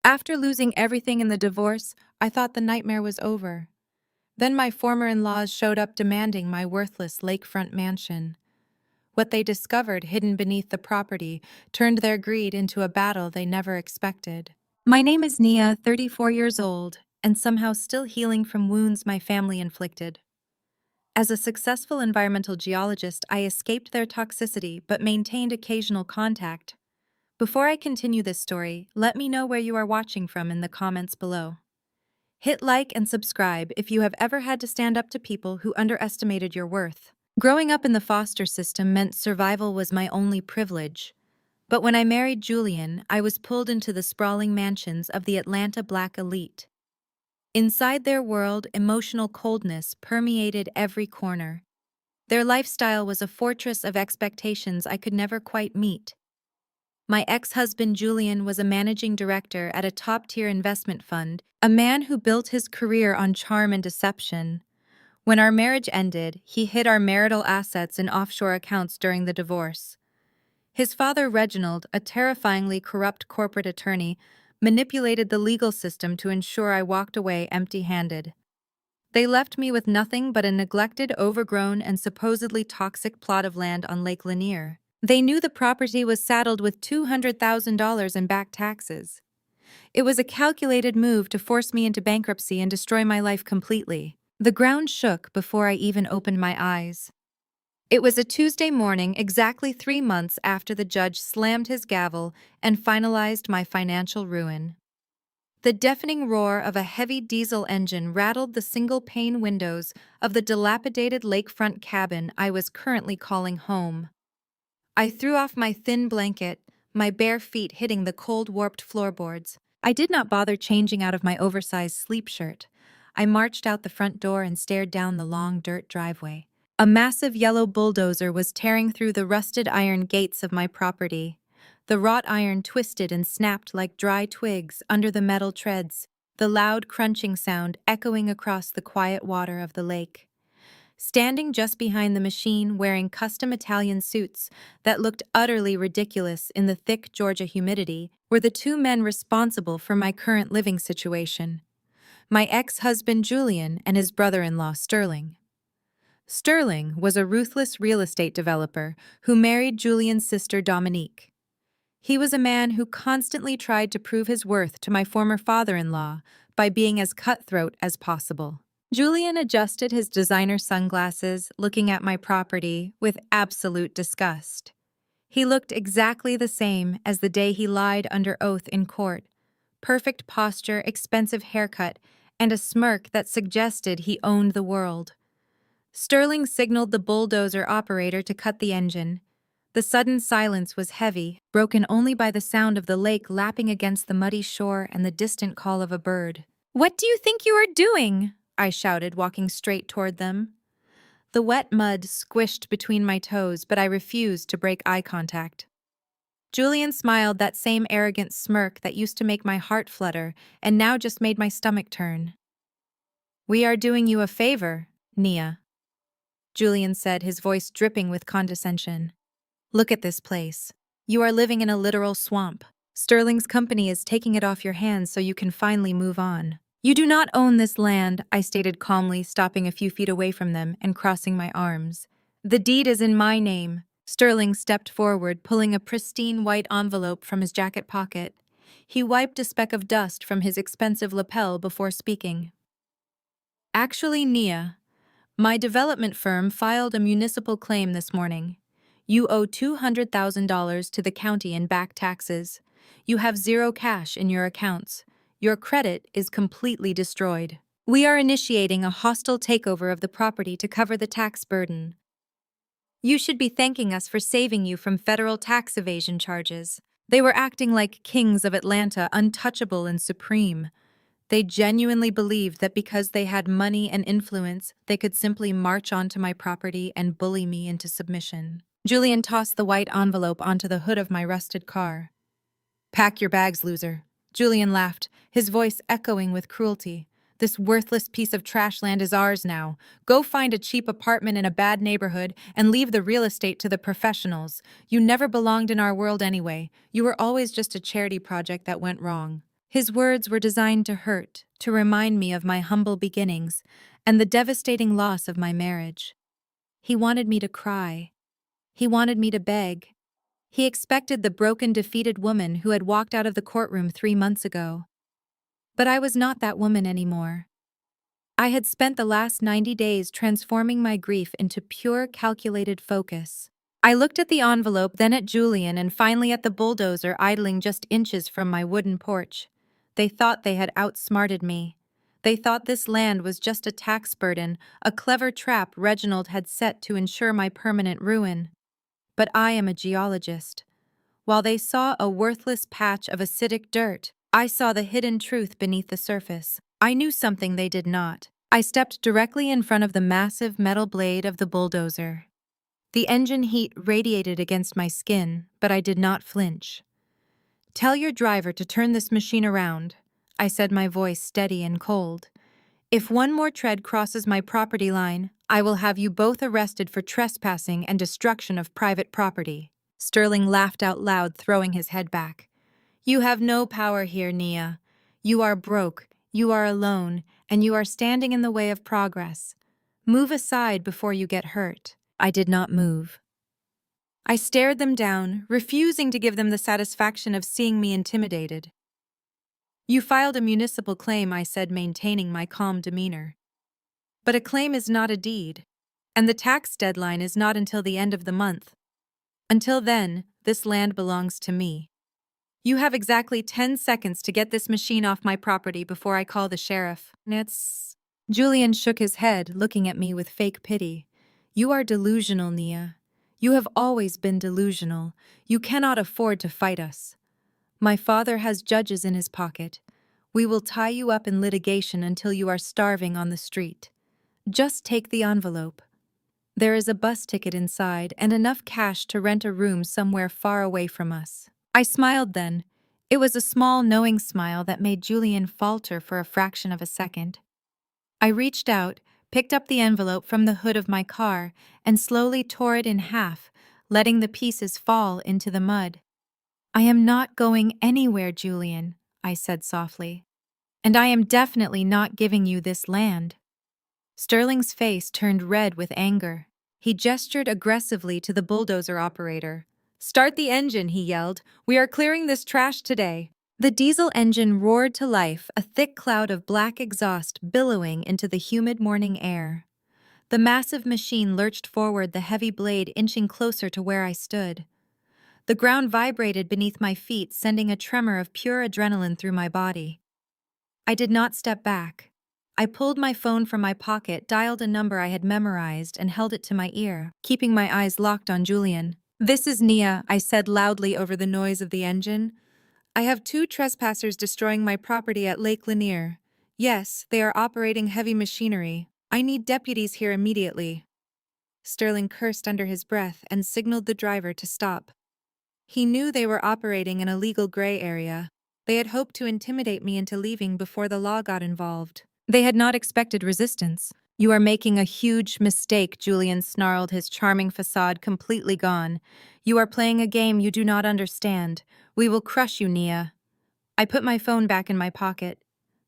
After losing everything in the divorce, I thought the nightmare was over. Then my former in-laws showed up demanding my worthless lakefront mansion. What they discovered hidden beneath the property turned their greed into a battle they never expected. My name is Nia, 34 years old, and somehow still healing from wounds my family inflicted. As a successful environmental geologist, I escaped their toxicity but maintained occasional contact. Before I continue this story, let me know where you are watching from in the comments below. Hit like and subscribe if you have ever had to stand up to people who underestimated your worth. Growing up in the foster system meant survival was my only privilege. But when I married Julian, I was pulled into the sprawling mansions of the Atlanta Black elite. Inside their world, emotional coldness permeated every corner. Their lifestyle was a fortress of expectations I could never quite meet. My ex-husband Julian was a managing director at a top-tier investment fund, a man who built his career on charm and deception. When our marriage ended, he hid our marital assets in offshore accounts during the divorce. His father, Reginald, a terrifyingly corrupt corporate attorney, manipulated the legal system to ensure I walked away empty-handed. They left me with nothing but a neglected, overgrown, and supposedly toxic plot of land on Lake Lanier. They knew the property was saddled with $200,000 in back taxes. It was a calculated move to force me into bankruptcy and destroy my life completely. The ground shook before I even opened my eyes. It was a Tuesday morning, exactly 3 months after the judge slammed his gavel and finalized my financial ruin. The deafening roar of a heavy diesel engine rattled the single-pane windows of the dilapidated lakefront cabin I was currently calling home. I threw off my thin blanket, my bare feet hitting the cold, warped floorboards. I did not bother changing out of my oversized sleep shirt. I marched out the front door and stared down the long dirt driveway. A massive yellow bulldozer was tearing through the rusted iron gates of my property. The wrought iron twisted and snapped like dry twigs under the metal treads, the loud crunching sound echoing across the quiet water of the lake. Standing just behind the machine, wearing custom Italian suits that looked utterly ridiculous in the thick Georgia humidity, were the two men responsible for my current living situation: my ex-husband Julian and his brother-in-law Sterling. Sterling was a ruthless real estate developer who married Julian's sister Dominique. He was a man who constantly tried to prove his worth to my former father-in-law by being as cutthroat as possible. Julian adjusted his designer sunglasses, looking at my property with absolute disgust. He looked exactly the same as the day he lied under oath in court. Perfect posture, expensive haircut, and a smirk that suggested he owned the world. Sterling signaled the bulldozer operator to cut the engine. The sudden silence was heavy, broken only by the sound of the lake lapping against the muddy shore and the distant call of a bird. "What do you think you are doing?" I shouted, walking straight toward them. The wet mud squished between my toes, but I refused to break eye contact. Julian smiled, that same arrogant smirk that used to make my heart flutter and now just made my stomach turn. "We are doing you a favor, Nia," Julian said, his voice dripping with condescension. "Look at this place. You are living in a literal swamp. Sterling's company is taking it off your hands so you can finally move on. You do not own this land," I stated calmly, stopping a few feet away from them and crossing my arms. "The deed is in my name." Sterling stepped forward, pulling a pristine white envelope from his jacket pocket. He wiped a speck of dust from his expensive lapel before speaking. "Actually, Nia, my development firm filed a municipal claim this morning. You owe $200,000 to the county in back taxes. You have zero cash in your accounts. Your credit is completely destroyed. We are initiating a hostile takeover of the property to cover the tax burden. You should be thanking us for saving you from federal tax evasion charges." They were acting like kings of Atlanta, untouchable and supreme. They genuinely believed that because they had money and influence, they could simply march onto my property and bully me into submission. Julian tossed the white envelope onto the hood of my rusted car. "Pack your bags, loser." Julian laughed, his voice echoing with cruelty. "This worthless piece of trash land is ours now. Go find a cheap apartment in a bad neighborhood and leave the real estate to the professionals. You never belonged in our world anyway. You were always just a charity project that went wrong." His words were designed to hurt, to remind me of my humble beginnings and the devastating loss of my marriage. He wanted me to cry. He wanted me to beg. He expected the broken, defeated woman who had walked out of the courtroom 3 months ago. But I was not that woman anymore. I had spent the last 90 days transforming my grief into pure, calculated focus. I looked at the envelope, then at Julian, and finally at the bulldozer idling just inches from my wooden porch. They thought they had outsmarted me. They thought this land was just a tax burden, a clever trap Reginald had set to ensure my permanent ruin. But I am a geologist. While they saw a worthless patch of acidic dirt, I saw the hidden truth beneath the surface. I knew something they did not. I stepped directly in front of the massive metal blade of the bulldozer. The engine heat radiated against my skin, but I did not flinch. "Tell your driver to turn this machine around," I said, my voice steady and cold. "If one more tread crosses my property line, I will have you both arrested for trespassing and destruction of private property." Sterling laughed out loud, throwing his head back. "You have no power here, Nia. You are broke, you are alone, and you are standing in the way of progress. Move aside before you get hurt." I did not move. I stared them down, refusing to give them the satisfaction of seeing me intimidated. "You filed a municipal claim," I said, maintaining my calm demeanor. "But a claim is not a deed, and the tax deadline is not until the end of the month. Until then, this land belongs to me. You have exactly 10 seconds to get this machine off my property before I call the sheriff." Julian shook his head, looking at me with fake pity. "You are delusional, Nia. You have always been delusional. You cannot afford to fight us. My father has judges in his pocket. We will tie you up in litigation until you are starving on the street. Just take the envelope. There is a bus ticket inside and enough cash to rent a room somewhere far away from us." I smiled then. It was a small, knowing smile that made Julian falter for a fraction of a second. I reached out, picked up the envelope from the hood of my car, and slowly tore it in half, letting the pieces fall into the mud. "I am not going anywhere, Julian," I said softly. "And I am definitely not giving you this land." Sterling's face turned red with anger. He gestured aggressively to the bulldozer operator. "Start the engine," he yelled. "We are clearing this trash today." The diesel engine roared to life, a thick cloud of black exhaust billowing into the humid morning air. The massive machine lurched forward, the heavy blade inching closer to where I stood. The ground vibrated beneath my feet, sending a tremor of pure adrenaline through my body. I did not step back. I pulled my phone from my pocket, dialed a number I had memorized, and held it to my ear, keeping my eyes locked on Julian. "This is Nia," I said loudly over the noise of the engine. "I have 2 trespassers destroying my property at Lake Lanier. Yes, they are operating heavy machinery. I need deputies here immediately." Sterling cursed under his breath and signaled the driver to stop. He knew they were operating in a legal gray area. They had hoped to intimidate me into leaving before the law got involved. They had not expected resistance. "You are making a huge mistake," Julian snarled, his charming facade completely gone. "You are playing a game you do not understand. We will crush you, Nia." I put my phone back in my pocket.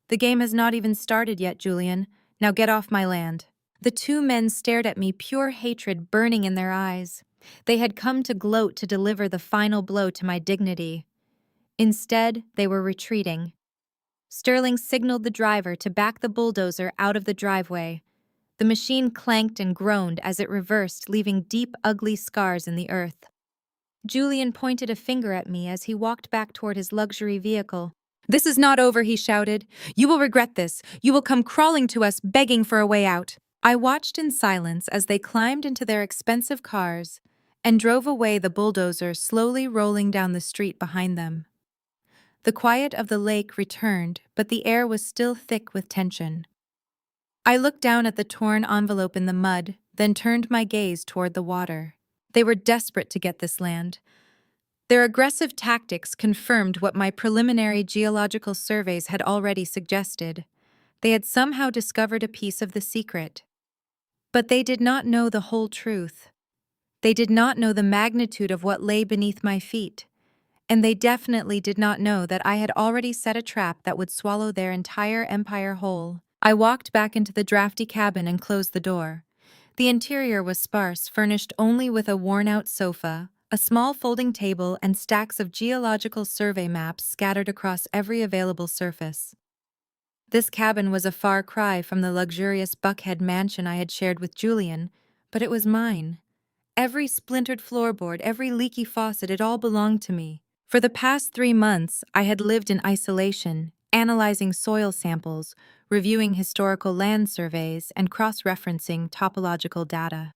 "The game has not even started yet, Julian. Now get off my land." The 2 men stared at me, pure hatred burning in their eyes. They had come to gloat, to deliver the final blow to my dignity. Instead, they were retreating. Sterling signaled the driver to back the bulldozer out of the driveway. The machine clanked and groaned as it reversed, leaving deep, ugly scars in the earth. Julian pointed a finger at me as he walked back toward his luxury vehicle. "This is not over," he shouted. "You will regret this. You will come crawling to us, begging for a way out." I watched in silence as they climbed into their expensive cars and drove away, the bulldozer slowly rolling down the street behind them. The quiet of the lake returned, but the air was still thick with tension. I looked down at the torn envelope in the mud, then turned my gaze toward the water. They were desperate to get this land. Their aggressive tactics confirmed what my preliminary geological surveys had already suggested. They had somehow discovered a piece of the secret. But they did not know the whole truth. They did not know the magnitude of what lay beneath my feet. And they definitely did not know that I had already set a trap that would swallow their entire empire whole. I walked back into the drafty cabin and closed the door. The interior was sparse, furnished only with a worn-out sofa, a small folding table, and stacks of geological survey maps scattered across every available surface. This cabin was a far cry from the luxurious Buckhead mansion I had shared with Julian, but it was mine. Every splintered floorboard, every leaky faucet, it all belonged to me. For the past 3 months, I had lived in isolation, analyzing soil samples, reviewing historical land surveys, and cross-referencing topological data.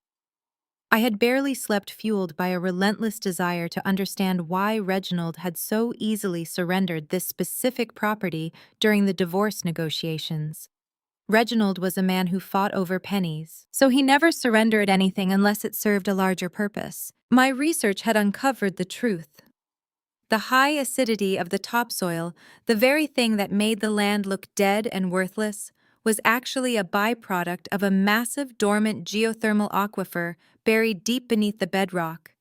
I had barely slept, fueled by a relentless desire to understand why Reginald had so easily surrendered this specific property during the divorce negotiations. Reginald was a man who fought over pennies, so he never surrendered anything unless it served a larger purpose. My research had uncovered the truth. The high acidity of the topsoil, the very thing that made the land look dead and worthless, was actually a byproduct of a massive dormant geothermal aquifer buried deep beneath the bedrock.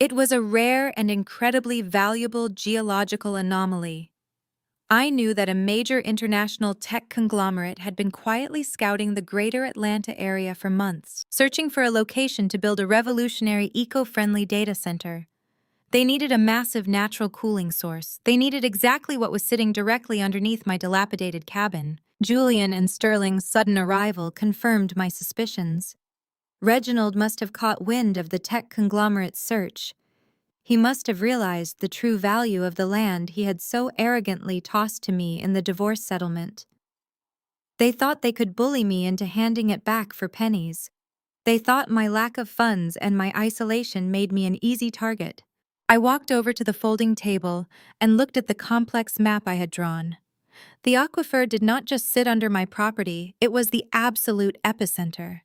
It was a rare and incredibly valuable geological anomaly. I knew that a major international tech conglomerate had been quietly scouting the greater Atlanta area for months, searching for a location to build a revolutionary eco-friendly data center. They needed a massive natural cooling source. They needed exactly what was sitting directly underneath my dilapidated cabin. Julian and Sterling's sudden arrival confirmed my suspicions. Reginald must have caught wind of the tech conglomerate's search. He must have realized the true value of the land he had so arrogantly tossed to me in the divorce settlement. They thought they could bully me into handing it back for pennies. They thought my lack of funds and my isolation made me an easy target. I walked over to the folding table and looked at the complex map I had drawn. The aquifer did not just sit under my property, it was the absolute epicenter.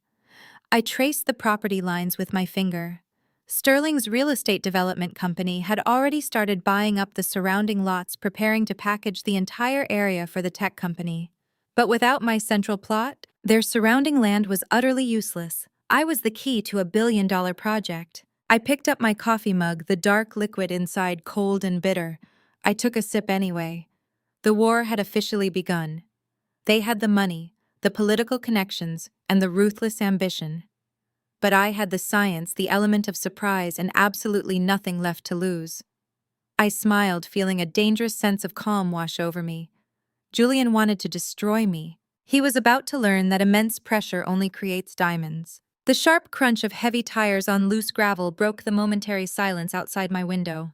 I traced the property lines with my finger. Sterling's real estate development company had already started buying up the surrounding lots, preparing to package the entire area for the tech company. But without my central plot, their surrounding land was utterly useless. I was the key to a billion-dollar project. I picked up my coffee mug, the dark liquid inside cold and bitter. I took a sip anyway. The war had officially begun. They had the money, the political connections, and the ruthless ambition. But I had the science, the element of surprise, and absolutely nothing left to lose. I smiled, feeling a dangerous sense of calm wash over me. Julian wanted to destroy me. He was about to learn that immense pressure only creates diamonds. The sharp crunch of heavy tires on loose gravel broke the momentary silence outside my window.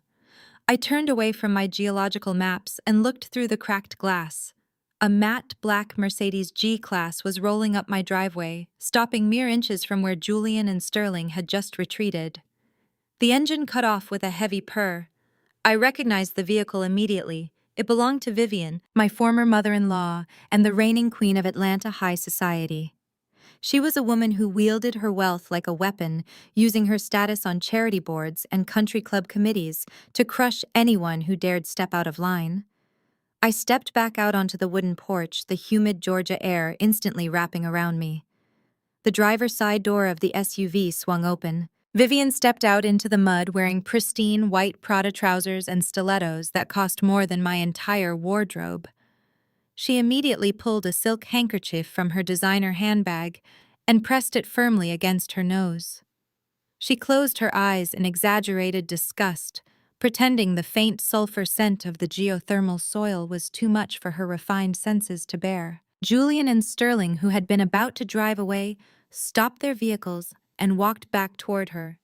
I turned away from my geological maps and looked through the cracked glass. A matte black Mercedes G-Class was rolling up my driveway, stopping mere inches from where Julian and Sterling had just retreated. The engine cut off with a heavy purr. I recognized the vehicle immediately. It belonged to Vivian, my former mother-in-law, and the reigning queen of Atlanta high society. She was a woman who wielded her wealth like a weapon, using her status on charity boards and country club committees to crush anyone who dared step out of line. I stepped back out onto the wooden porch, the humid Georgia air instantly wrapping around me. The driver's side door of the SUV swung open. Vivian stepped out into the mud wearing pristine white Prada trousers and stilettos that cost more than my entire wardrobe. She immediately pulled a silk handkerchief from her designer handbag and pressed it firmly against her nose. She closed her eyes in exaggerated disgust, pretending the faint sulfur scent of the geothermal soil was too much for her refined senses to bear. Julian and Sterling, who had been about to drive away, stopped their vehicles and walked back toward her.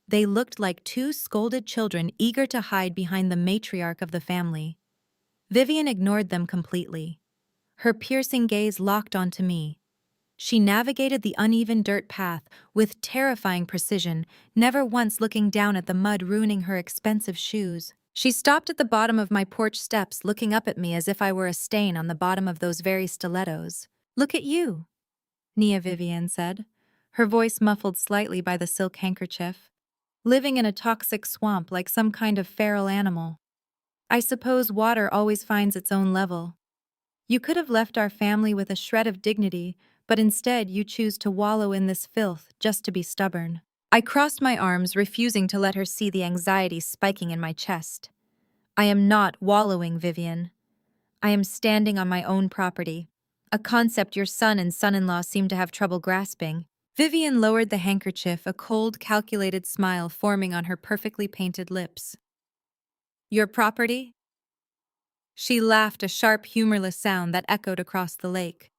They looked like two scolded children eager to hide behind the matriarch of the family. Vivian ignored them completely. Her piercing gaze locked onto me. She navigated the uneven dirt path with terrifying precision, never once looking down at the mud ruining her expensive shoes. She stopped at the bottom of my porch steps, looking up at me as if I were a stain on the bottom of those very stilettos. "Look at you," Nia Vivian said, her voice muffled slightly by the silk handkerchief. "Living in a toxic swamp like some kind of feral animal. I suppose water always finds its own level. You could have left our family with a shred of dignity, but instead you choose to wallow in this filth just to be stubborn." I crossed my arms, refusing to let her see the anxiety spiking in my chest. I am not wallowing, Vivian. I am standing on my own property, a concept your son and son-in-law seem to have trouble grasping. Vivian lowered the handkerchief, a cold, calculated smile forming on her perfectly painted lips. Your property? She laughed, a sharp, humorless sound that echoed across the lake.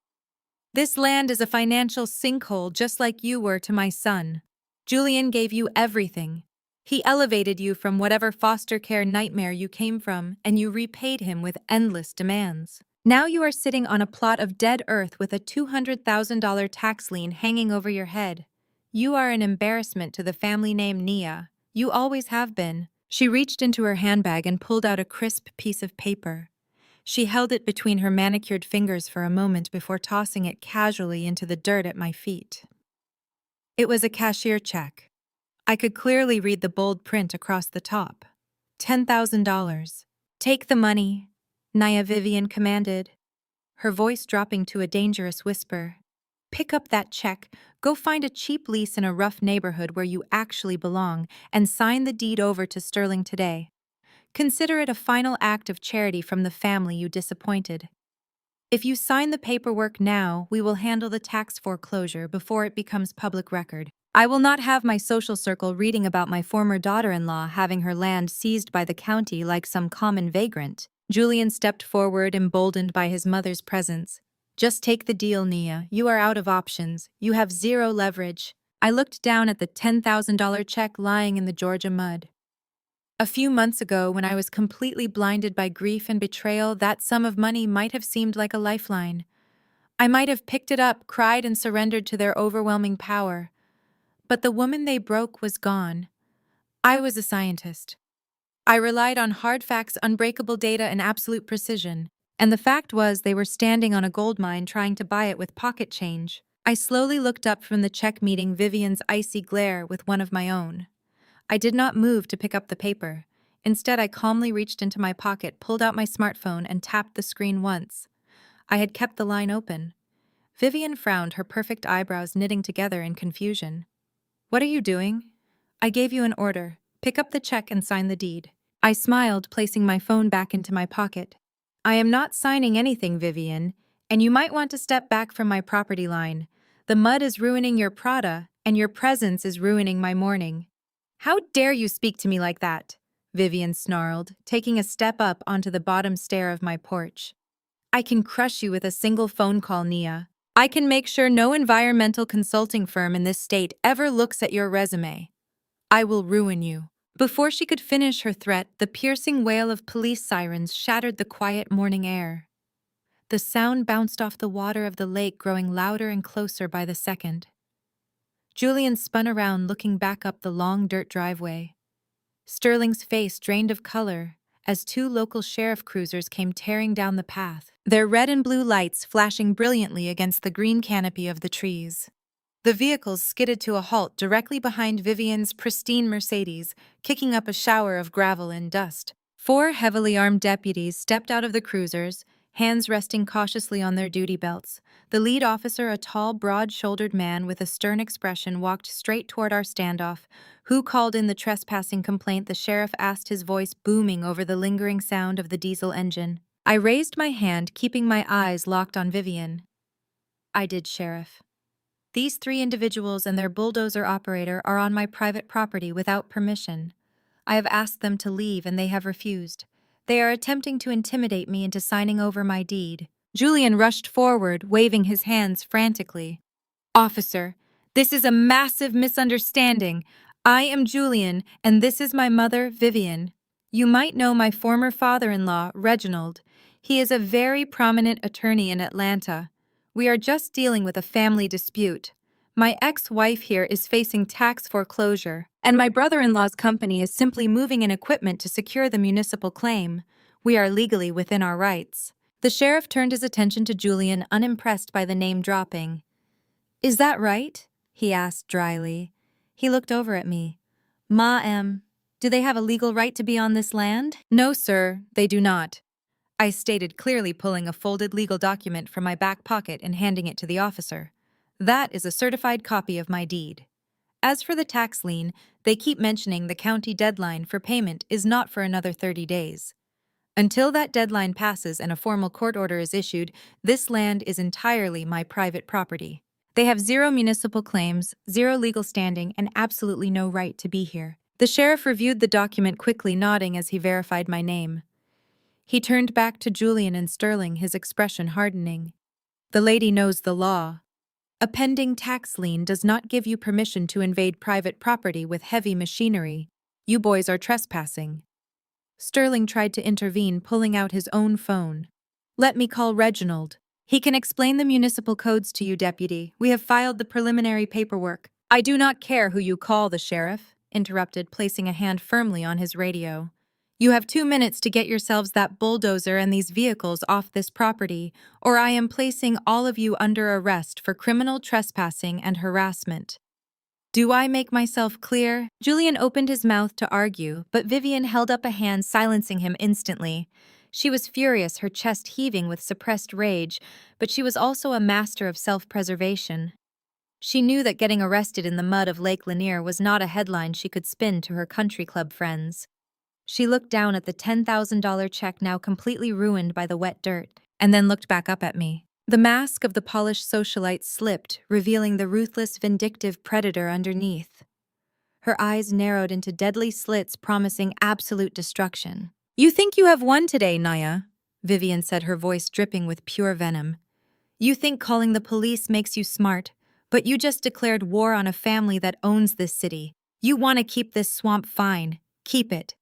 This land is a financial sinkhole just like you were to my son. Julian gave you everything. He elevated you from whatever foster care nightmare you came from, and you repaid him with endless demands. Now you are sitting on a plot of dead earth with a $200,000 tax lien hanging over your head. You are an embarrassment to the family name Nia. You always have been. She reached into her handbag and pulled out a crisp piece of paper. She held it between her manicured fingers for a moment before tossing it casually into the dirt at my feet. It was a cashier check. I could clearly read the bold print across the top. $10,000. Take the money, Nia Vivian commanded, her voice dropping to a dangerous whisper. Pick up that check, go find a cheap lease in a rough neighborhood where you actually belong, and sign the deed over to Sterling today. Consider it a final act of charity from the family you disappointed. If you sign the paperwork now, we will handle the tax foreclosure before it becomes public record. I will not have my social circle reading about my former daughter-in-law having her land seized by the county like some common vagrant. Julian stepped forward, emboldened by his mother's presence. Just take the deal, Nia. You are out of options. You have zero leverage. I looked down at the $10,000 check lying in the Georgia mud. A few months ago, when I was completely blinded by grief and betrayal, that sum of money might have seemed like a lifeline. I might have picked it up, cried, and surrendered to their overwhelming power. But the woman they broke was gone. I was a scientist. I relied on hard facts, unbreakable data, and absolute precision. And the fact was, they were standing on a gold mine trying to buy it with pocket change. I slowly looked up from the check, meeting Vivian's icy glare with one of my own. I did not move to pick up the paper. Instead, I calmly reached into my pocket, pulled out my smartphone, and tapped the screen once. I had kept the line open. Vivian frowned, her perfect eyebrows knitting together in confusion. What are you doing? I gave you an order. Pick up the check and sign the deed. I smiled, placing my phone back into my pocket. I am not signing anything, Vivian, and you might want to step back from my property line. The mud is ruining your Prada, and your presence is ruining my morning. How dare you speak to me like that? Vivian snarled, taking a step up onto the bottom stair of my porch. I can crush you with a single phone call, Nia. I can make sure no environmental consulting firm in this state ever looks at your resume. I will ruin you. Before she could finish her threat, the piercing wail of police sirens shattered the quiet morning air. The sound bounced off the water of the lake, growing louder and closer by the second. Julian spun around, looking back up the long dirt driveway. Sterling's face drained of color as two local sheriff cruisers came tearing down the path, their red and blue lights flashing brilliantly against the green canopy of the trees. The vehicles skidded to a halt directly behind Vivian's pristine Mercedes, kicking up a shower of gravel and dust. Four heavily armed deputies stepped out of the cruisers, hands resting cautiously on their duty belts. The lead officer, a tall, broad-shouldered man with a stern expression, walked straight toward our standoff. Who called in the trespassing complaint? The sheriff asked, his voice booming over the lingering sound of the diesel engine. I raised my hand, keeping my eyes locked on Vivian. I did, Sheriff. These three individuals and their bulldozer operator are on my private property without permission. I have asked them to leave and they have refused. They are attempting to intimidate me into signing over my deed. Julian rushed forward, waving his hands frantically. Officer, this is a massive misunderstanding. I am Julian, and this is my mother, Vivian. You might know my former father-in-law, Reginald. He is a very prominent attorney in Atlanta. We are just dealing with a family dispute. My ex-wife here is facing tax foreclosure, and my brother-in-law's company is simply moving in equipment to secure the municipal claim. We are legally within our rights. The sheriff turned his attention to Julian, unimpressed by the name dropping. Is that right? He asked dryly. He looked over at me. Do they have a legal right to be on this land? No, sir, they do not. I stated clearly, pulling a folded legal document from my back pocket and handing it to the officer. That is a certified copy of my deed. As for the tax lien, they keep mentioning the county deadline for payment is not for another 30 days. Until that deadline passes and a formal court order is issued, this land is entirely my private property. They have zero municipal claims, zero legal standing, and absolutely no right to be here. The sheriff reviewed the document quickly, nodding as he verified my name. He turned back to Julian and Sterling, his expression hardening. The lady knows the law. A pending tax lien does not give you permission to invade private property with heavy machinery. You boys are trespassing. Sterling tried to intervene, pulling out his own phone. Let me call Reginald. He can explain the municipal codes to you, Deputy. We have filed the preliminary paperwork. I do not care who you call, the sheriff interrupted, placing a hand firmly on his radio. You have 2 minutes to get yourselves that bulldozer and these vehicles off this property, or I am placing all of you under arrest for criminal trespassing and harassment. Do I make myself clear? Julian opened his mouth to argue, but Vivian held up a hand, silencing him instantly. She was furious, her chest heaving with suppressed rage, but she was also a master of self-preservation. She knew that getting arrested in the mud of Lake Lanier was not a headline she could spin to her country club friends. She looked down at the $10,000 check now completely ruined by the wet dirt, and then looked back up at me. The mask of the polished socialite slipped, revealing the ruthless, vindictive predator underneath. Her eyes narrowed into deadly slits, promising absolute destruction. You think you have won today, Naya, Vivian said, her voice dripping with pure venom. You think calling the police makes you smart, but you just declared war on a family that owns this city. You want to keep this swamp fine. Keep it.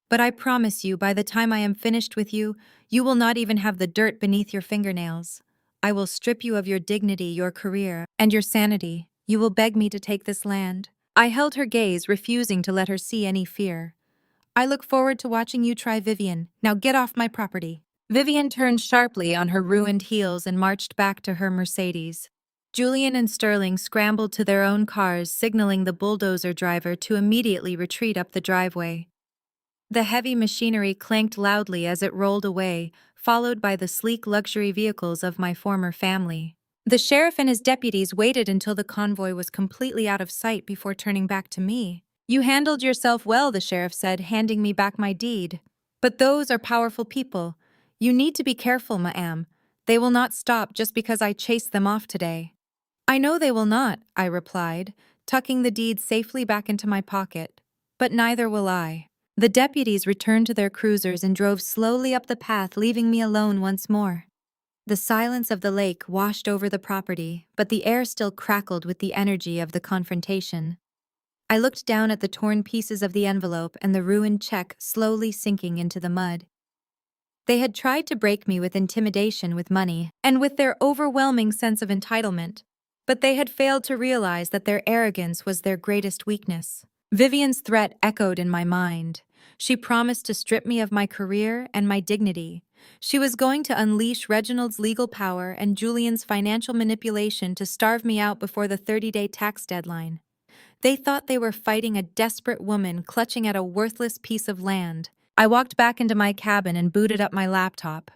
But I promise you, by the time I am finished with you, you will not even have the dirt beneath your fingernails. I will strip you of your dignity, your career, and your sanity. You will beg me to take this land. I held her gaze, refusing to let her see any fear. I look forward to watching you try, Vivian. Now get off my property. Vivian turned sharply on her ruined heels and marched back to her Mercedes. Julian and Sterling scrambled to their own cars, signaling the bulldozer driver to immediately retreat up the driveway. The heavy machinery clanked loudly as it rolled away, followed by the sleek luxury vehicles of my former family. The sheriff and his deputies waited until the convoy was completely out of sight before turning back to me. You handled yourself well, the sheriff said, handing me back my deed. But those are powerful people. You need to be careful, ma'am. They will not stop just because I chased them off today. I know they will not, I replied, tucking the deed safely back into my pocket. But neither will I. The deputies returned to their cruisers and drove slowly up the path, leaving me alone once more. The silence of the lake washed over the property, but the air still crackled with the energy of the confrontation. I looked down at the torn pieces of the envelope and the ruined check slowly sinking into the mud. They had tried to break me with intimidation, with money, and with their overwhelming sense of entitlement, but they had failed to realize that their arrogance was their greatest weakness. Vivian's threat echoed in my mind. She promised to strip me of my career and my dignity. She was going to unleash Reginald's legal power and Julian's financial manipulation to starve me out before the 30-day tax deadline. They thought they were fighting a desperate woman clutching at a worthless piece of land. I walked back into my cabin and booted up my laptop.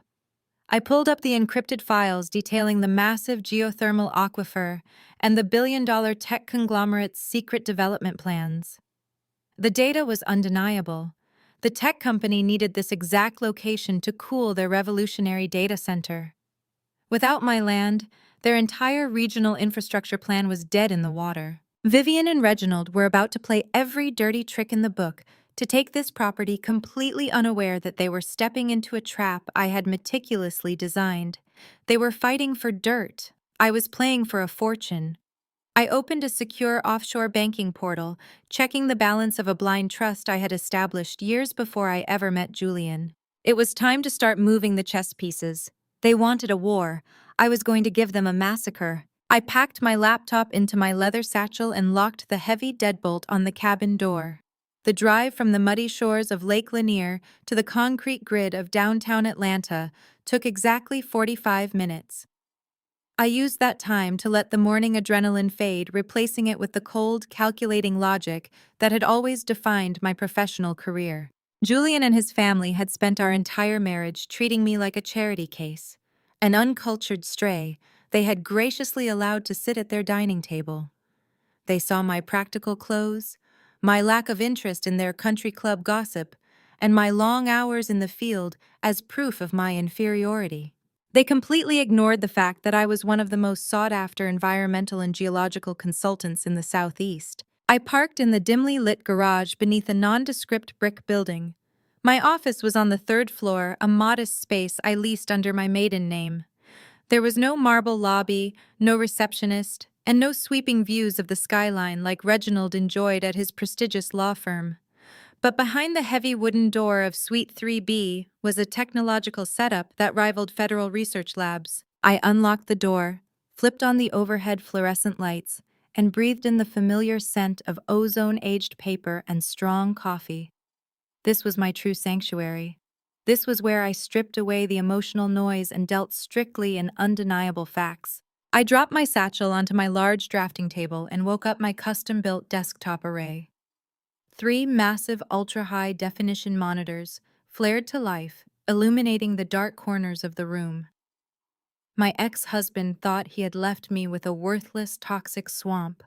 I pulled up the encrypted files detailing the massive geothermal aquifer and the billion-dollar tech conglomerate's secret development plans. The data was undeniable. The tech company needed this exact location to cool their revolutionary data center. Without my land, their entire regional infrastructure plan was dead in the water. Vivian and Reginald were about to play every dirty trick in the book to take this property, completely unaware that they were stepping into a trap I had meticulously designed. They were fighting for dirt. I was playing for a fortune. I opened a secure offshore banking portal, checking the balance of a blind trust I had established years before I ever met Julian. It was time to start moving the chess pieces. They wanted a war. I was going to give them a massacre. I packed my laptop into my leather satchel and locked the heavy deadbolt on the cabin door. The drive from the muddy shores of Lake Lanier to the concrete grid of downtown Atlanta took exactly 45 minutes. I used that time to let the morning adrenaline fade, replacing it with the cold, calculating logic that had always defined my professional career. Julian and his family had spent our entire marriage treating me like a charity case. An uncultured stray, they had graciously allowed to sit at their dining table. They saw my practical clothes, my lack of interest in their country club gossip, and my long hours in the field as proof of my inferiority. They completely ignored the fact that I was one of the most sought-after environmental and geological consultants in the Southeast. I parked in the dimly lit garage beneath a nondescript brick building. My office was on the third floor, a modest space I leased under my maiden name. There was no marble lobby, no receptionist, and no sweeping views of the skyline like Reginald enjoyed at his prestigious law firm. But behind the heavy wooden door of Suite 3B was a technological setup that rivaled federal research labs. I unlocked the door, flipped on the overhead fluorescent lights, and breathed in the familiar scent of ozone-aged paper and strong coffee. This was my true sanctuary. This was where I stripped away the emotional noise and dealt strictly in undeniable facts. I dropped my satchel onto my large drafting table and woke up my custom-built desktop array. 3 massive ultra-high definition monitors flared to life, illuminating the dark corners of the room. My ex-husband thought he had left me with a worthless, toxic swamp.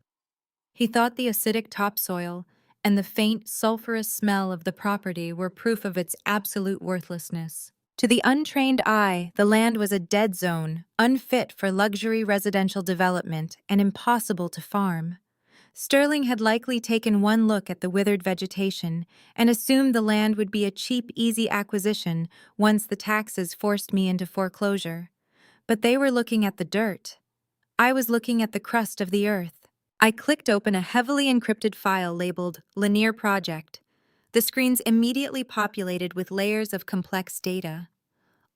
He thought the acidic topsoil and the faint, sulfurous smell of the property were proof of its absolute worthlessness. To the untrained eye, the land was a dead zone, unfit for luxury residential development and impossible to farm. Sterling had likely taken one look at the withered vegetation and assumed the land would be a cheap, easy acquisition once the taxes forced me into foreclosure. But they were looking at the dirt. I was looking at the crust of the earth. I clicked open a heavily encrypted file labeled Linear Project. The screens immediately populated with layers of complex data.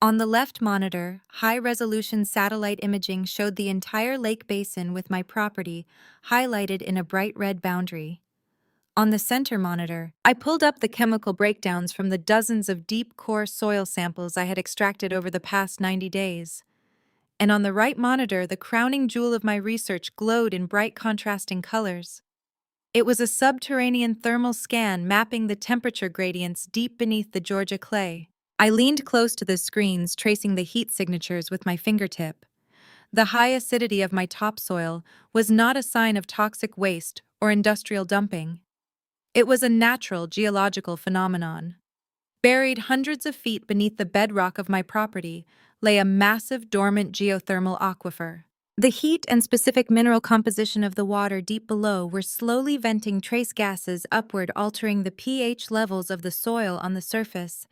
On the left monitor, high-resolution satellite imaging showed the entire lake basin with my property highlighted in a bright red boundary. On the center monitor, I pulled up the chemical breakdowns from the dozens of deep-core soil samples I had extracted over the past 90 days. And on the right monitor, the crowning jewel of my research glowed in bright contrasting colors. It was a subterranean thermal scan mapping the temperature gradients deep beneath the Georgia clay. I leaned close to the screens, tracing the heat signatures with my fingertip. The high acidity of my topsoil was not a sign of toxic waste or industrial dumping. It was a natural geological phenomenon. Buried hundreds of feet beneath the bedrock of my property lay a massive dormant geothermal aquifer. The heat and specific mineral composition of the water deep below were slowly venting trace gases upward, altering the pH levels of the soil on the surface.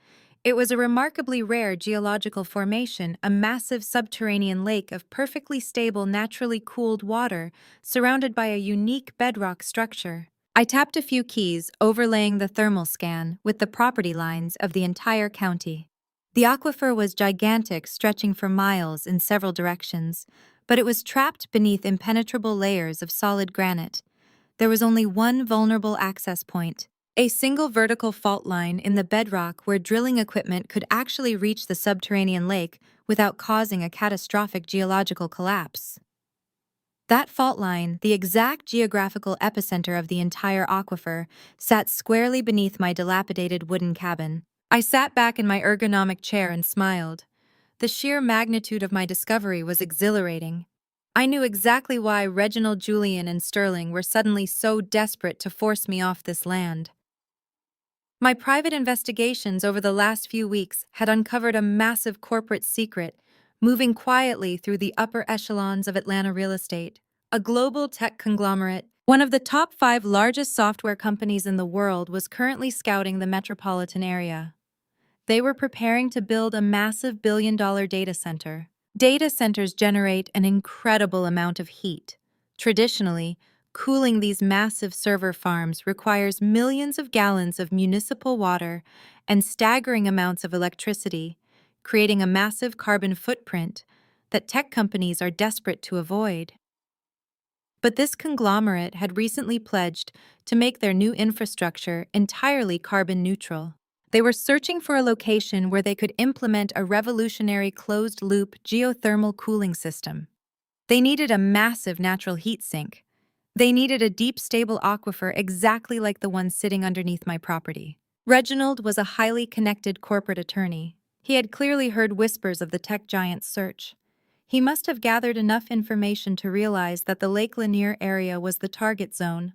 It was a remarkably rare geological formation, a massive subterranean lake of perfectly stable, naturally cooled water surrounded by a unique bedrock structure. I tapped a few keys, overlaying the thermal scan with the property lines of the entire county. The aquifer was gigantic, stretching for miles in several directions, but it was trapped beneath impenetrable layers of solid granite. There was only one vulnerable access point, a single vertical fault line in the bedrock where drilling equipment could actually reach the subterranean lake without causing a catastrophic geological collapse. That fault line, the exact geographical epicenter of the entire aquifer, sat squarely beneath my dilapidated wooden cabin. I sat back in my ergonomic chair and smiled. The sheer magnitude of my discovery was exhilarating. I knew exactly why Reginald, Julian, and Sterling were suddenly so desperate to force me off this land. My private investigations over the last few weeks had uncovered a massive corporate secret, moving quietly through the upper echelons of Atlanta real estate. A global tech conglomerate, one of the top 5 largest software companies in the world, was currently scouting the metropolitan area. They were preparing to build a massive billion-dollar data center. Data centers generate an incredible amount of heat. Traditionally, cooling these massive server farms requires millions of gallons of municipal water and staggering amounts of electricity, creating a massive carbon footprint that tech companies are desperate to avoid. But this conglomerate had recently pledged to make their new infrastructure entirely carbon neutral. They were searching for a location where they could implement a revolutionary closed-loop geothermal cooling system. They needed a massive natural heat sink. They needed a deep, stable aquifer exactly like the one sitting underneath my property. Reginald was a highly connected corporate attorney. He had clearly heard whispers of the tech giant's search. He must have gathered enough information to realize that the Lake Lanier area was the target zone.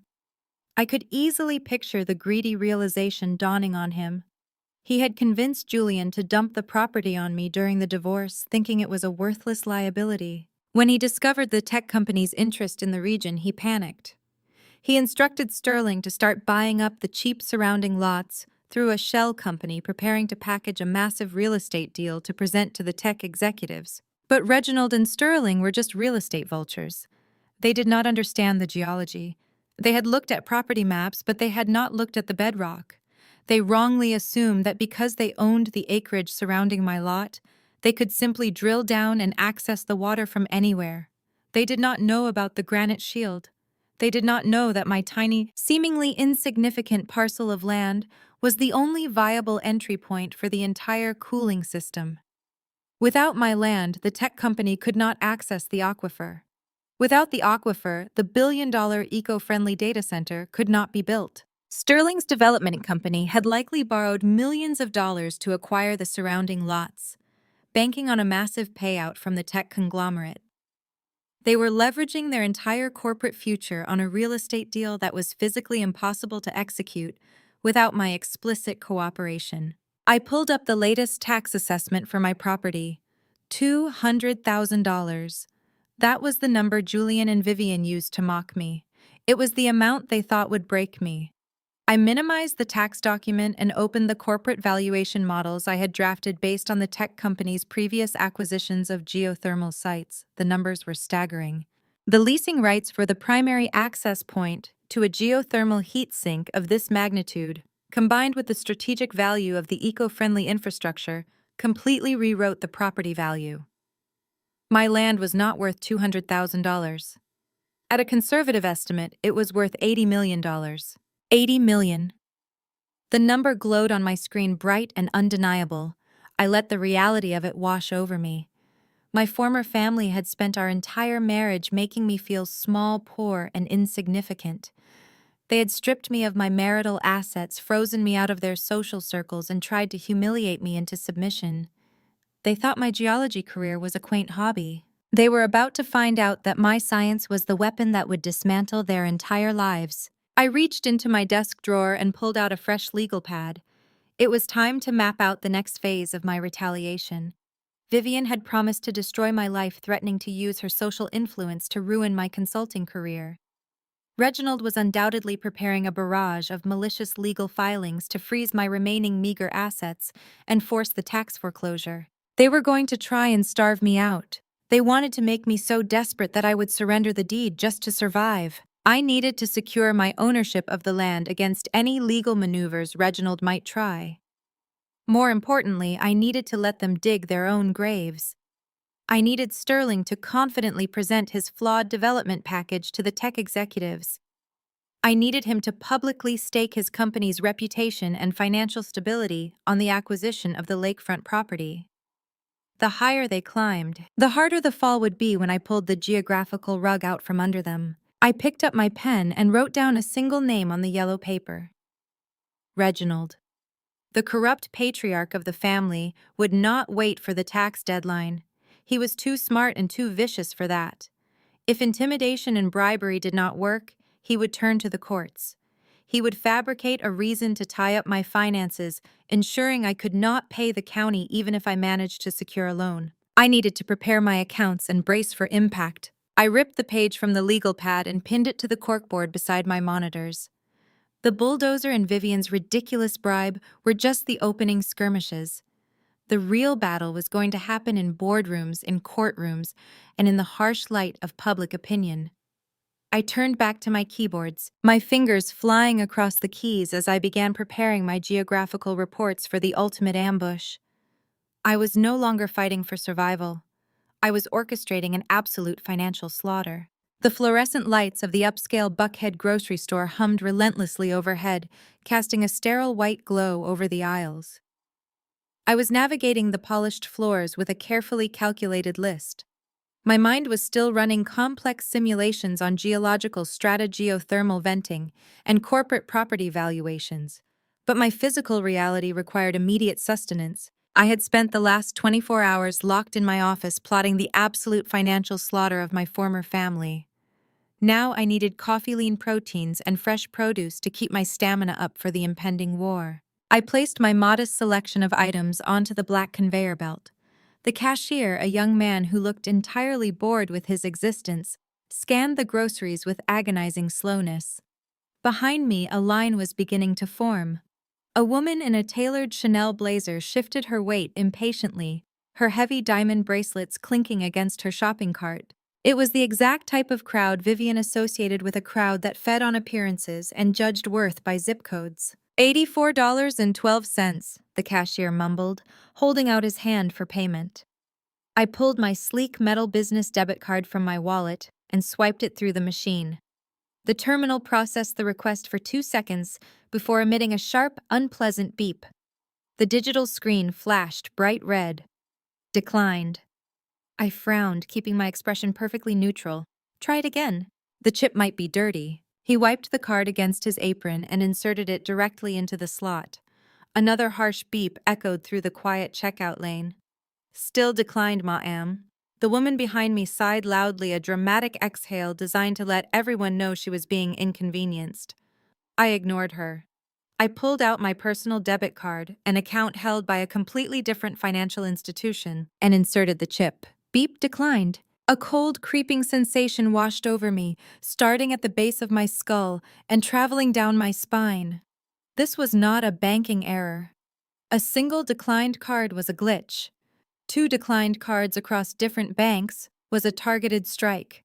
I could easily picture the greedy realization dawning on him. He had convinced Julian to dump the property on me during the divorce, thinking it was a worthless liability. When he discovered the tech company's interest in the region, he panicked. He instructed Sterling to start buying up the cheap surrounding lots through a shell company preparing to package a massive real estate deal to present to the tech executives. But Reginald and Sterling were just real estate vultures. They did not understand the geology. They had looked at property maps, but they had not looked at the bedrock. They wrongly assumed that because they owned the acreage surrounding my lot, they could simply drill down and access the water from anywhere. They did not know about the granite shield. They did not know that my tiny, seemingly insignificant parcel of land was the only viable entry point for the entire cooling system. Without my land, the tech company could not access the aquifer. Without the aquifer, the billion-dollar eco-friendly data center could not be built. Sterling's development company had likely borrowed millions of dollars to acquire the surrounding lots, banking on a massive payout from the tech conglomerate. They were leveraging their entire corporate future on a real estate deal that was physically impossible to execute without my explicit cooperation. I pulled up the latest tax assessment for my property, $200,000. That was the number Julian and Vivian used to mock me. It was the amount they thought would break me. I minimized the tax document and opened the corporate valuation models I had drafted based on the tech company's previous acquisitions of geothermal sites. The numbers were staggering. The leasing rights for the primary access point to a geothermal heat sink of this magnitude, combined with the strategic value of the eco-friendly infrastructure, completely rewrote the property value. My land was not worth $200,000. At a conservative estimate, it was worth $80 million. $80 million. The number glowed on my screen bright and undeniable. I let the reality of it wash over me. My former family had spent our entire marriage making me feel small, poor, and insignificant. They had stripped me of my marital assets, frozen me out of their social circles, and tried to humiliate me into submission. They thought my geology career was a quaint hobby. They were about to find out that my science was the weapon that would dismantle their entire lives. I reached into my desk drawer and pulled out a fresh legal pad. It was time to map out the next phase of my retaliation. Vivian had promised to destroy my life, threatening to use her social influence to ruin my consulting career. Reginald was undoubtedly preparing a barrage of malicious legal filings to freeze my remaining meager assets and force the tax foreclosure. They were going to try and starve me out. They wanted to make me so desperate that I would surrender the deed just to survive. I needed to secure my ownership of the land against any legal maneuvers Reginald might try. More importantly, I needed to let them dig their own graves. I needed Sterling to confidently present his flawed development package to the tech executives. I needed him to publicly stake his company's reputation and financial stability on the acquisition of the lakefront property. The higher they climbed, the harder the fall would be when I pulled the geographical rug out from under them. I picked up my pen and wrote down a single name on the yellow paper. Reginald. The corrupt patriarch of the family would not wait for the tax deadline. He was too smart and too vicious for that. If intimidation and bribery did not work, he would turn to the courts. He would fabricate a reason to tie up my finances, ensuring I could not pay the county even if I managed to secure a loan. I needed to prepare my accounts and brace for impact. I ripped the page from the legal pad and pinned it to the corkboard beside my monitors. The bulldozer and Vivian's ridiculous bribe were just the opening skirmishes. The real battle was going to happen in boardrooms, in courtrooms, and in the harsh light of public opinion. I turned back to my keyboards, my fingers flying across the keys as I began preparing my geographical reports for the ultimate ambush. I was no longer fighting for survival. I was orchestrating an absolute financial slaughter. The fluorescent lights of the upscale Buckhead grocery store hummed relentlessly overhead, casting a sterile white glow over the aisles. I was navigating the polished floors with a carefully calculated list. My mind was still running complex simulations on geological strata, geothermal venting, and corporate property valuations. But my physical reality required immediate sustenance. I had spent the last 24 hours locked in my office plotting the absolute financial slaughter of my former family. Now I needed coffee-lean proteins and fresh produce to keep my stamina up for the impending war. I placed my modest selection of items onto the black conveyor belt. The cashier, a young man who looked entirely bored with his existence, scanned the groceries with agonizing slowness. Behind me, a line was beginning to form. A woman in a tailored Chanel blazer shifted her weight impatiently, her heavy diamond bracelets clinking against her shopping cart. It was the exact type of crowd Vivian associated with a crowd that fed on appearances and judged worth by zip codes. $84.12, the cashier mumbled, holding out his hand for payment. I pulled my sleek metal business debit card from my wallet and swiped it through the machine. The terminal processed the request for 2 seconds before emitting a sharp, unpleasant beep. The digital screen flashed bright red. Declined. I frowned, keeping my expression perfectly neutral. Try it again. The chip might be dirty. He wiped the card against his apron and inserted it directly into the slot. Another harsh beep echoed through the quiet checkout lane. Still declined, ma'am. The woman behind me sighed loudly, a dramatic exhale designed to let everyone know she was being inconvenienced. I ignored her. I pulled out my personal debit card, an account held by a completely different financial institution, and inserted the chip. Beep declined. A cold, creeping sensation washed over me, starting at the base of my skull and traveling down my spine. This was not a banking error. A single declined card was a glitch. 2 declined cards across different banks was a targeted strike.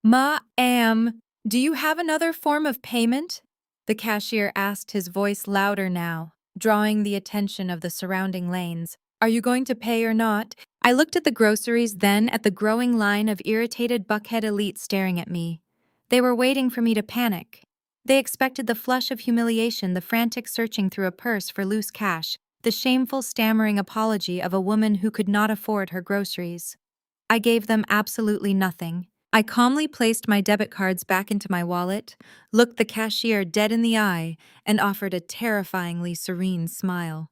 Ma'am, do you have another form of payment? The cashier asked, his voice louder now, drawing the attention of the surrounding lanes. Are you going to pay or not? I looked at the groceries, then at the growing line of irritated Buckhead elites staring at me. They were waiting for me to panic. They expected the flush of humiliation, the frantic searching through a purse for loose cash, the shameful stammering apology of a woman who could not afford her groceries. I gave them absolutely nothing. I calmly placed my debit cards back into my wallet, looked the cashier dead in the eye, and offered a terrifyingly serene smile.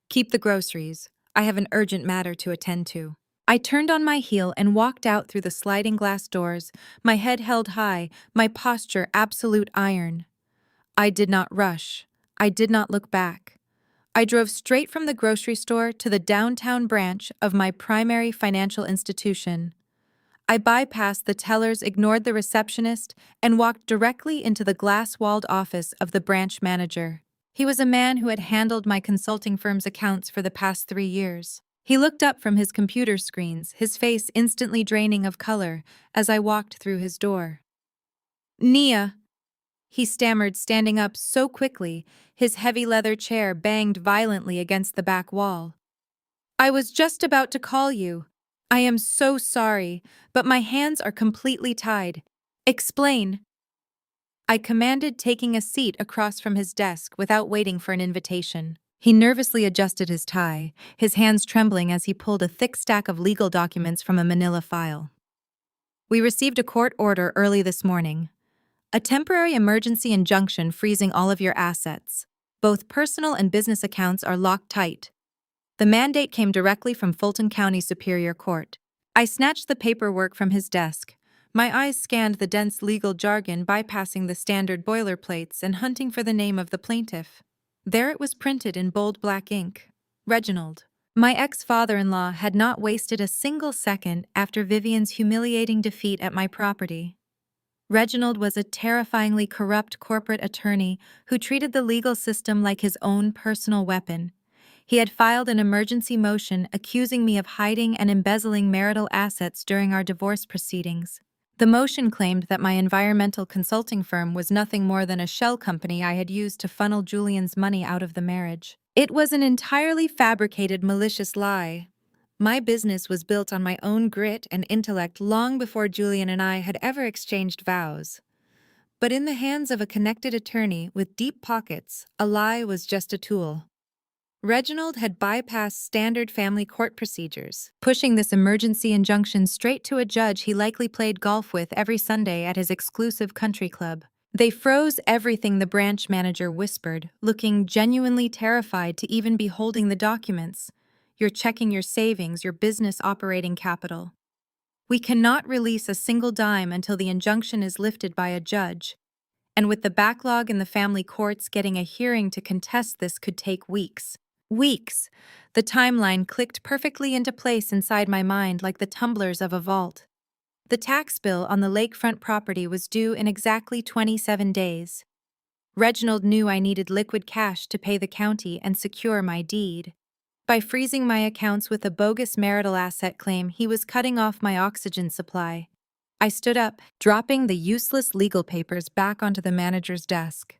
Keep the groceries. I have an urgent matter to attend to. I turned on my heel and walked out through the sliding glass doors, my head held high, my posture absolute iron. I did not rush. I did not look back. I drove straight from the grocery store to the downtown branch of my primary financial institution. I bypassed the tellers, ignored the receptionist, and walked directly into the glass-walled office of the branch manager. He was a man who had handled my consulting firm's accounts for the past 3 years. He looked up from his computer screens, his face instantly draining of color, as I walked through his door. Nia, he stammered, standing up so quickly, his heavy leather chair banged violently against the back wall. I was just about to call you. I am so sorry, but my hands are completely tied. Explain. I commanded, taking a seat across from his desk without waiting for an invitation. He nervously adjusted his tie, his hands trembling as he pulled a thick stack of legal documents from a manila file. We received a court order early this morning. A temporary emergency injunction freezing all of your assets. Both personal and business accounts are locked tight. The mandate came directly from Fulton County Superior Court. I snatched the paperwork from his desk. My eyes scanned the dense legal jargon, bypassing the standard boilerplates and hunting for the name of the plaintiff. There it was, printed in bold black ink. Reginald. My ex-father-in-law had not wasted a single second after Vivian's humiliating defeat at my property. Reginald was a terrifyingly corrupt corporate attorney who treated the legal system like his own personal weapon. He had filed an emergency motion accusing me of hiding and embezzling marital assets during our divorce proceedings. The motion claimed that my environmental consulting firm was nothing more than a shell company I had used to funnel Julian's money out of the marriage. It was an entirely fabricated, malicious lie. My business was built on my own grit and intellect long before Julian and I had ever exchanged vows. But in the hands of a connected attorney with deep pockets, a lie was just a tool. Reginald had bypassed standard family court procedures, pushing this emergency injunction straight to a judge he likely played golf with every Sunday at his exclusive country club. They froze everything, the branch manager whispered, looking genuinely terrified to even be holding the documents. You're checking your savings, your business operating capital. We cannot release a single dime until the injunction is lifted by a judge. And with the backlog in the family courts, getting a hearing to contest this could take weeks. Weeks! The timeline clicked perfectly into place inside my mind like the tumblers of a vault. The tax bill on the lakefront property was due in exactly 27 days. Reginald knew I needed liquid cash to pay the county and secure my deed. By freezing my accounts with a bogus marital asset claim, he was cutting off my oxygen supply. I stood up, dropping the useless legal papers back onto the manager's desk.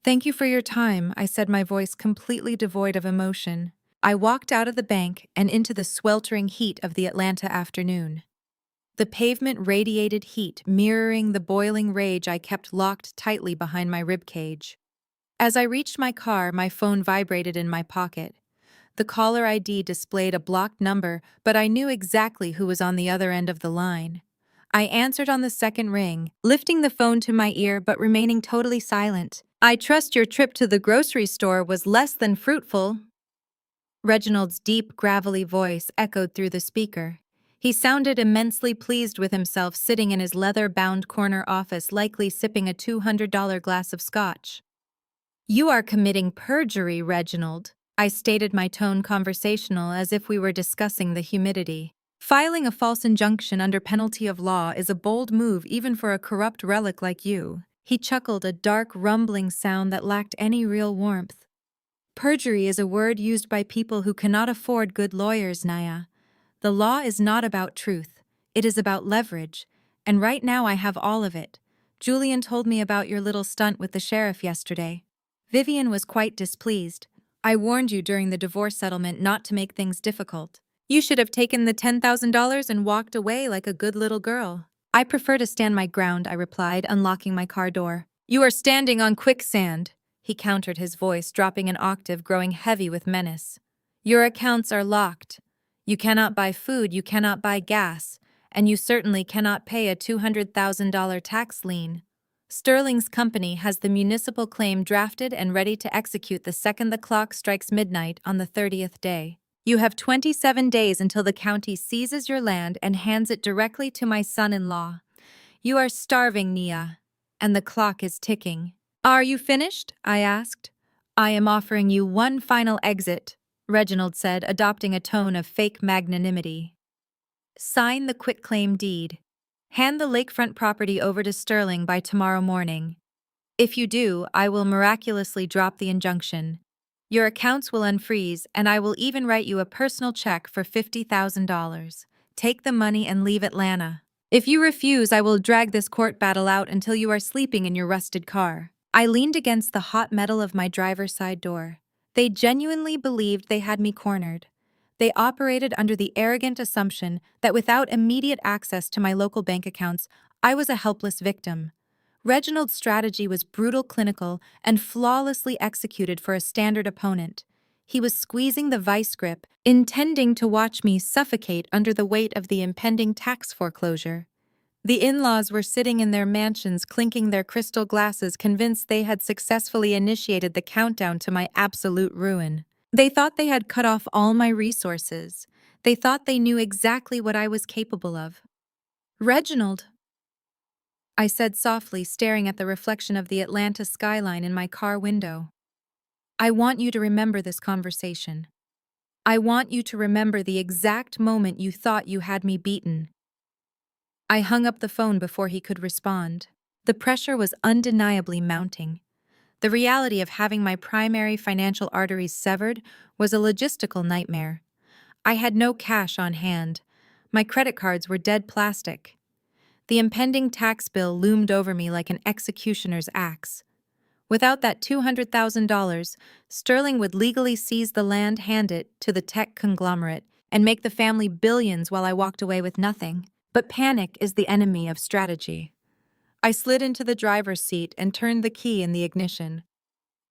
"Thank you for your time," I said, my voice completely devoid of emotion. I walked out of the bank and into the sweltering heat of the Atlanta afternoon. The pavement radiated heat, mirroring the boiling rage I kept locked tightly behind my ribcage. As I reached my car, my phone vibrated in my pocket. The caller ID displayed a blocked number, but I knew exactly who was on the other end of the line. I answered on the second ring, lifting the phone to my ear but remaining totally silent. "I trust your trip to the grocery store was less than fruitful." Reginald's deep, gravelly voice echoed through the speaker. He sounded immensely pleased with himself, sitting in his leather-bound corner office, likely sipping a $200 glass of scotch. "You are committing perjury, Reginald," I stated, my tone conversational, as if we were discussing the humidity. "Filing a false injunction under penalty of law is a bold move even for a corrupt relic like you." He chuckled, a dark, rumbling sound that lacked any real warmth. "Perjury is a word used by people who cannot afford good lawyers, Naya. The law is not about truth. It is about leverage. And right now I have all of it. Julian told me about your little stunt with the sheriff yesterday. Vivian was quite displeased. I warned you during the divorce settlement not to make things difficult. You should have taken the $10,000 and walked away like a good little girl." "I prefer to stand my ground," I replied, unlocking my car door. "You are standing on quicksand," he countered, his voice dropping an octave, growing heavy with menace. "Your accounts are locked. You cannot buy food, you cannot buy gas, and you certainly cannot pay a $200,000 tax lien. Sterling's company has the municipal claim drafted and ready to execute the second the clock strikes midnight on the 30th day. You have 27 days until the county seizes your land and hands it directly to my son-in-law. You are starving, Nia, and the clock is ticking." "Are you finished?" I asked. "I am offering you one final exit," Reginald said, adopting a tone of fake magnanimity. "Sign the quitclaim deed. Hand the lakefront property over to Sterling by tomorrow morning. If you do, I will miraculously drop the injunction. Your accounts will unfreeze, and I will even write you a personal check for $50,000. Take the money and leave Atlanta. If you refuse, I will drag this court battle out until you are sleeping in your rusted car." I leaned against the hot metal of my driver's side door. They genuinely believed they had me cornered. They operated under the arrogant assumption that without immediate access to my local bank accounts, I was a helpless victim. Reginald's strategy was brutal, clinical, and flawlessly executed for a standard opponent. He was squeezing the vice grip, intending to watch me suffocate under the weight of the impending tax foreclosure. The in-laws were sitting in their mansions, clinking their crystal glasses, convinced they had successfully initiated the countdown to my absolute ruin. They thought they had cut off all my resources. They thought they knew exactly what I was capable of. "Reginald," I said softly, staring at the reflection of the Atlanta skyline in my car window. "I want you to remember this conversation. I want you to remember the exact moment you thought you had me beaten." I hung up the phone before he could respond. The pressure was undeniably mounting. The reality of having my primary financial arteries severed was a logistical nightmare. I had no cash on hand. My credit cards were dead plastic. The impending tax bill loomed over me like an executioner's axe. Without that $200,000, Sterling would legally seize the land, hand it to the tech conglomerate, and make the family billions while I walked away with nothing. But panic is the enemy of strategy. I slid into the driver's seat and turned the key in the ignition.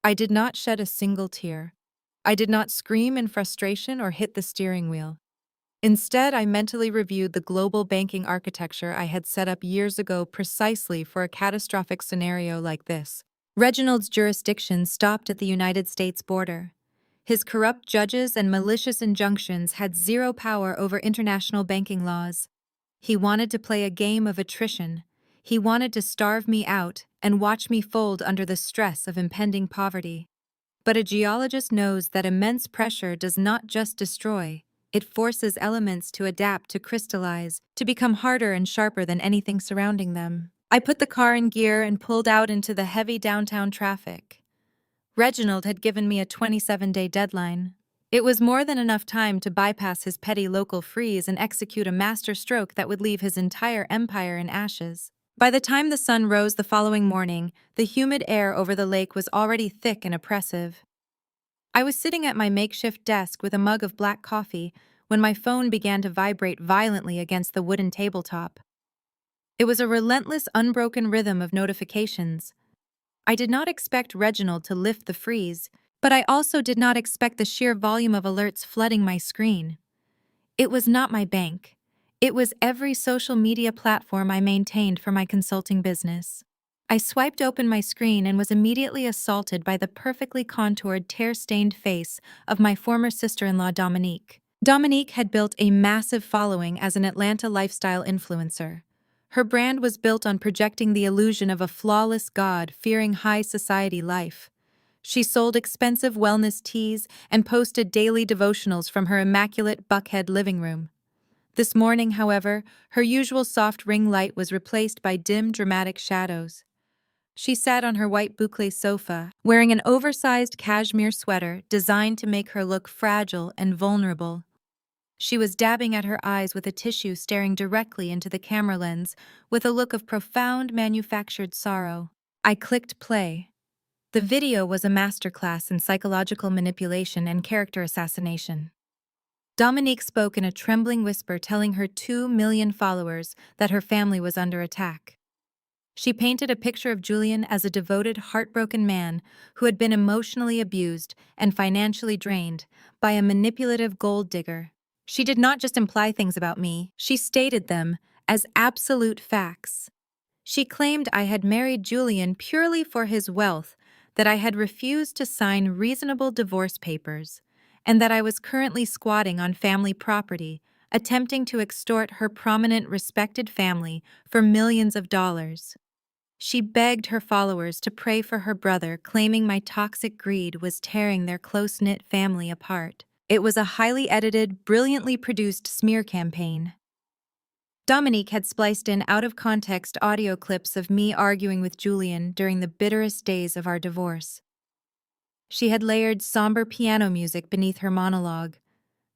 I did not shed a single tear. I did not scream in frustration or hit the steering wheel. Instead, I mentally reviewed the global banking architecture I had set up years ago precisely for a catastrophic scenario like this. Reginald's jurisdiction stopped at the United States border. His corrupt judges and malicious injunctions had zero power over international banking laws. He wanted to play a game of attrition. He wanted to starve me out and watch me fold under the stress of impending poverty. But a geologist knows that immense pressure does not just destroy, it forces elements to adapt, to crystallize, to become harder and sharper than anything surrounding them. I put the car in gear and pulled out into the heavy downtown traffic. Reginald had given me a 27-day deadline. It was more than enough time to bypass his petty local freeze and execute a master stroke that would leave his entire empire in ashes. By the time the sun rose the following morning, the humid air over the lake was already thick and oppressive. I was sitting at my makeshift desk with a mug of black coffee when my phone began to vibrate violently against the wooden tabletop. It was a relentless, unbroken rhythm of notifications. I did not expect Reginald to lift the freeze, but I also did not expect the sheer volume of alerts flooding my screen. It was not my bank. It was every social media platform I maintained for my consulting business. I swiped open my screen and was immediately assaulted by the perfectly contoured, tear-stained face of my former sister-in-law, Dominique. Dominique had built a massive following as an Atlanta lifestyle influencer. Her brand was built on projecting the illusion of a flawless, God-fearing high society life. She sold expensive wellness teas and posted daily devotionals from her immaculate Buckhead living room. This morning, however, her usual soft ring light was replaced by dim, dramatic shadows. She sat on her white boucle sofa, wearing an oversized cashmere sweater designed to make her look fragile and vulnerable. She was dabbing at her eyes with a tissue, staring directly into the camera lens with a look of profound manufactured sorrow. I clicked play. The video was a masterclass in psychological manipulation and character assassination. Dominique spoke in a trembling whisper, telling her 2 million followers that her family was under attack. She painted a picture of Julian as a devoted, heartbroken man who had been emotionally abused and financially drained by a manipulative gold digger. She did not just imply things about me, she stated them as absolute facts. She claimed I had married Julian purely for his wealth, that I had refused to sign reasonable divorce papers, and that I was currently squatting on family property, attempting to extort her prominent, respected family for millions of dollars. She begged her followers to pray for her brother, claiming my toxic greed was tearing their close-knit family apart. It was a highly edited, brilliantly produced smear campaign. Dominique had spliced in out-of-context audio clips of me arguing with Julian during the bitterest days of our divorce. She had layered somber piano music beneath her monologue.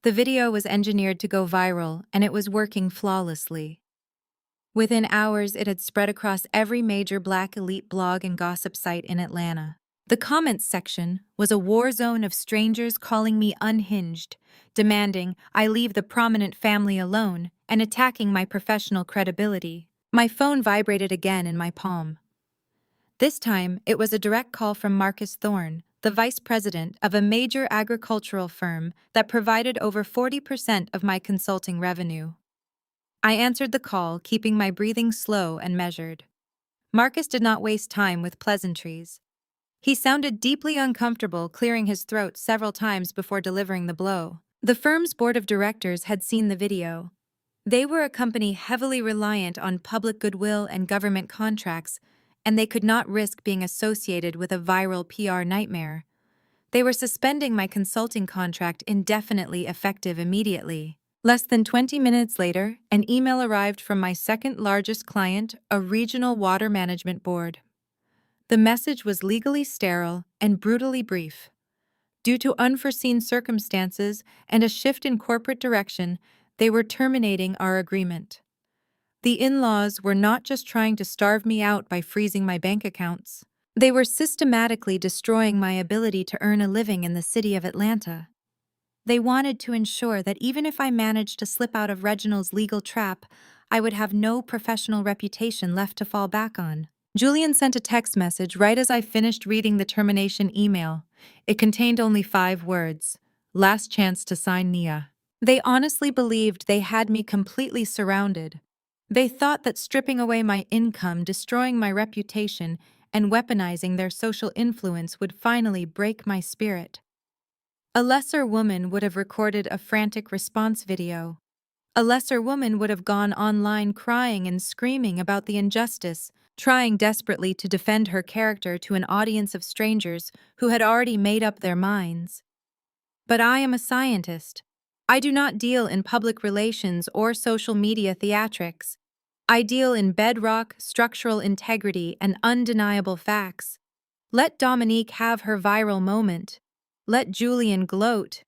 The video was engineered to go viral, and it was working flawlessly. Within hours, it had spread across every major Black elite blog and gossip site in Atlanta. The comments section was a war zone of strangers calling me unhinged, demanding I leave the prominent family alone, and attacking my professional credibility. My phone vibrated again in my palm. This time, it was a direct call from Marcus Thorne, the vice president of a major agricultural firm that provided over 40% of my consulting revenue. I answered the call, keeping my breathing slow and measured. Marcus did not waste time with pleasantries. He sounded deeply uncomfortable, clearing his throat several times before delivering the blow. The firm's board of directors had seen the video. They were a company heavily reliant on public goodwill and government contracts, and they could not risk being associated with a viral PR nightmare. They were suspending my consulting contract indefinitely, effective immediately. Less than 20 minutes later, an email arrived from my second largest client, a regional water management board. The message was legally sterile and brutally brief. Due to unforeseen circumstances and a shift in corporate direction, they were terminating our agreement. The in-laws were not just trying to starve me out by freezing my bank accounts. They were systematically destroying my ability to earn a living in the city of Atlanta. They wanted to ensure that even if I managed to slip out of Reginald's legal trap, I would have no professional reputation left to fall back on. Julian sent a text message right as I finished reading the termination email. It contained only 5 words: last chance to sign Nia. They honestly believed they had me completely surrounded. They thought that stripping away my income, destroying my reputation, and weaponizing their social influence would finally break my spirit. A lesser woman would have recorded a frantic response video. A lesser woman would have gone online crying and screaming about the injustice, trying desperately to defend her character to an audience of strangers who had already made up their minds. But I am a scientist. I do not deal in public relations or social media theatrics. I deal in bedrock, structural integrity, and undeniable facts. Let Dominique have her viral moment. Let Julian gloat.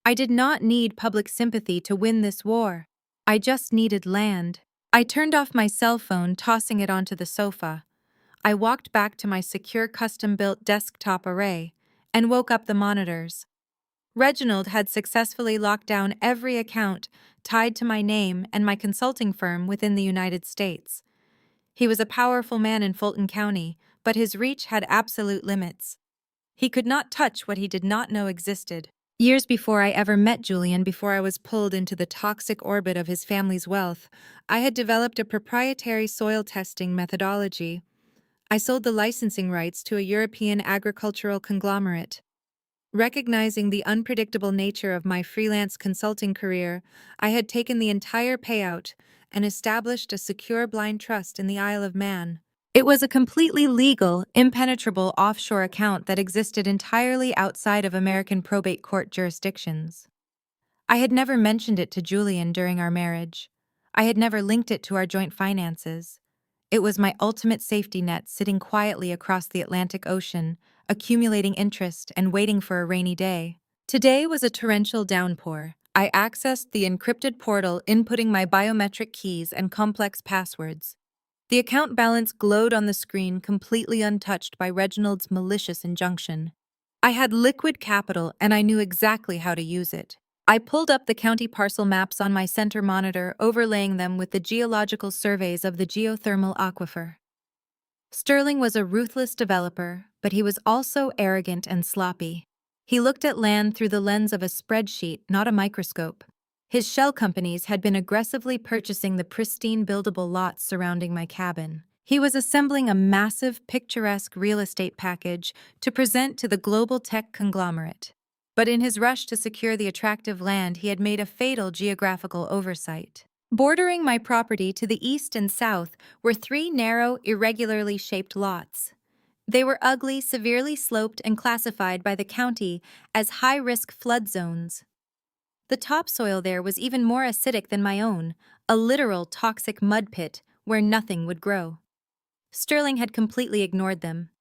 I did not need public sympathy to win this war. I just needed land. I turned off my cell phone, tossing it onto the sofa. I walked back to my secure custom-built desktop array and woke up the monitors. Reginald had successfully locked down every account tied to my name and my consulting firm within the United States. He was a powerful man in Fulton County, but his reach had absolute limits. He could not touch what he did not know existed. Years before I ever met Julian, before I was pulled into the toxic orbit of his family's wealth, I had developed a proprietary soil testing methodology. I sold the licensing rights to a European agricultural conglomerate. Recognizing the unpredictable nature of my freelance consulting career, I had taken the entire payout and established a secure blind trust in the Isle of Man. It was a completely legal, impenetrable offshore account that existed entirely outside of American probate court jurisdictions. I had never mentioned it to Julian during our marriage. I had never linked it to our joint finances. It was my ultimate safety net sitting quietly across the Atlantic Ocean, accumulating interest and waiting for a rainy day. Today was a torrential downpour. I accessed the encrypted portal, inputting my biometric keys and complex passwords. The account balance glowed on the screen, completely untouched by Reginald's malicious injunction. I had liquid capital, and I knew exactly how to use it. I pulled up the county parcel maps on my center monitor, overlaying them with the geological surveys of the geothermal aquifer. Sterling was a ruthless developer, but he was also arrogant and sloppy. He looked at land through the lens of a spreadsheet, not a microscope. His shell companies had been aggressively purchasing the pristine buildable lots surrounding my cabin. He was assembling a massive, picturesque real estate package to present to the global tech conglomerate. But in his rush to secure the attractive land, he had made a fatal geographical oversight. Bordering my property to the east and south were three narrow, irregularly shaped lots. They were ugly, severely sloped, and classified by the county as high-risk flood zones. The topsoil there was even more acidic than my own, a literal toxic mud pit where nothing would grow. Sterling had completely ignored them.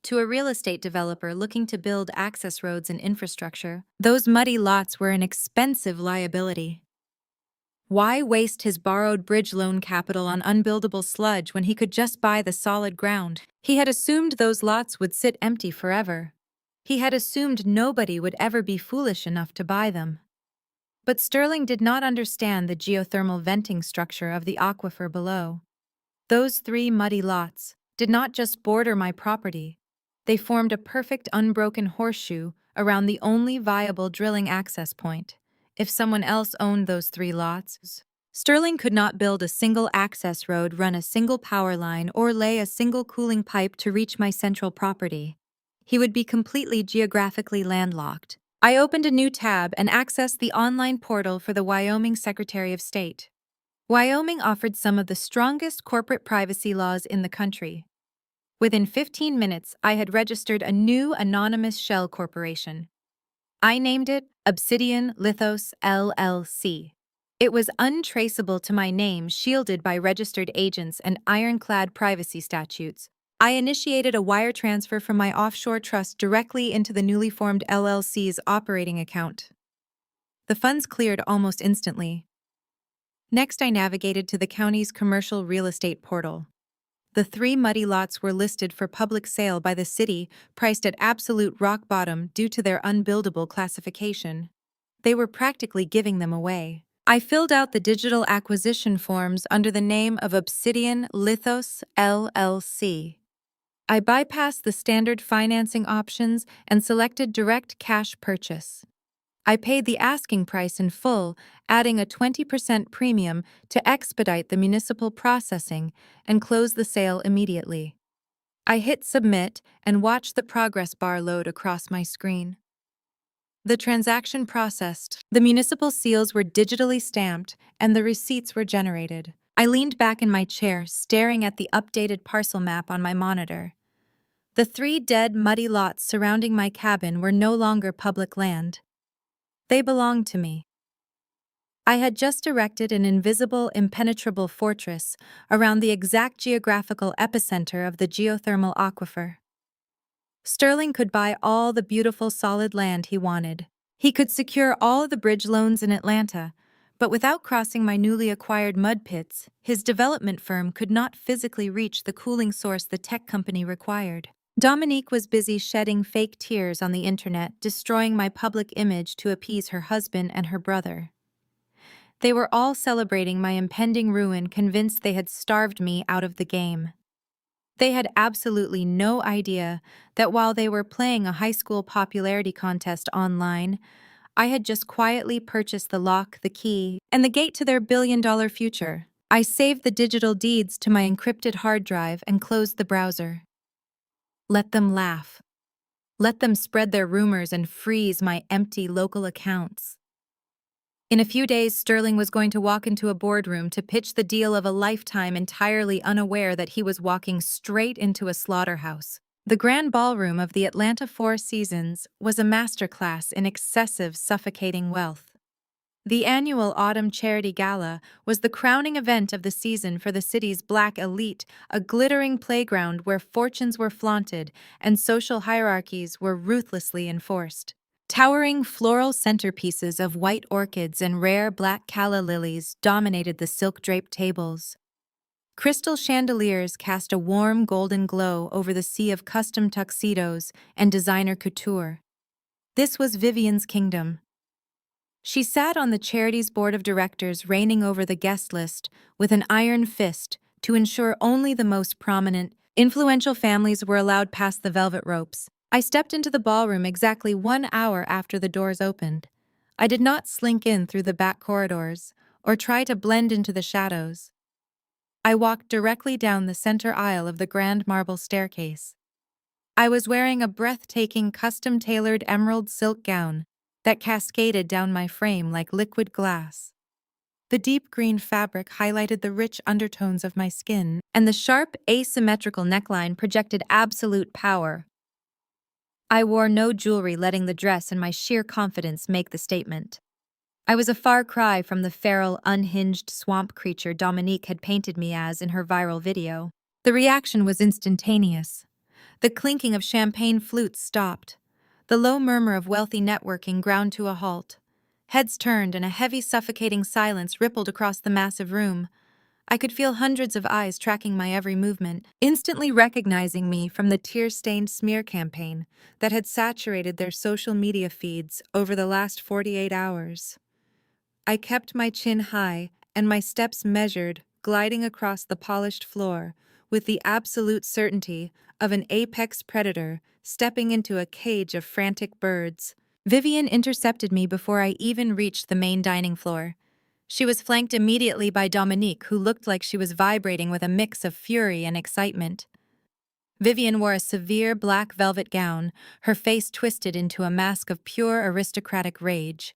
To a real estate developer looking to build access roads and infrastructure, those muddy lots were an expensive liability. Why waste his borrowed bridge loan capital on unbuildable sludge when he could just buy the solid ground? He had assumed those lots would sit empty forever. He had assumed nobody would ever be foolish enough to buy them. But Sterling did not understand the geothermal venting structure of the aquifer below. Those three muddy lots did not just border my property. They formed a perfect unbroken horseshoe around the only viable drilling access point. If someone else owned those three lots, Sterling could not build a single access road, run a single power line, or lay a single cooling pipe to reach my central property. He would be completely geographically landlocked. I opened a new tab and accessed the online portal for the Wyoming Secretary of State. Wyoming offered some of the strongest corporate privacy laws in the country. Within 15 minutes, I had registered a new anonymous shell corporation. I named it Obsidian Lithos LLC. It was untraceable to my name, shielded by registered agents and ironclad privacy statutes. I initiated a wire transfer from my offshore trust directly into the newly formed LLC's operating account. The funds cleared almost instantly. Next, I navigated to the county's commercial real estate portal. The three muddy lots were listed for public sale by the city, priced at absolute rock bottom due to their unbuildable classification. They were practically giving them away. I filled out the digital acquisition forms under the name of Obsidian Lithos LLC. I bypassed the standard financing options and selected direct cash purchase. I paid the asking price in full, adding a 20% premium to expedite the municipal processing and close the sale immediately. I hit submit and watched the progress bar load across my screen. The transaction processed, the municipal seals were digitally stamped, and the receipts were generated. I leaned back in my chair, staring at the updated parcel map on my monitor. The 3 dead, muddy lots surrounding my cabin were no longer public land. They belonged to me. I had just erected an invisible, impenetrable fortress around the exact geographical epicenter of the geothermal aquifer. Sterling could buy all the beautiful solid land he wanted. He could secure all the bridge loans in Atlanta, but without crossing my newly acquired mud pits, his development firm could not physically reach the cooling source the tech company required. Dominique was busy shedding fake tears on the internet, destroying my public image to appease her husband and her brother. They were all celebrating my impending ruin, convinced they had starved me out of the game. They had absolutely no idea that while they were playing a high school popularity contest online, I had just quietly purchased the lock, the key, and the gate to their billion-dollar future. I saved the digital deeds to my encrypted hard drive and closed the browser. Let them laugh. Let them spread their rumors and freeze my empty local accounts. In a few days, Sterling was going to walk into a boardroom to pitch the deal of a lifetime, entirely unaware that he was walking straight into a slaughterhouse. The grand ballroom of the Atlanta Four Seasons was a masterclass in excessive, suffocating wealth. The annual Autumn Charity Gala was the crowning event of the season for the city's black elite, a glittering playground where fortunes were flaunted and social hierarchies were ruthlessly enforced. Towering floral centerpieces of white orchids and rare black calla lilies dominated the silk-draped tables. Crystal chandeliers cast a warm golden glow over the sea of custom tuxedos and designer couture. This was Vivian's kingdom. She sat on the charity's board of directors, reigning over the guest list with an iron fist to ensure only the most prominent, influential families were allowed past the velvet ropes. I stepped into the ballroom exactly 1 hour after the doors opened. I did not slink in through the back corridors or try to blend into the shadows. I walked directly down the center aisle of the grand marble staircase. I was wearing a breathtaking, custom-tailored emerald silk gown that cascaded down my frame like liquid glass. The deep green fabric highlighted the rich undertones of my skin, and the sharp, asymmetrical neckline projected absolute power. I wore no jewelry, letting the dress and my sheer confidence make the statement. I was a far cry from the feral, unhinged swamp creature Dominique had painted me as in her viral video. The reaction was instantaneous. The clinking of champagne flutes stopped. The low murmur of wealthy networking ground to a halt. Heads turned and a heavy, suffocating silence rippled across the massive room. I could feel hundreds of eyes tracking my every movement, instantly recognizing me from the tear-stained smear campaign that had saturated their social media feeds over the last 48 hours. I kept my chin high and my steps measured, gliding across the polished floor with the absolute certainty of an apex predator stepping into a cage of frantic birds. Vivian intercepted me before I even reached the main dining floor. She was flanked immediately by Dominique, who looked like she was vibrating with a mix of fury and excitement. Vivian wore a severe black velvet gown, her face twisted into a mask of pure aristocratic rage.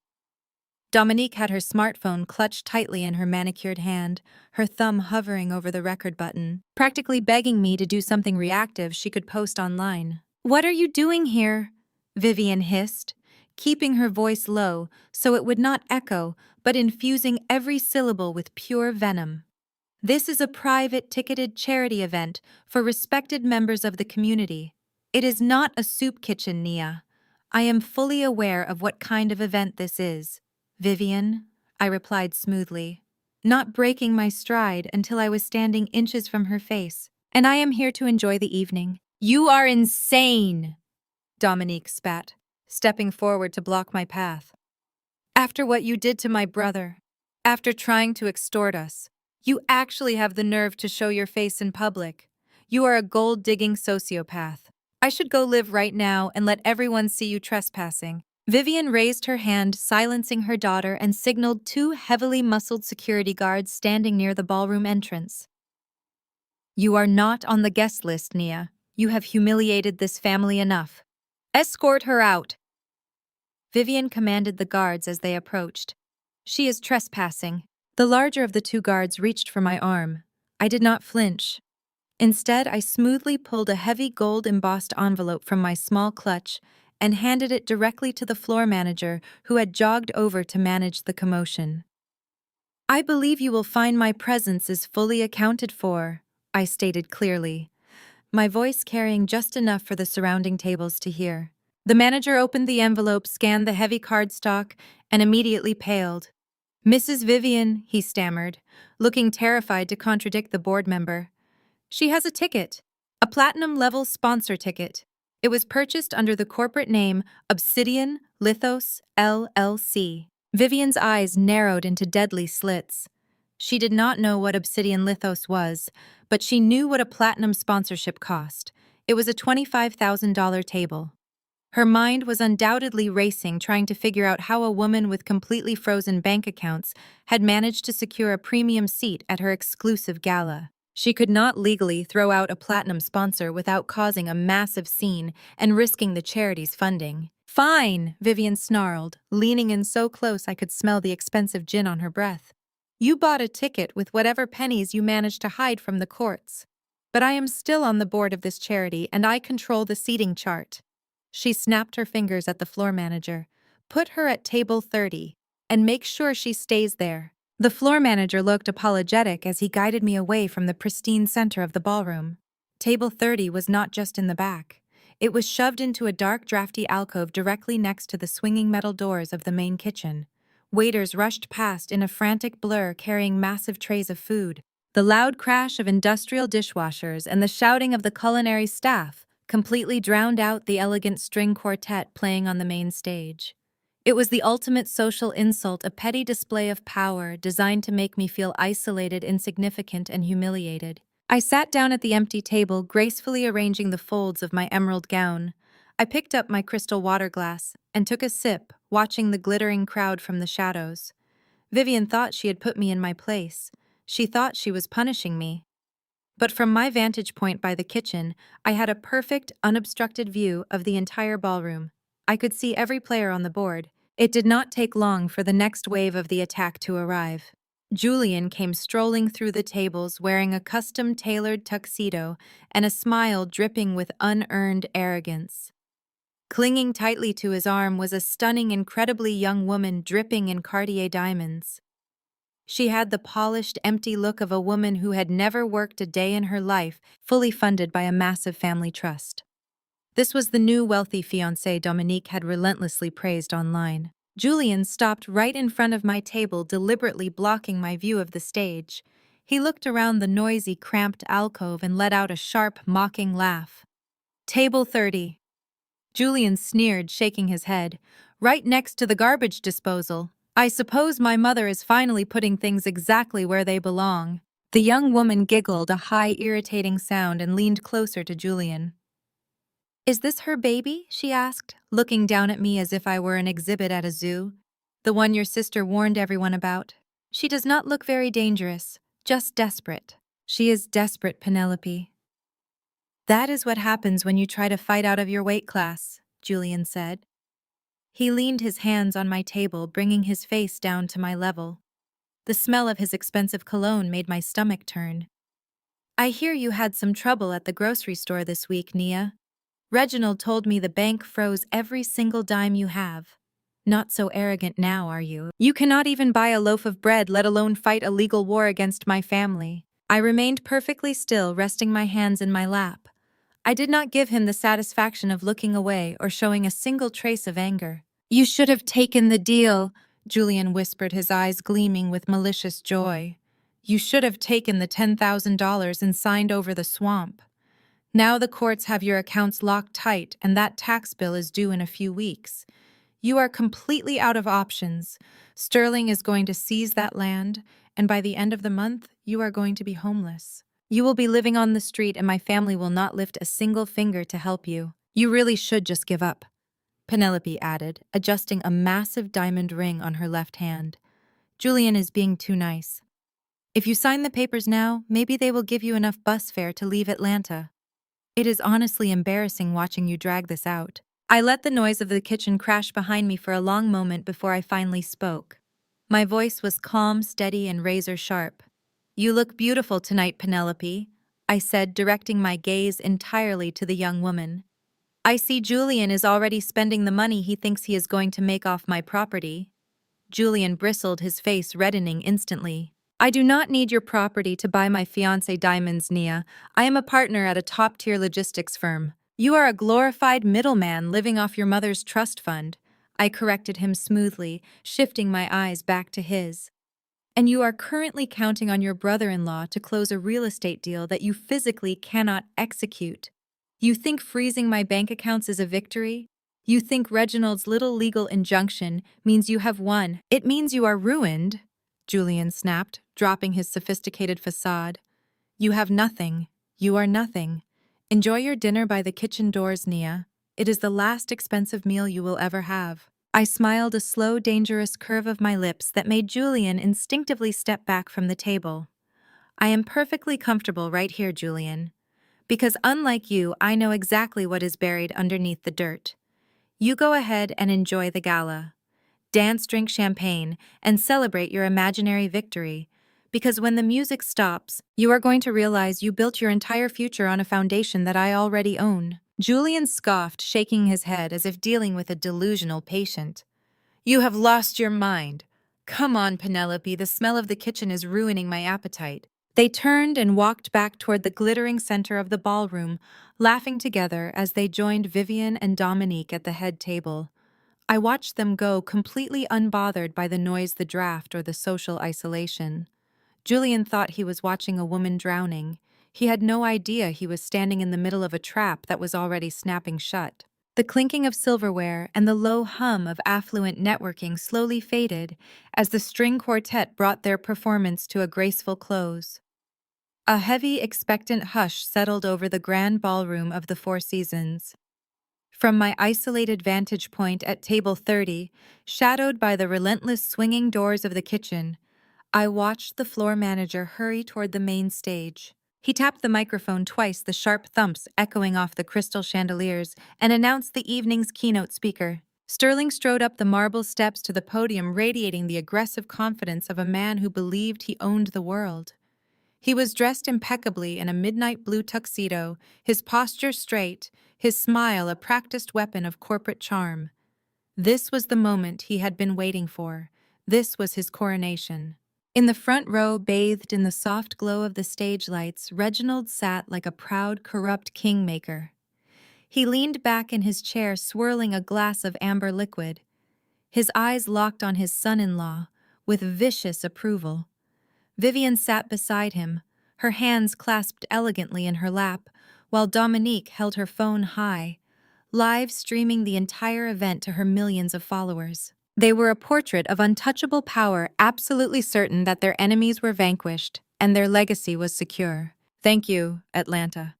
Dominique had her smartphone clutched tightly in her manicured hand, her thumb hovering over the record button, practically begging me to do something reactive she could post online. "What are you doing here?" Vivian hissed, keeping her voice low so it would not echo, but infusing every syllable with pure venom. "This is a private, ticketed charity event for respected members of the community. It is not a soup kitchen, Nia. I am fully aware of what kind of event this is." "Vivian," I replied smoothly, not breaking my stride until I was standing inches from her face. "And I am here to enjoy the evening." "You are insane!" Dominique spat, stepping forward to block my path. "After what you did to my brother, after trying to extort us, you actually have the nerve to show your face in public. You are a gold-digging sociopath. I should go live right now and let everyone see you trespassing." Vivian raised her hand, silencing her daughter, and signaled 2 heavily muscled security guards standing near the ballroom entrance. "You are not on the guest list, Nia. You have humiliated this family enough. Escort her out." Vivian commanded the guards as they approached. "She is trespassing." The larger of the two guards reached for my arm. I did not flinch. Instead, I smoothly pulled a heavy gold-embossed envelope from my small clutch and handed it directly to the floor manager, who had jogged over to manage the commotion. "I believe you will find my presence is fully accounted for," I stated clearly, my voice carrying just enough for the surrounding tables to hear. The manager opened the envelope, scanned the heavy cardstock, and immediately paled. "Mrs. Vivian," he stammered, looking terrified to contradict the board member. "She has a ticket, a platinum-level sponsor ticket. It was purchased under the corporate name Obsidian Lithos LLC." Vivian's eyes narrowed into deadly slits. She did not know what Obsidian Lithos was, but she knew what a platinum sponsorship cost. It was a $25,000 table. Her mind was undoubtedly racing, trying to figure out how a woman with completely frozen bank accounts had managed to secure a premium seat at her exclusive gala. She could not legally throw out a platinum sponsor without causing a massive scene and risking the charity's funding. "Fine," Vivian snarled, leaning in so close I could smell the expensive gin on her breath. "You bought a ticket with whatever pennies you managed to hide from the courts. But I am still on the board of this charity, and I control the seating chart." She snapped her fingers at the floor manager. "Put her at table 30, and make sure she stays there." The floor manager looked apologetic as he guided me away from the pristine center of the ballroom. Table 30 was not just in the back. It was shoved into a dark, drafty alcove directly next to the swinging metal doors of the main kitchen. Waiters rushed past in a frantic blur, carrying massive trays of food. The loud crash of industrial dishwashers and the shouting of the culinary staff completely drowned out the elegant string quartet playing on the main stage. It was the ultimate social insult, a petty display of power designed to make me feel isolated, insignificant, and humiliated. I sat down at the empty table, gracefully arranging the folds of my emerald gown. I picked up my crystal water glass and took a sip, watching the glittering crowd from the shadows. Vivian thought she had put me in my place. She thought she was punishing me. But from my vantage point by the kitchen, I had a perfect, unobstructed view of the entire ballroom. I could see every player on the board. It did not take long for the next wave of the attack to arrive. Julian came strolling through the tables wearing a custom-tailored tuxedo and a smile dripping with unearned arrogance. Clinging tightly to his arm was a stunning, incredibly young woman dripping in Cartier diamonds. She had the polished, empty look of a woman who had never worked a day in her life, fully funded by a massive family trust. This was the new wealthy fiancé Dominique had relentlessly praised online. Julian stopped right in front of my table, deliberately blocking my view of the stage. He looked around the noisy, cramped alcove and let out a sharp, mocking laugh. "Table 30. Julian sneered, shaking his head. "Right next to the garbage disposal. I suppose my mother is finally putting things exactly where they belong." The young woman giggled, a high, irritating sound, and leaned closer to Julian. "Is this her baby?" she asked, looking down at me as if I were an exhibit at a zoo. "The one your sister warned everyone about? She does not look very dangerous, just desperate." "She is desperate, Penelope." "That is what happens when you try to fight out of your weight class," Julian said. He leaned his hands on my table, bringing his face down to my level. The smell of his expensive cologne made my stomach turn. "I hear you had some trouble at the grocery store this week, Nia. Reginald told me the bank froze every single dime you have. Not so arrogant now, are you? You cannot even buy a loaf of bread, let alone fight a legal war against my family." I remained perfectly still, resting my hands in my lap. I did not give him the satisfaction of looking away or showing a single trace of anger. "You should have taken the deal," Julian whispered, his eyes gleaming with malicious joy. "You should have taken the $10,000 and signed over the swamp. Now the courts have your accounts locked tight, and that tax bill is due in a few weeks. You are completely out of options. Sterling is going to seize that land, and by the end of the month, you are going to be homeless. You will be living on the street, and my family will not lift a single finger to help you. You really should just give up," Penelope added, adjusting a massive diamond ring on her left hand. "Julian is being too nice. If you sign the papers now, maybe they will give you enough bus fare to leave Atlanta. It is honestly embarrassing watching you drag this out." I let the noise of the kitchen crash behind me for a long moment before I finally spoke. My voice was calm, steady, and razor-sharp. "You look beautiful tonight, Penelope," I said, directing my gaze entirely to the young woman. "I see Julian is already spending the money he thinks he is going to make off my property." Julian bristled, his face reddening instantly. "I do not need your property to buy my fiancé diamonds, Nia. I am a partner at a top-tier logistics firm. You are a glorified middleman living off your mother's trust fund." I corrected him smoothly, shifting my eyes back to his. "And you are currently counting on your brother-in-law to close a real estate deal that you physically cannot execute. You think freezing my bank accounts is a victory? You think Reginald's little legal injunction means you have won? It means you are ruined," Julian snapped, dropping his sophisticated facade. "You have nothing. You are nothing. Enjoy your dinner by the kitchen doors, Nia. It is the last expensive meal you will ever have." I smiled, a slow, dangerous curve of my lips that made Julian instinctively step back from the table. "I am perfectly comfortable right here, Julian. Because unlike you, I know exactly what is buried underneath the dirt. You go ahead and enjoy the gala. Dance, drink champagne, and celebrate your imaginary victory. Because when the music stops, you are going to realize you built your entire future on a foundation that I already own." Julian scoffed, shaking his head as if dealing with a delusional patient. "You have lost your mind. Come on, Penelope, the smell of the kitchen is ruining my appetite." They turned and walked back toward the glittering center of the ballroom, laughing together as they joined Vivian and Dominique at the head table. I watched them go, completely unbothered by the noise, the draft, or the social isolation. Julian thought he was watching a woman drowning. He had no idea he was standing in the middle of a trap that was already snapping shut. The clinking of silverware and the low hum of affluent networking slowly faded as the string quartet brought their performance to a graceful close. A heavy, expectant hush settled over the grand ballroom of the Four Seasons. From my isolated vantage point at table 30, shadowed by the relentless swinging doors of the kitchen, I watched the floor manager hurry toward the main stage. He tapped the microphone twice, the sharp thumps echoing off the crystal chandeliers, and announced the evening's keynote speaker. Sterling strode up the marble steps to the podium, radiating the aggressive confidence of a man who believed he owned the world. He was dressed impeccably in a midnight blue tuxedo, his posture straight, his smile a practiced weapon of corporate charm. This was the moment he had been waiting for. This was his coronation. In the front row, bathed in the soft glow of the stage lights, Reginald sat like a proud, corrupt kingmaker. He leaned back in his chair, swirling a glass of amber liquid. His eyes locked on his son-in-law, with vicious approval. Vivian sat beside him, her hands clasped elegantly in her lap, while Dominique held her phone high, live streaming the entire event to her millions of followers. They were a portrait of untouchable power, absolutely certain that their enemies were vanquished and their legacy was secure. "Thank you, Atlanta."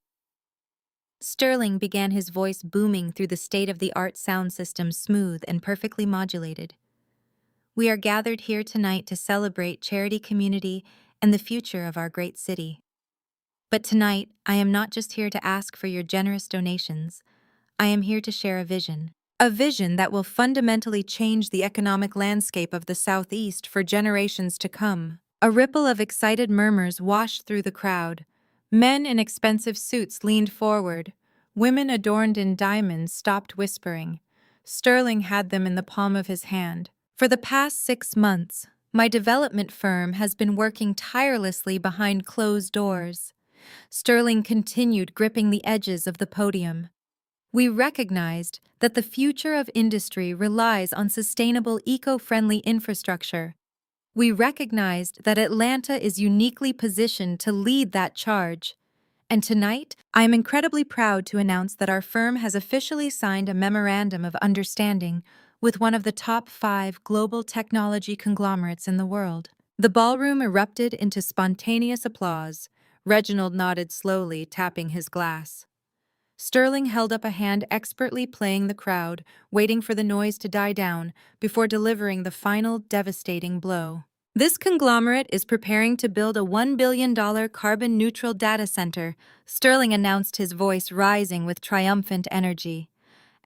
Sterling began, his voice booming through the state-of-the-art sound system, smooth and perfectly modulated. "We are gathered here tonight to celebrate charity, community, and the future of our great city. But tonight, I am not just here to ask for your generous donations. I am here to share a vision. A vision that will fundamentally change the economic landscape of the Southeast for generations to come." A ripple of excited murmurs washed through the crowd. Men in expensive suits leaned forward. Women adorned in diamonds stopped whispering. Sterling had them in the palm of his hand. "For the past 6 months, my development firm has been working tirelessly behind closed doors." Sterling continued, gripping the edges of the podium. "We recognized that the future of industry relies on sustainable, eco-friendly infrastructure. We recognized that Atlanta is uniquely positioned to lead that charge. And tonight, I am incredibly proud to announce that our firm has officially signed a memorandum of understanding with one of the top 5 global technology conglomerates in the world." The ballroom erupted into spontaneous applause. Reginald nodded slowly, tapping his glass. Sterling held up a hand, expertly playing the crowd, waiting for the noise to die down before delivering the final devastating blow. "This conglomerate is preparing to build a $1 billion carbon-neutral data center," Sterling announced, his voice rising with triumphant energy.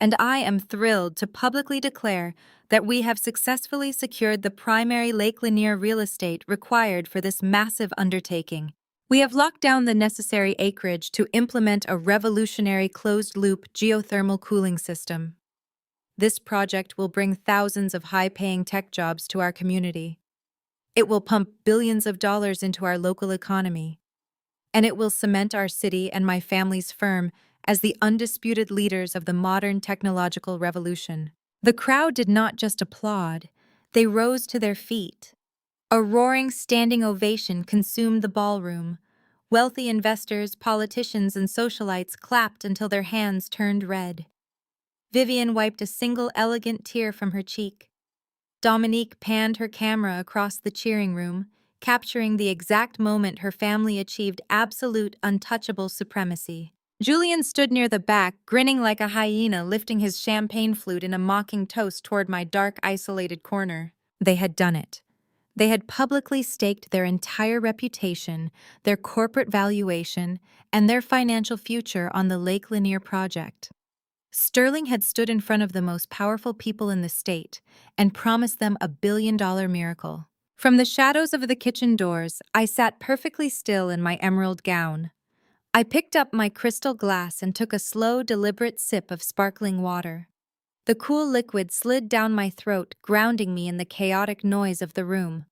and I am thrilled to publicly declare that we have successfully secured the primary Lake Lanier real estate required for this massive undertaking. We have locked down the necessary acreage to implement a revolutionary closed-loop geothermal cooling system. This project will bring thousands of high-paying tech jobs to our community. It will pump billions of dollars into our local economy, and it will cement our city and my family's firm as the undisputed leaders of the modern technological revolution. The crowd did not just applaud, they rose to their feet. A roaring standing ovation consumed the ballroom. Wealthy investors, politicians, and socialites clapped until their hands turned red. Vivian wiped a single elegant tear from her cheek. Dominique panned her camera across the cheering room, capturing the exact moment her family achieved absolute, untouchable supremacy. Julian stood near the back, grinning like a hyena, lifting his champagne flute in a mocking toast toward my dark, isolated corner. They had done it. They had publicly staked their entire reputation, their corporate valuation, and their financial future on the Lake Lanier project. Sterling had stood in front of the most powerful people in the state and promised them a billion-dollar miracle. From the shadows of the kitchen doors, I sat perfectly still in my emerald gown. I picked up my crystal glass and took a slow, deliberate sip of sparkling water. The cool liquid slid down my throat, grounding me in the chaotic noise of the room.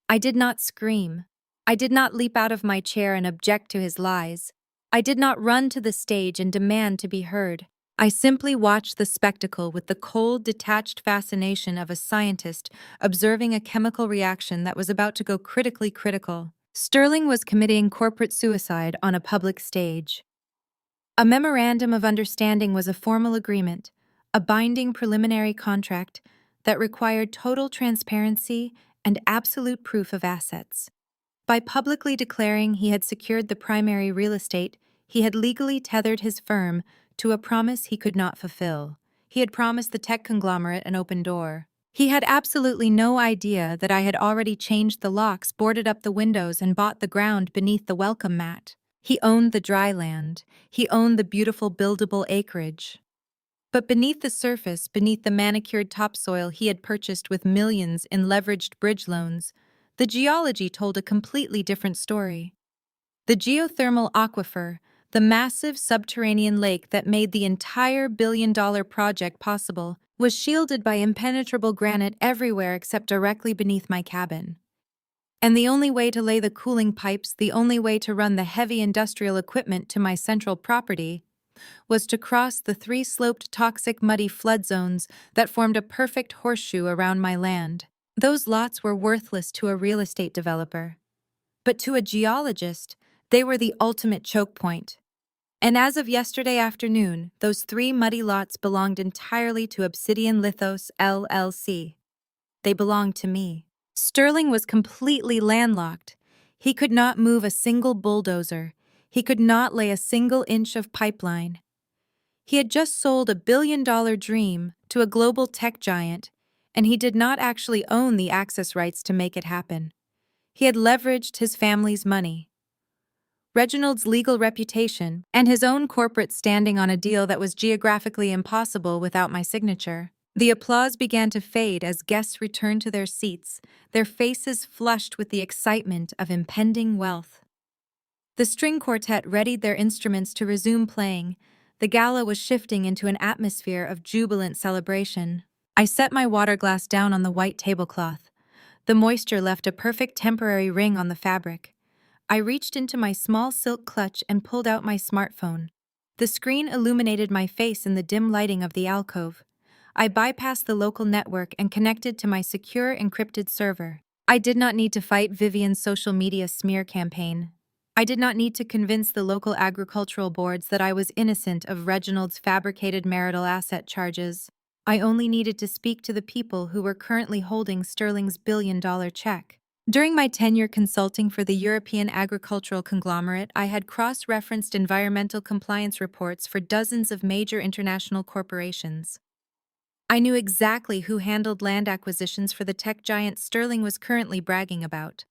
I did not scream. I did not leap out of my chair and object to his lies. I did not run to the stage and demand to be heard. I simply watched the spectacle with the cold, detached fascination of a scientist observing a chemical reaction that was about to go critically critical. Sterling was committing corporate suicide on a public stage. A memorandum of understanding was a formal agreement, a binding preliminary contract that required total transparency and absolute proof of assets. By publicly declaring he had secured the primary real estate, he had legally tethered his firm to a promise he could not fulfill. He had promised the tech conglomerate an open door. He had absolutely no idea that I had already changed the locks, boarded up the windows, and bought the ground beneath the welcome mat. He owned the dry land. He owned the beautiful buildable acreage. But beneath the surface, beneath the manicured topsoil he had purchased with millions in leveraged bridge loans, the geology told a completely different story. The geothermal aquifer, the massive subterranean lake that made the entire billion-dollar project possible, was shielded by impenetrable granite everywhere except directly beneath my cabin. And the only way to lay the cooling pipes, the only way to run the heavy industrial equipment to my central property, was to cross the three sloped toxic muddy flood zones that formed a perfect horseshoe around my land. Those lots were worthless to a real estate developer. But to a geologist, they were the ultimate choke point. And as of yesterday afternoon, those three muddy lots belonged entirely to Obsidian Lithos LLC. They belonged to me. Sterling was completely landlocked. He could not move a single bulldozer. He could not lay a single inch of pipeline. He had just sold a billion-dollar dream to a global tech giant, and he did not actually own the access rights to make it happen. He had leveraged his family's money, Reginald's legal reputation, and his own corporate standing on a deal that was geographically impossible without my signature. The applause began to fade as guests returned to their seats, their faces flushed with the excitement of impending wealth. The string quartet readied their instruments to resume playing. The gala was shifting into an atmosphere of jubilant celebration. I set my water glass down on the white tablecloth. The moisture left a perfect temporary ring on the fabric. I reached into my small silk clutch and pulled out my smartphone. The screen illuminated my face in the dim lighting of the alcove. I bypassed the local network and connected to my secure encrypted server. I did not need to fight Vivian's social media smear campaign. I did not need to convince the local agricultural boards that I was innocent of Reginald's fabricated marital asset charges. I only needed to speak to the people who were currently holding Sterling's billion-dollar check. During my tenure consulting for the European agricultural conglomerate, I had cross-referenced environmental compliance reports for dozens of major international corporations. I knew exactly who handled land acquisitions for the tech giant Sterling was currently bragging about.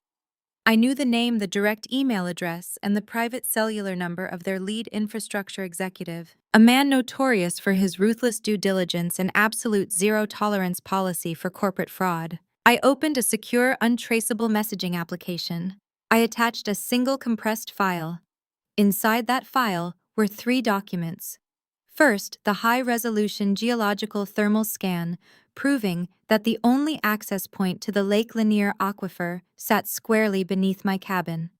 I knew the name, the direct email address, and the private cellular number of their lead infrastructure executive, a man notorious for his ruthless due diligence and absolute zero-tolerance policy for corporate fraud. I opened a secure, untraceable messaging application. I attached a single compressed file. Inside that file were 3 documents. First, the high-resolution geological thermal scan, proving that the only access point to the Lake Lanier aquifer sat squarely beneath my cabin.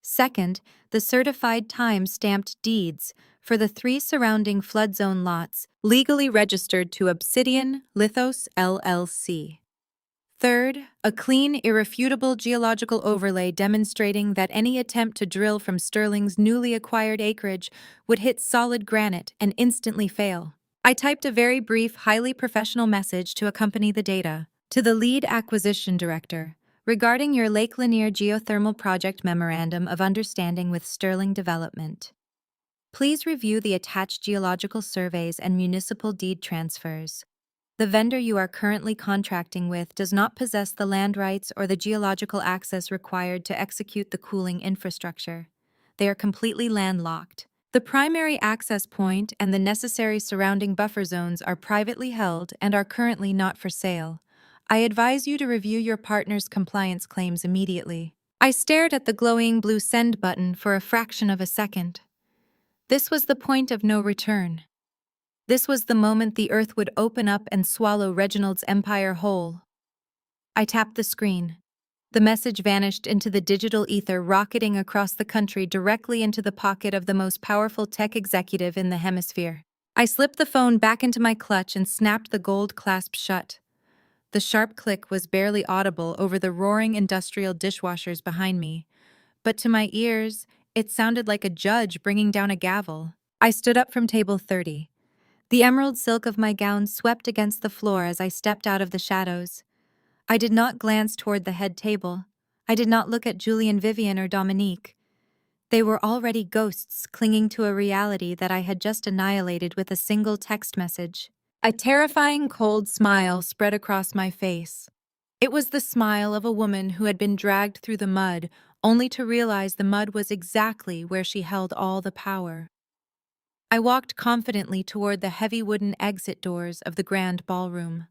Second, the certified time-stamped deeds for the 3 surrounding flood zone lots, legally registered to Obsidian Lithos LLC. Third, a clean, irrefutable geological overlay demonstrating that any attempt to drill from Sterling's newly acquired acreage would hit solid granite and instantly fail. I typed a very brief, highly professional message to accompany the data. To the lead acquisition director, regarding your Lake Lanier geothermal project memorandum of understanding with Sterling Development. Please review the attached geological surveys and municipal deed transfers. The vendor you are currently contracting with does not possess the land rights or the geological access required to execute the cooling infrastructure. They are completely landlocked. The primary access point and the necessary surrounding buffer zones are privately held and are currently not for sale. I advise you to review your partner's compliance claims immediately. I stared at the glowing blue send button for a fraction of a second. This was the point of no return. This was the moment the earth would open up and swallow Reginald's empire whole. I tapped the screen. The message vanished into the digital ether, rocketing across the country directly into the pocket of the most powerful tech executive in the hemisphere. I slipped the phone back into my clutch and snapped the gold clasp shut. The sharp click was barely audible over the roaring industrial dishwashers behind me, but to my ears, it sounded like a judge bringing down a gavel. I stood up from table 30. The emerald silk of my gown swept against the floor as I stepped out of the shadows. I did not glance toward the head table. I did not look at Julian, Vivian, or Dominique. They were already ghosts clinging to a reality that I had just annihilated with a single text message. A terrifying cold smile spread across my face. It was the smile of a woman who had been dragged through the mud, only to realize the mud was exactly where she held all the power. I walked confidently toward the heavy wooden exit doors of the grand ballroom.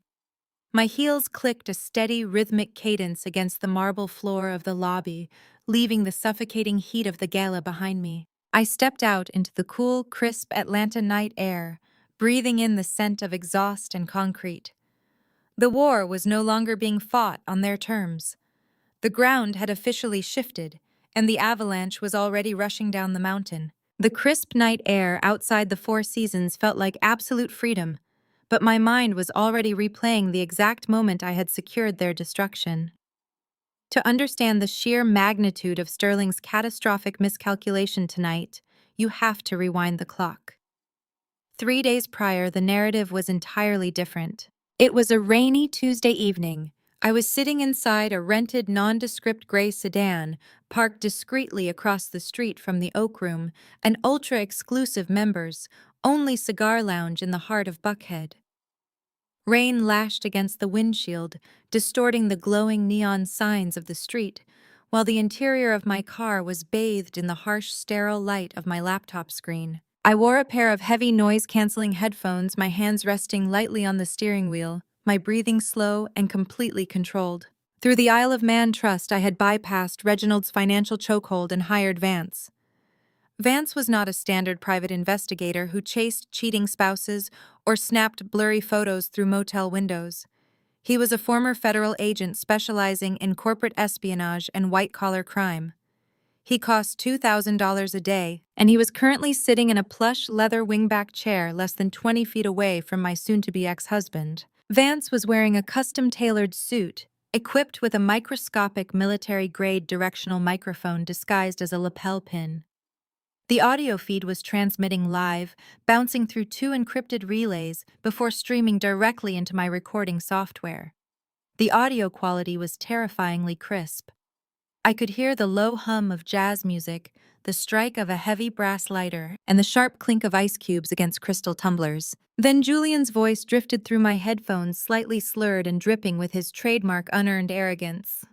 My heels clicked a steady, rhythmic cadence against the marble floor of the lobby, leaving the suffocating heat of the gala behind me. I stepped out into the cool, crisp Atlanta night air, breathing in the scent of exhaust and concrete. The war was no longer being fought on their terms. The ground had officially shifted, and the avalanche was already rushing down the mountain. The crisp night air outside the Four Seasons felt like absolute freedom, but my mind was already replaying the exact moment I had secured their destruction. To understand the sheer magnitude of Sterling's catastrophic miscalculation tonight, you have to rewind the clock. 3 days prior, the narrative was entirely different. It was a rainy Tuesday evening. I was sitting inside a rented nondescript gray sedan, parked discreetly across the street from the Oak Room, an ultra-exclusive members-only cigar lounge in the heart of Buckhead. Rain lashed against the windshield, distorting the glowing neon signs of the street, while the interior of my car was bathed in the harsh, sterile light of my laptop screen. I wore a pair of heavy noise-canceling headphones, my hands resting lightly on the steering wheel, my breathing slow and completely controlled. Through the Isle of Man trust, I had bypassed Reginald's financial chokehold and hired Vance. Vance was not a standard private investigator who chased cheating spouses or snapped blurry photos through motel windows. He was a former federal agent specializing in corporate espionage and white-collar crime. He cost $2,000 a day, and he was currently sitting in a plush leather wingback chair less than 20 feet away from my soon-to-be ex-husband. Vance was wearing a custom-tailored suit, equipped with a microscopic military-grade directional microphone disguised as a lapel pin. The audio feed was transmitting live, bouncing through 2 encrypted relays before streaming directly into my recording software. The audio quality was terrifyingly crisp. I could hear the low hum of jazz music, the strike of a heavy brass lighter, and the sharp clink of ice cubes against crystal tumblers. Then Julian's voice drifted through my headphones, slightly slurred and dripping with his trademark unearned arrogance.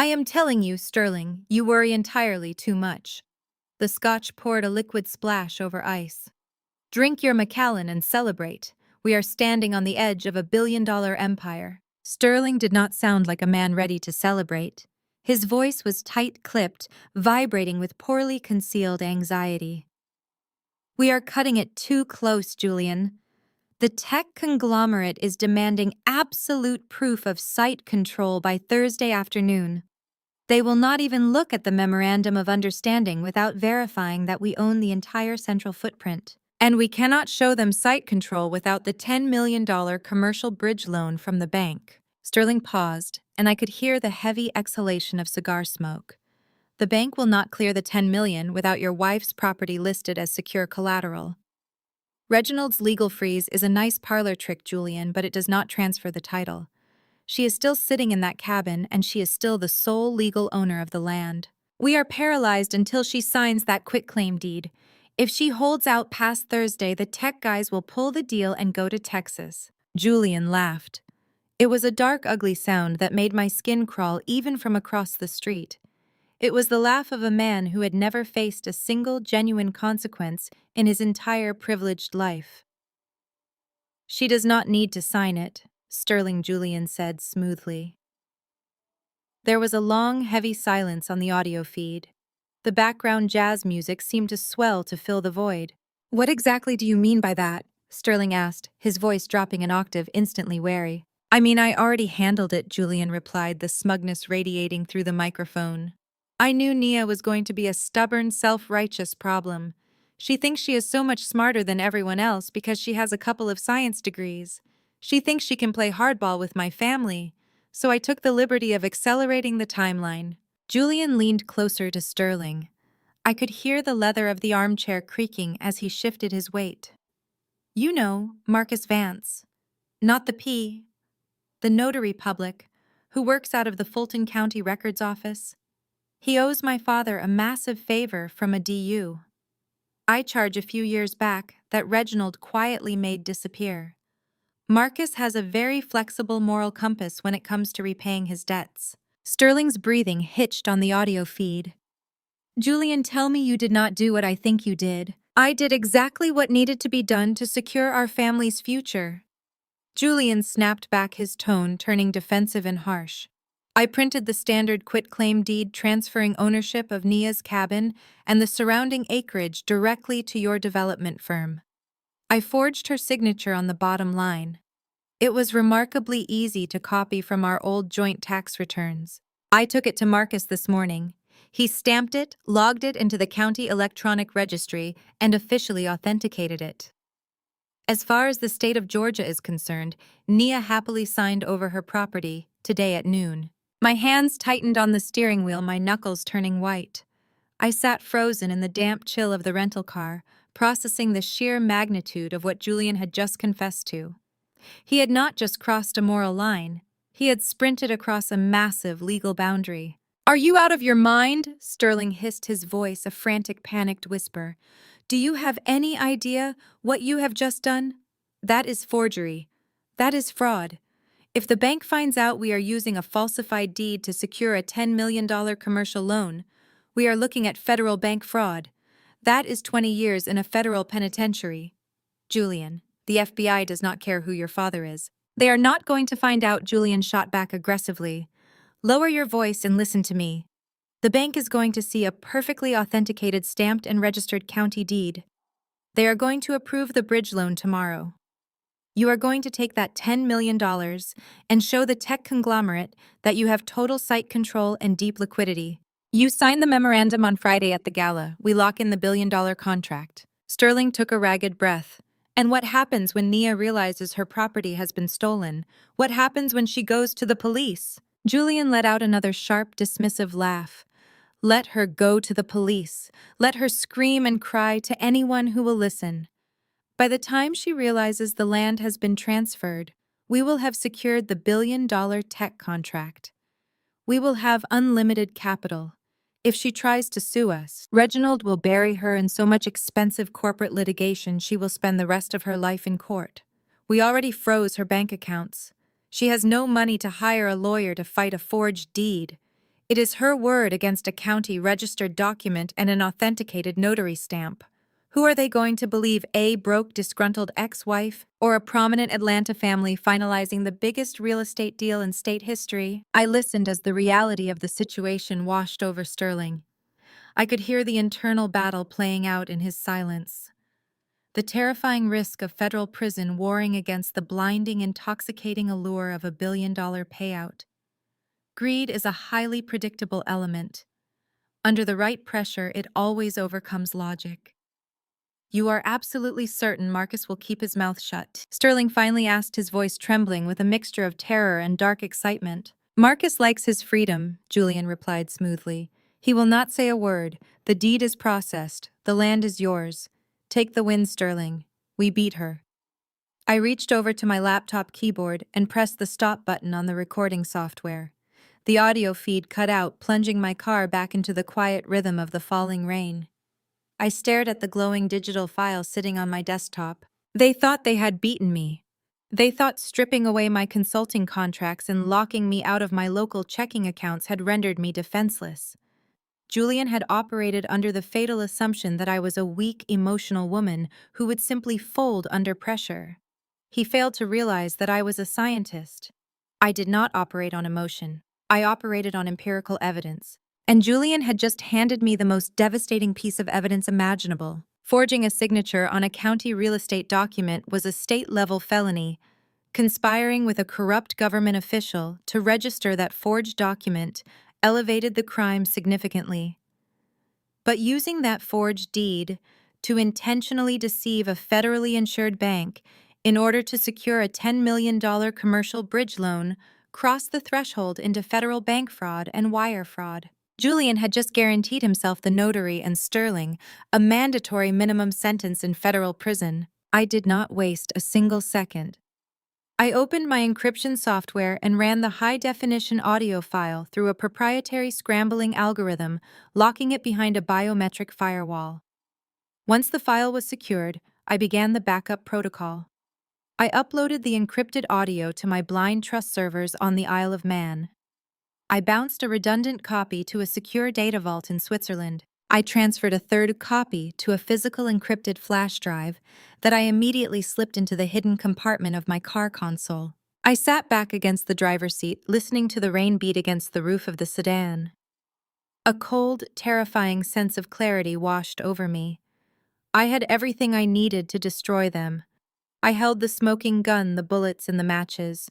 I am telling you, Sterling, you worry entirely too much. The Scotch poured a liquid splash over ice. Drink your Macallan and celebrate. We are standing on the edge of a billion-dollar empire. Sterling did not sound like a man ready to celebrate. His voice was tight-clipped, vibrating with poorly concealed anxiety. We are cutting it too close, Julian. The tech conglomerate is demanding absolute proof of site control by Thursday afternoon. They will not even look at the Memorandum of Understanding without verifying that we own the entire central footprint. And we cannot show them site control without the $10 million commercial bridge loan from the bank. Sterling paused, and I could hear the heavy exhalation of cigar smoke. The bank will not clear the $10 million without your wife's property listed as secure collateral. Reginald's legal freeze is a nice parlor trick, Julian, but it does not transfer the title. She is still sitting in that cabin, and she is still the sole legal owner of the land. We are paralyzed until she signs that quitclaim deed. If she holds out past Thursday, the tech guys will pull the deal and go to Texas. Julian laughed. It was a dark, ugly sound that made my skin crawl even from across the street. It was the laugh of a man who had never faced a single genuine consequence in his entire privileged life. She does not need to sign it, Sterling Julian said smoothly. There was a long, heavy silence on the audio feed. The background jazz music seemed to swell to fill the void. What exactly do you mean by that? Sterling asked, his voice dropping an octave, instantly wary. I mean, I already handled it, Julian replied, the smugness radiating through the microphone. I knew Nia was going to be a stubborn, self-righteous problem. She thinks she is so much smarter than everyone else because she has a couple of science degrees. She thinks she can play hardball with my family. So I took the liberty of accelerating the timeline. Julian leaned closer to Sterling. I could hear the leather of the armchair creaking as he shifted his weight. You know, Marcus Vance. Not the P. The notary public, who works out of the Fulton County Records Office. He owes my father a massive favor from a DU. I charge a few years back that Reginald quietly made disappear. Marcus has a very flexible moral compass when it comes to repaying his debts. Sterling's breathing hitched on the audio feed. Julian, tell me you did not do what I think you did. I did exactly what needed to be done to secure our family's future. Julian snapped back, his tone turning defensive and harsh. I printed the standard quitclaim deed transferring ownership of Nia's cabin and the surrounding acreage directly to your development firm. I forged her signature on the bottom line. It was remarkably easy to copy from our old joint tax returns. I took it to Marcus this morning. He stamped it, logged it into the county electronic registry, and officially authenticated it. As far as the state of Georgia is concerned, Nia happily signed over her property today at noon. My hands tightened on the steering wheel, my knuckles turning white. I sat frozen in the damp chill of the rental car, processing the sheer magnitude of what Julian had just confessed to. He had not just crossed a moral line, he had sprinted across a massive legal boundary. Are you out of your mind? Sterling hissed, his voice a frantic, panicked whisper. Do you have any idea what you have just done? That is forgery. That is fraud. If the bank finds out we are using a falsified deed to secure a $10 million commercial loan, we are looking at federal bank fraud. That is 20 years in a federal penitentiary. Julian, the FBI does not care who your father is. They are not going to find out, Julian shot back aggressively. Lower your voice and listen to me. The bank is going to see a perfectly authenticated stamped and registered county deed. They are going to approve the bridge loan tomorrow. You are going to take that $10 million and show the tech conglomerate that you have total site control and deep liquidity. You sign the memorandum on Friday at the gala. We lock in the billion-dollar contract. Sterling took a ragged breath. And what happens when Nia realizes her property has been stolen? What happens when she goes to the police? Julian let out another sharp, dismissive laugh. Let her go to the police. Let her scream and cry to anyone who will listen. By the time she realizes the land has been transferred, we will have secured the billion-dollar tech contract. We will have unlimited capital. If she tries to sue us, Reginald will bury her in so much expensive corporate litigation she will spend the rest of her life in court. We already froze her bank accounts. She has no money to hire a lawyer to fight a forged deed. It is her word against a county-registered document and an authenticated notary stamp. Who are they going to believe, a broke, disgruntled ex-wife or a prominent Atlanta family finalizing the biggest real estate deal in state history? I listened as the reality of the situation washed over Sterling. I could hear the internal battle playing out in his silence. The terrifying risk of federal prison warring against the blinding, intoxicating allure of a billion-dollar payout. Greed is a highly predictable element. Under the right pressure, it always overcomes logic. You are absolutely certain Marcus will keep his mouth shut? Sterling finally asked, his voice trembling with a mixture of terror and dark excitement. Marcus likes his freedom, Julian replied smoothly. He will not say a word. The deed is processed. The land is yours. Take the win, Sterling. We beat her. I reached over to my laptop keyboard and pressed the stop button on the recording software. The audio feed cut out, plunging my car back into the quiet rhythm of the falling rain. I stared at the glowing digital file sitting on my desktop. They thought they had beaten me. They thought stripping away my consulting contracts and locking me out of my local checking accounts had rendered me defenseless. Julian had operated under the fatal assumption that I was a weak, emotional woman who would simply fold under pressure. He failed to realize that I was a scientist. I did not operate on emotion. I operated on empirical evidence. And Julian had just handed me the most devastating piece of evidence imaginable. Forging a signature on a county real estate document was a state-level felony. Conspiring with a corrupt government official to register that forged document elevated the crime significantly. But using that forged deed to intentionally deceive a federally insured bank in order to secure a $10 million commercial bridge loan crossed the threshold into federal bank fraud and wire fraud. Julian had just guaranteed himself, the notary and Sterling, a mandatory minimum sentence in federal prison. I did not waste a single second. I opened my encryption software and ran the high-definition audio file through a proprietary scrambling algorithm, locking it behind a biometric firewall. Once the file was secured, I began the backup protocol. I uploaded the encrypted audio to my blind trust servers on the Isle of Man. I bounced a redundant copy to a secure data vault in Switzerland. I transferred a third copy to a physical encrypted flash drive that I immediately slipped into the hidden compartment of my car console. I sat back against the driver's seat, listening to the rain beat against the roof of the sedan. A cold, terrifying sense of clarity washed over me. I had everything I needed to destroy them. I held the smoking gun, the bullets, and the matches.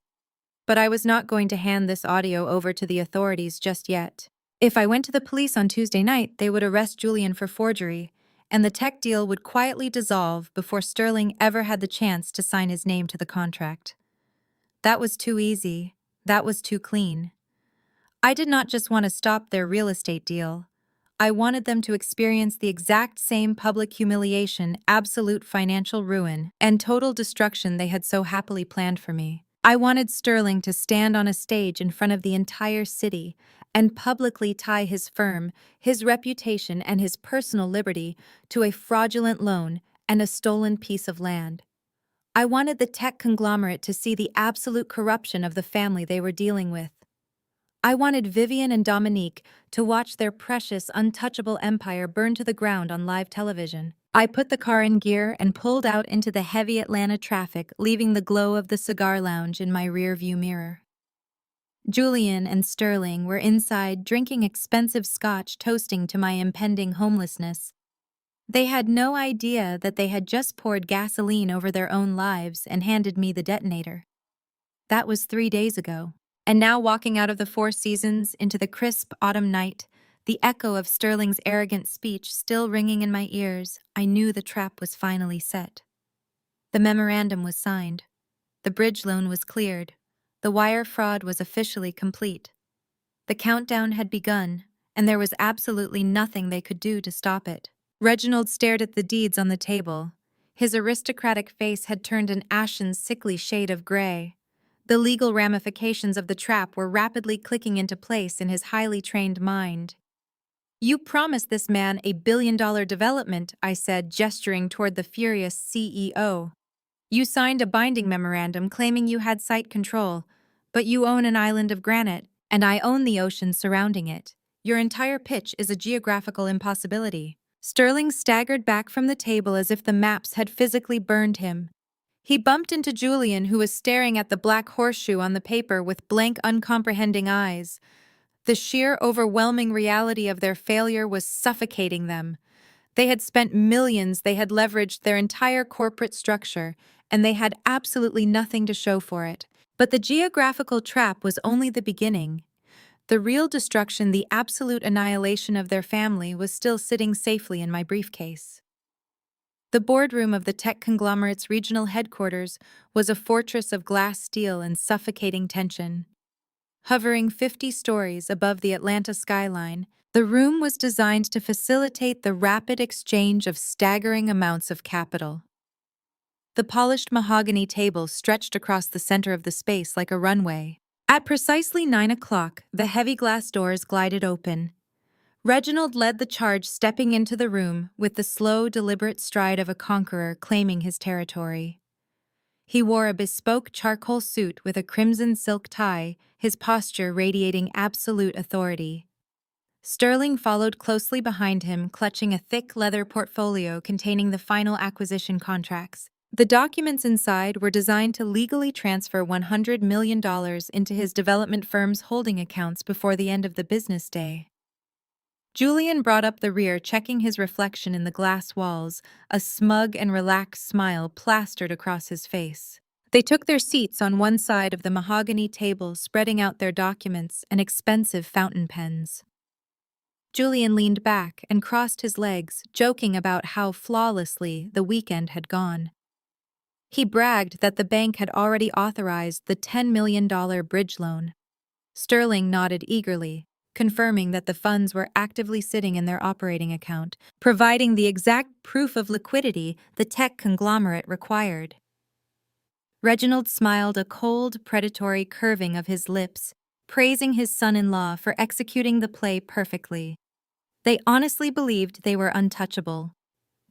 But I was not going to hand this audio over to the authorities just yet. If I went to the police on Tuesday night, they would arrest Julian for forgery, and the tech deal would quietly dissolve before Sterling ever had the chance to sign his name to the contract. That was too easy. That was too clean. I did not just want to stop their real estate deal. I wanted them to experience the exact same public humiliation, absolute financial ruin, and total destruction they had so happily planned for me. I wanted Sterling to stand on a stage in front of the entire city and publicly tie his firm, his reputation, and his personal liberty to a fraudulent loan and a stolen piece of land. I wanted the tech conglomerate to see the absolute corruption of the family they were dealing with. I wanted Vivian and Dominique to watch their precious, untouchable empire burn to the ground on live television. I put the car in gear and pulled out into the heavy Atlanta traffic, leaving the glow of the cigar lounge in my rearview mirror. Julian and Sterling were inside drinking expensive scotch, toasting to my impending homelessness. They had no idea that they had just poured gasoline over their own lives and handed me the detonator. That was 3 days ago. And now, walking out of the Four Seasons into the crisp autumn night, the echo of Sterling's arrogant speech still ringing in my ears, I knew the trap was finally set. The memorandum was signed. The bridge loan was cleared. The wire fraud was officially complete. The countdown had begun, and there was absolutely nothing they could do to stop it. Reginald stared at the deeds on the table. His aristocratic face had turned an ashen, sickly shade of gray. The legal ramifications of the trap were rapidly clicking into place in his highly trained mind. "You promised this man a billion-dollar development," I said, gesturing toward the furious CEO. "You signed a binding memorandum claiming you had site control, but you own an island of granite. And I own the ocean surrounding it. Your entire pitch is a geographical impossibility. Sterling staggered back from the table as if the maps had physically burned him. He bumped into Julian, who was staring at the black horseshoe on the paper with blank, uncomprehending eyes. The sheer, overwhelming reality of their failure was suffocating them. They had spent millions, they had leveraged their entire corporate structure, and they had absolutely nothing to show for it. But the geographical trap was only the beginning. The real destruction, the absolute annihilation of their family, was still sitting safely in my briefcase. The boardroom of the tech conglomerate's regional headquarters was a fortress of glass steel and suffocating tension. Hovering 50 stories above the Atlanta skyline, the room was designed to facilitate the rapid exchange of staggering amounts of capital. The polished mahogany table stretched across the center of the space like a runway. At precisely 9 o'clock, the heavy glass doors glided open. Reginald led the charge, stepping into the room with the slow, deliberate stride of a conqueror claiming his territory. He wore a bespoke charcoal suit with a crimson silk tie, his posture radiating absolute authority. Sterling followed closely behind him, clutching a thick leather portfolio containing the final acquisition contracts. The documents inside were designed to legally transfer $100 million into his development firm's holding accounts before the end of the business day. Julian brought up the rear, checking his reflection in the glass walls, a smug and relaxed smile plastered across his face. They took their seats on one side of the mahogany table, spreading out their documents and expensive fountain pens. Julian leaned back and crossed his legs, joking about how flawlessly the weekend had gone. He bragged that the bank had already authorized the $10 million bridge loan. Sterling nodded eagerly, confirming that the funds were actively sitting in their operating account, providing the exact proof of liquidity the tech conglomerate required. Reginald smiled, a cold, predatory curving of his lips, praising his son-in-law for executing the play perfectly. They honestly believed they were untouchable.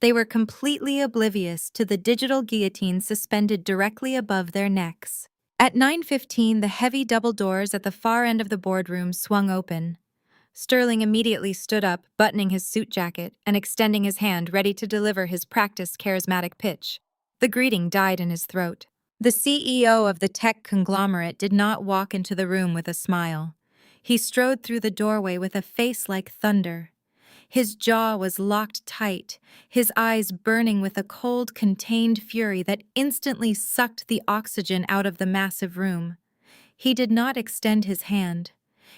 They were completely oblivious to the digital guillotine suspended directly above their necks. At 9:15, the heavy double doors at the far end of the boardroom swung open. Sterling immediately stood up, buttoning his suit jacket and extending his hand, ready to deliver his practiced, charismatic pitch. The greeting died in his throat. The CEO of the tech conglomerate did not walk into the room with a smile. He strode through the doorway with a face like thunder. His jaw was locked tight, his eyes burning with a cold, contained fury that instantly sucked the oxygen out of the massive room. He did not extend his hand.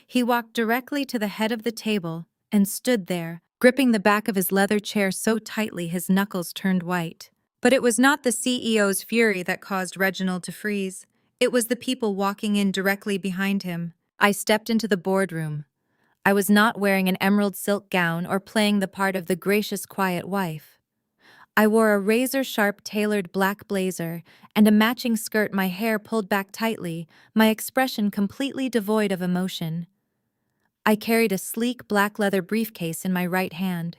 He walked directly to the head of the table and stood there, gripping the back of his leather chair so tightly his knuckles turned white. But it was not the CEO's fury that caused Reginald to freeze. It was the people walking in directly behind him. I stepped into the boardroom. I was not wearing an emerald silk gown or playing the part of the gracious, quiet wife. I wore a razor-sharp tailored black blazer and a matching skirt, my hair pulled back tightly, my expression completely devoid of emotion. I carried a sleek black leather briefcase in my right hand.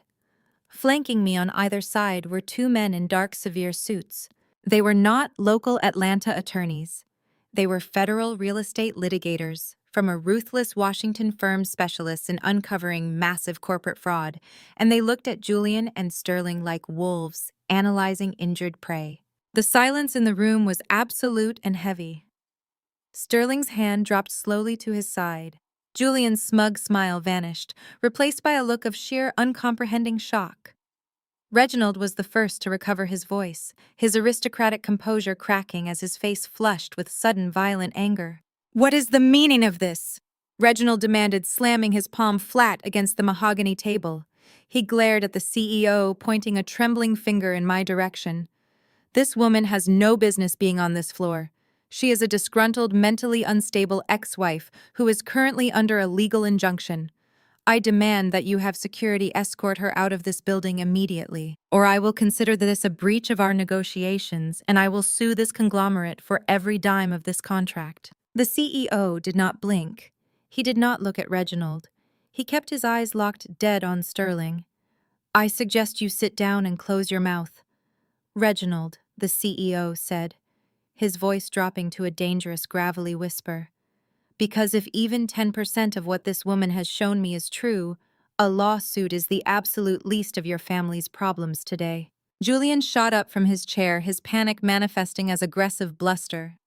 Flanking me on either side were two men in dark, severe suits. They were not local Atlanta attorneys. They were federal real estate litigators from a ruthless Washington firm specialists in uncovering massive corporate fraud, and they looked at Julian and Sterling like wolves analyzing injured prey. The silence in the room was absolute and heavy. Sterling's hand dropped slowly to his side. Julian's smug smile vanished, replaced by a look of sheer, uncomprehending shock. Reginald was the first to recover his voice, his aristocratic composure cracking as his face flushed with sudden, violent anger. "What is the meaning of this?" Reginald demanded, slamming his palm flat against the mahogany table. He glared at the CEO, pointing a trembling finger in my direction. "This woman has no business being on this floor. She is a disgruntled, mentally unstable ex-wife who is currently under a legal injunction. I demand that you have security escort her out of this building immediately, or I will consider this a breach of our negotiations and I will sue this conglomerate for every dime of this contract." The CEO did not blink. He did not look at Reginald. He kept his eyes locked dead on Sterling. "I suggest you sit down and close your mouth." "Reginald," the CEO said, his voice dropping to a dangerous, gravelly whisper, because if even 10% of what this woman has shown me is true, a lawsuit is the absolute least of your family's problems today. Julian shot up from his chair, his panic manifesting as aggressive bluster.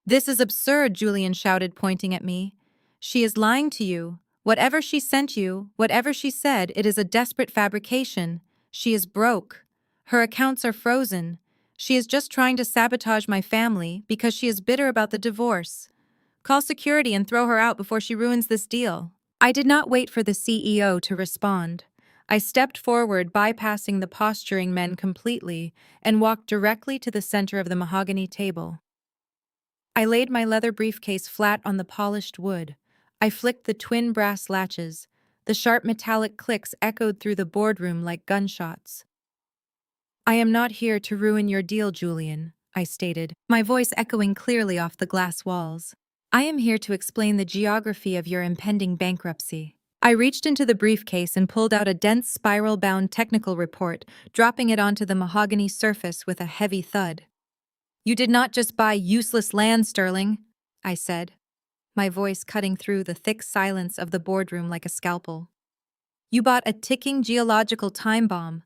"This is absurd," Julian shouted, pointing at me. "She is lying to you. Whatever she sent you, whatever she said, it is a desperate fabrication. She is broke. Her accounts are frozen. She is just trying to sabotage my family because she is bitter about the divorce. Call security and throw her out before she ruins this deal." I did not wait for the CEO to respond. I stepped forward, bypassing the posturing men completely, and walked directly to the center of the mahogany table. I laid my leather briefcase flat on the polished wood. I flicked the twin brass latches. The sharp metallic clicks echoed through the boardroom like gunshots. "I am not here to ruin your deal, Julian," I stated, my voice echoing clearly off the glass walls. "I am here to explain the geography of your impending bankruptcy." I reached into the briefcase and pulled out a dense spiral-bound technical report, dropping it onto the mahogany surface with a heavy thud. "You did not just buy useless land, Sterling," I said, my voice cutting through the thick silence of the boardroom like a scalpel. "You bought a ticking geological time bomb."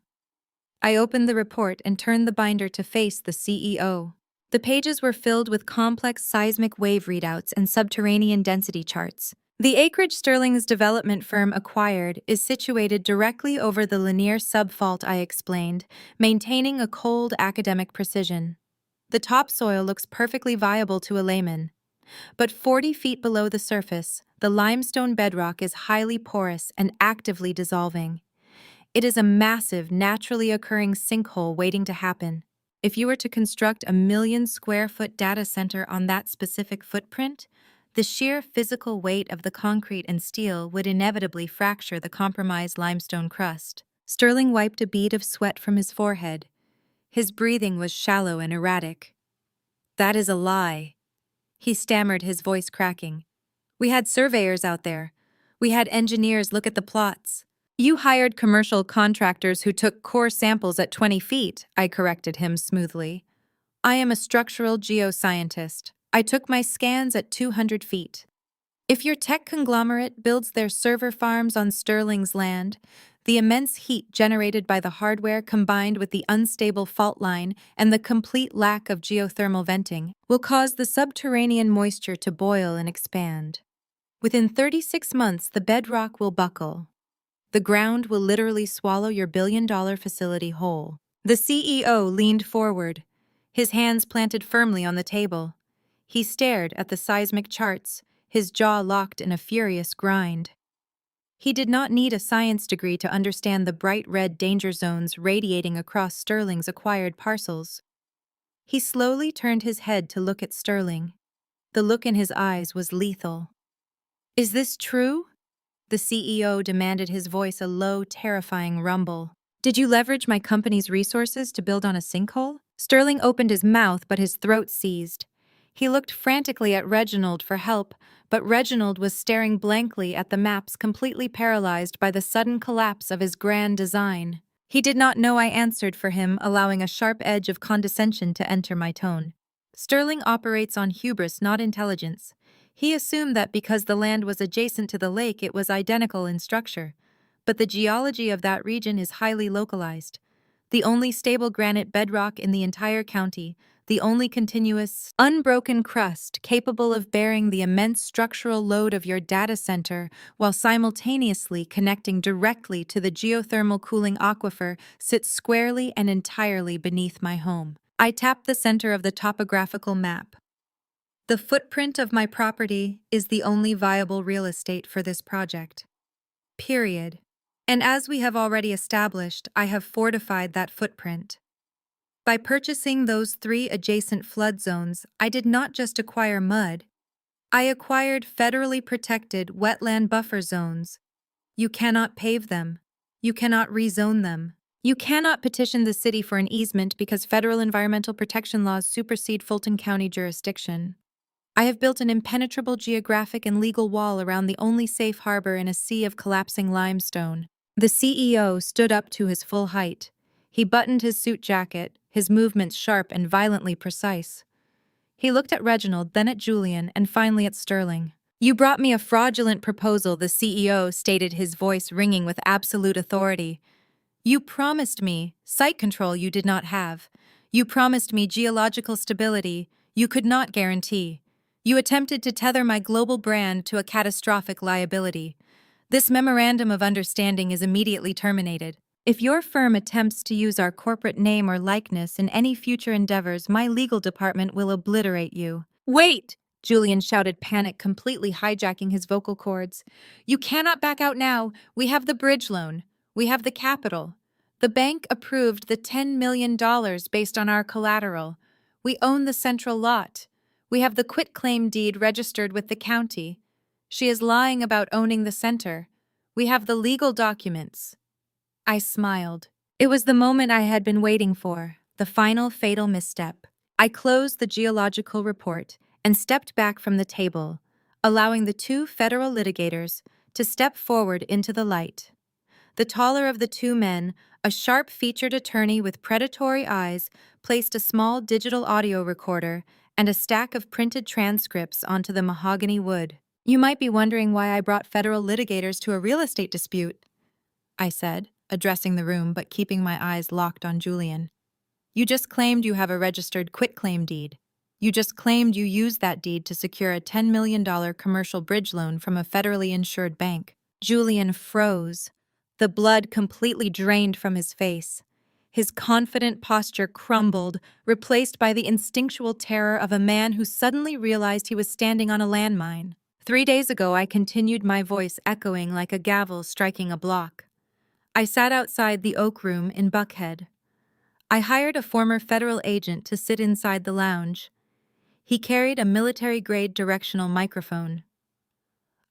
I opened the report and turned the binder to face the CEO. The pages were filled with complex seismic wave readouts and subterranean density charts. The acreage Sterling's development firm acquired is situated directly over the linear subfault, I explained, maintaining a cold academic precision. The topsoil looks perfectly viable to a layman. But 40 feet below the surface, the limestone bedrock is highly porous and actively dissolving. It is a massive, naturally occurring sinkhole waiting to happen. If you were to construct a 1,000,000-square-foot data center on that specific footprint, the sheer physical weight of the concrete and steel would inevitably fracture the compromised limestone crust. Sterling wiped a bead of sweat from his forehead. His breathing was shallow and erratic. "That is a lie," he stammered, his voice cracking. "We had surveyors out there. We had engineers look at the plots." "You hired commercial contractors who took core samples at 20 feet, I corrected him smoothly. "I am a structural geoscientist. I took my scans at 200 feet. If your tech conglomerate builds their server farms on Sterling's land, the immense heat generated by the hardware combined with the unstable fault line and the complete lack of geothermal venting will cause the subterranean moisture to boil and expand. Within 36 months, the bedrock will buckle. The ground will literally swallow your billion-dollar facility whole." The CEO leaned forward, his hands planted firmly on the table. He stared at the seismic charts, his jaw locked in a furious grind. He did not need a science degree to understand the bright red danger zones radiating across Sterling's acquired parcels. He slowly turned his head to look at Sterling. The look in his eyes was lethal. "Is this true?" The CEO demanded, his voice a low, terrifying rumble. "Did you leverage my company's resources to build on a sinkhole?" Sterling opened his mouth, but his throat seized. He looked frantically at Reginald for help, but Reginald was staring blankly at the maps, completely paralyzed by the sudden collapse of his grand design. He did not know I answered for him, allowing a sharp edge of condescension to enter my tone. "Sterling operates on hubris, not intelligence. He assumed that because the land was adjacent to the lake, it was identical in structure. But the geology of that region is highly localized. The only stable granite bedrock in the entire county, the only continuous, unbroken crust capable of bearing the immense structural load of your data center while simultaneously connecting directly to the geothermal cooling aquifer sits squarely and entirely beneath my home." I tapped the center of the topographical map. "The footprint of my property is the only viable real estate for this project. Period. And as we have already established, I have fortified that footprint. By purchasing those 3 adjacent flood zones, I did not just acquire mud. I acquired federally protected wetland buffer zones. You cannot pave them. You cannot rezone them. You cannot petition the city for an easement because federal environmental protection laws supersede Fulton County jurisdiction. I have built an impenetrable geographic and legal wall around the only safe harbor in a sea of collapsing limestone." The CEO stood up to his full height. He buttoned his suit jacket, his movements sharp and violently precise. He looked at Reginald, then at Julian, and finally at Sterling. You brought me a fraudulent proposal, the CEO stated, his voice ringing with absolute authority. You promised me site control you did not have. You promised me geological stability you could not guarantee. You attempted to tether my global brand to a catastrophic liability. This memorandum of understanding is immediately terminated. If your firm attempts to use our corporate name or likeness in any future endeavors, my legal department will obliterate you. Wait! Julian shouted, panic completely hijacking his vocal cords. You cannot back out now. We have the bridge loan. We have the capital. The bank approved the $10 million based on our collateral. We own the central lot. We have the quitclaim deed registered with the county. She is lying about owning the center. We have the legal documents. I smiled. It was the moment I had been waiting for, the final fatal misstep. I closed the geological report and stepped back from the table, allowing the two federal litigators to step forward into the light. The taller of the two men, a sharp-featured attorney with predatory eyes, placed a small digital audio recorder and a stack of printed transcripts onto the mahogany wood. You might be wondering why I brought federal litigators to a real estate dispute, I said, addressing the room but keeping my eyes locked on Julian. You just claimed you have a registered quitclaim deed. You just claimed you used that deed to secure a $10 million commercial bridge loan from a federally insured bank. Julian froze. The blood completely drained from his face. His confident posture crumbled, replaced by the instinctual terror of a man who suddenly realized he was standing on a landmine. 3 days ago, I continued, my voice echoing like a gavel striking a block. I sat outside the Oak Room in Buckhead. I hired a former federal agent to sit inside the lounge. He carried a military-grade directional microphone.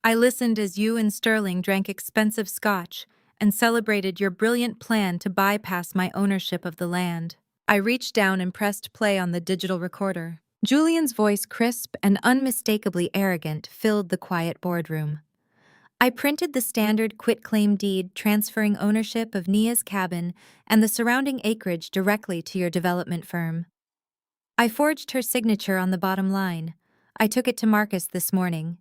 I listened as you and Sterling drank expensive scotch and celebrated your brilliant plan to bypass my ownership of the land. I reached down and pressed play on the digital recorder. Julian's voice, crisp and unmistakably arrogant, filled the quiet boardroom. I printed the standard quitclaim deed transferring ownership of Nia's cabin and the surrounding acreage directly to your development firm. I forged her signature on the bottom line. I took it to Marcus this morning.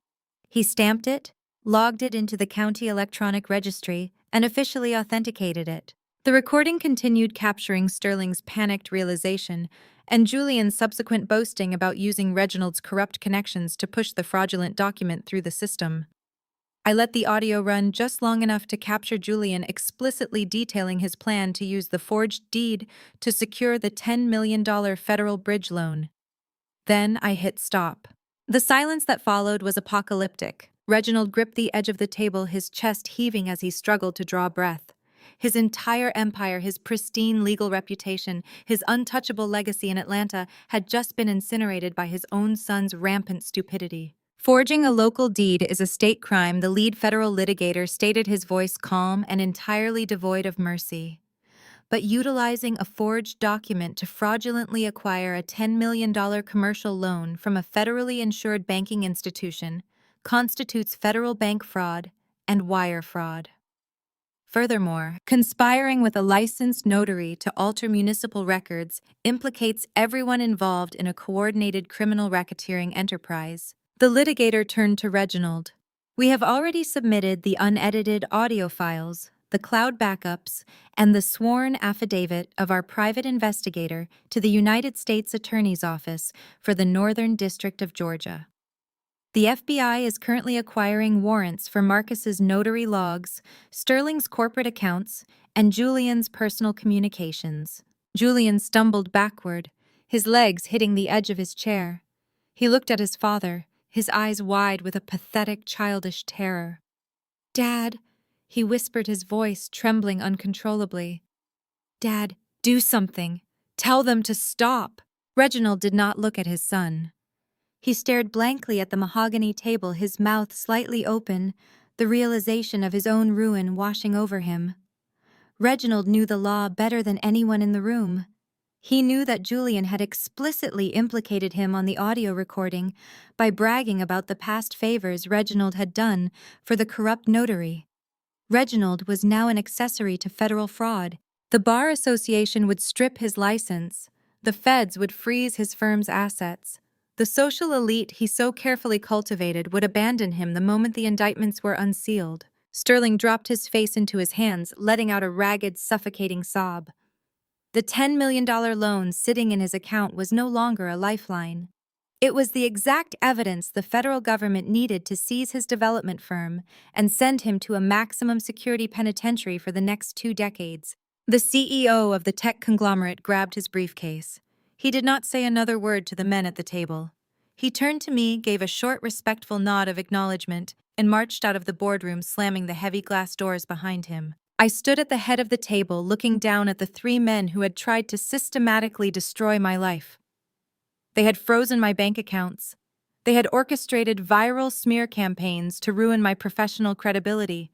He stamped it, logged it into the county electronic registry, and officially authenticated it. The recording continued, capturing Sterling's panicked realization and Julian's subsequent boasting about using Reginald's corrupt connections to push the fraudulent document through the system. I let the audio run just long enough to capture Julian explicitly detailing his plan to use the forged deed to secure the $10 million federal bridge loan. Then I hit stop. The silence that followed was apocalyptic. Reginald gripped the edge of the table, his chest heaving as he struggled to draw breath. His entire empire, his pristine legal reputation, his untouchable legacy in Atlanta had just been incinerated by his own son's rampant stupidity. Forging a local deed is a state crime, the lead federal litigator stated, his voice calm and entirely devoid of mercy. But utilizing a forged document to fraudulently acquire a $10 million commercial loan from a federally insured banking institution constitutes federal bank fraud and wire fraud. Furthermore, conspiring with a licensed notary to alter municipal records implicates everyone involved in a coordinated criminal racketeering enterprise. The litigator turned to Reginald. We have already submitted the unedited audio files, the cloud backups, and the sworn affidavit of our private investigator to the United States Attorney's Office for the Northern District of Georgia. The FBI is currently acquiring warrants for Marcus's notary logs, Sterling's corporate accounts, and Julian's personal communications. Julian stumbled backward, his legs hitting the edge of his chair. He looked at his father, his eyes wide with a pathetic, childish terror. "Dad," he whispered, his voice trembling uncontrollably. "Dad, do something. Tell them to stop." Reginald did not look at his son. He stared blankly at the mahogany table, his mouth slightly open, the realization of his own ruin washing over him. Reginald knew the law better than anyone in the room. He knew that Julian had explicitly implicated him on the audio recording by bragging about the past favors Reginald had done for the corrupt notary. Reginald was now an accessory to federal fraud. The Bar Association would strip his license. The feds would freeze his firm's assets. The social elite he so carefully cultivated would abandon him the moment the indictments were unsealed. Sterling dropped his face into his hands, letting out a ragged, suffocating sob. The $10 million loan sitting in his account was no longer a lifeline. It was the exact evidence the federal government needed to seize his development firm and send him to a maximum security penitentiary for the next 2 decades. The CEO of the tech conglomerate grabbed his briefcase. He did not say another word to the men at the table. He turned to me, gave a short, respectful nod of acknowledgement, and marched out of the boardroom, slamming the heavy glass doors behind him. I stood at the head of the table, looking down at the 3 men who had tried to systematically destroy my life. They had frozen my bank accounts. They had orchestrated viral smear campaigns to ruin my professional credibility.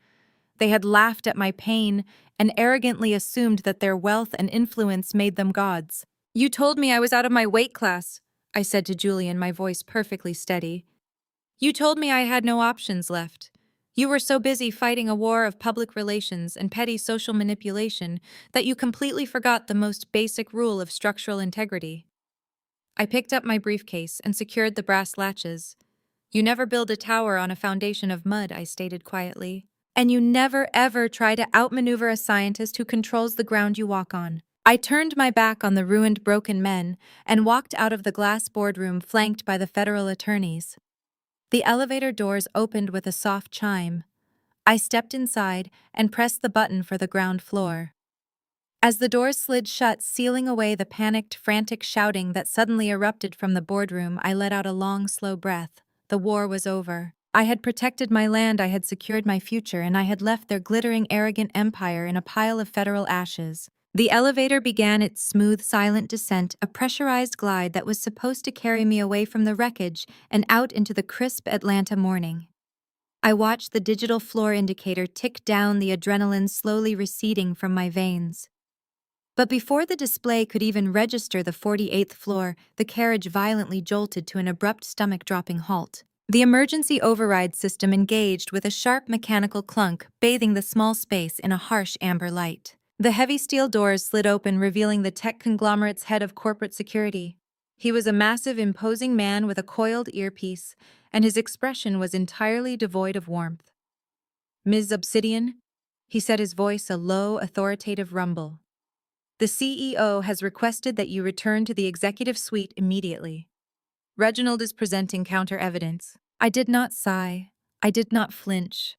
They had laughed at my pain and arrogantly assumed that their wealth and influence made them gods. "You told me I was out of my weight class," I said to Julian, my voice perfectly steady. "You told me I had no options left. You were so busy fighting a war of public relations and petty social manipulation that you completely forgot the most basic rule of structural integrity." I picked up my briefcase and secured the brass latches. "You never build a tower on a foundation of mud," I stated quietly. "And you never ever try to outmaneuver a scientist who controls the ground you walk on." I turned my back on the ruined, broken men and walked out of the glass boardroom flanked by the federal attorneys. The elevator doors opened with a soft chime. I stepped inside and pressed the button for the ground floor. As the doors slid shut, sealing away the panicked, frantic shouting that suddenly erupted from the boardroom, I let out a long, slow breath. The war was over. I had protected my land, I had secured my future, and I had left their glittering, arrogant empire in a pile of federal ashes. The elevator began its smooth, silent descent, a pressurized glide that was supposed to carry me away from the wreckage and out into the crisp Atlanta morning. I watched the digital floor indicator tick down, the adrenaline slowly receding from my veins. But before the display could even register the 48th floor, the carriage violently jolted to an abrupt stomach-dropping halt. The emergency override system engaged with a sharp mechanical clunk, bathing the small space in a harsh amber light. The heavy steel doors slid open, revealing the tech conglomerate's head of corporate security. He was a massive, imposing man with a coiled earpiece, and his expression was entirely devoid of warmth. "Ms. Obsidian," he said, his voice a low, authoritative rumble. "The CEO has requested that you return to the executive suite immediately. Reginald is presenting counter-evidence." I did not sigh. I did not flinch.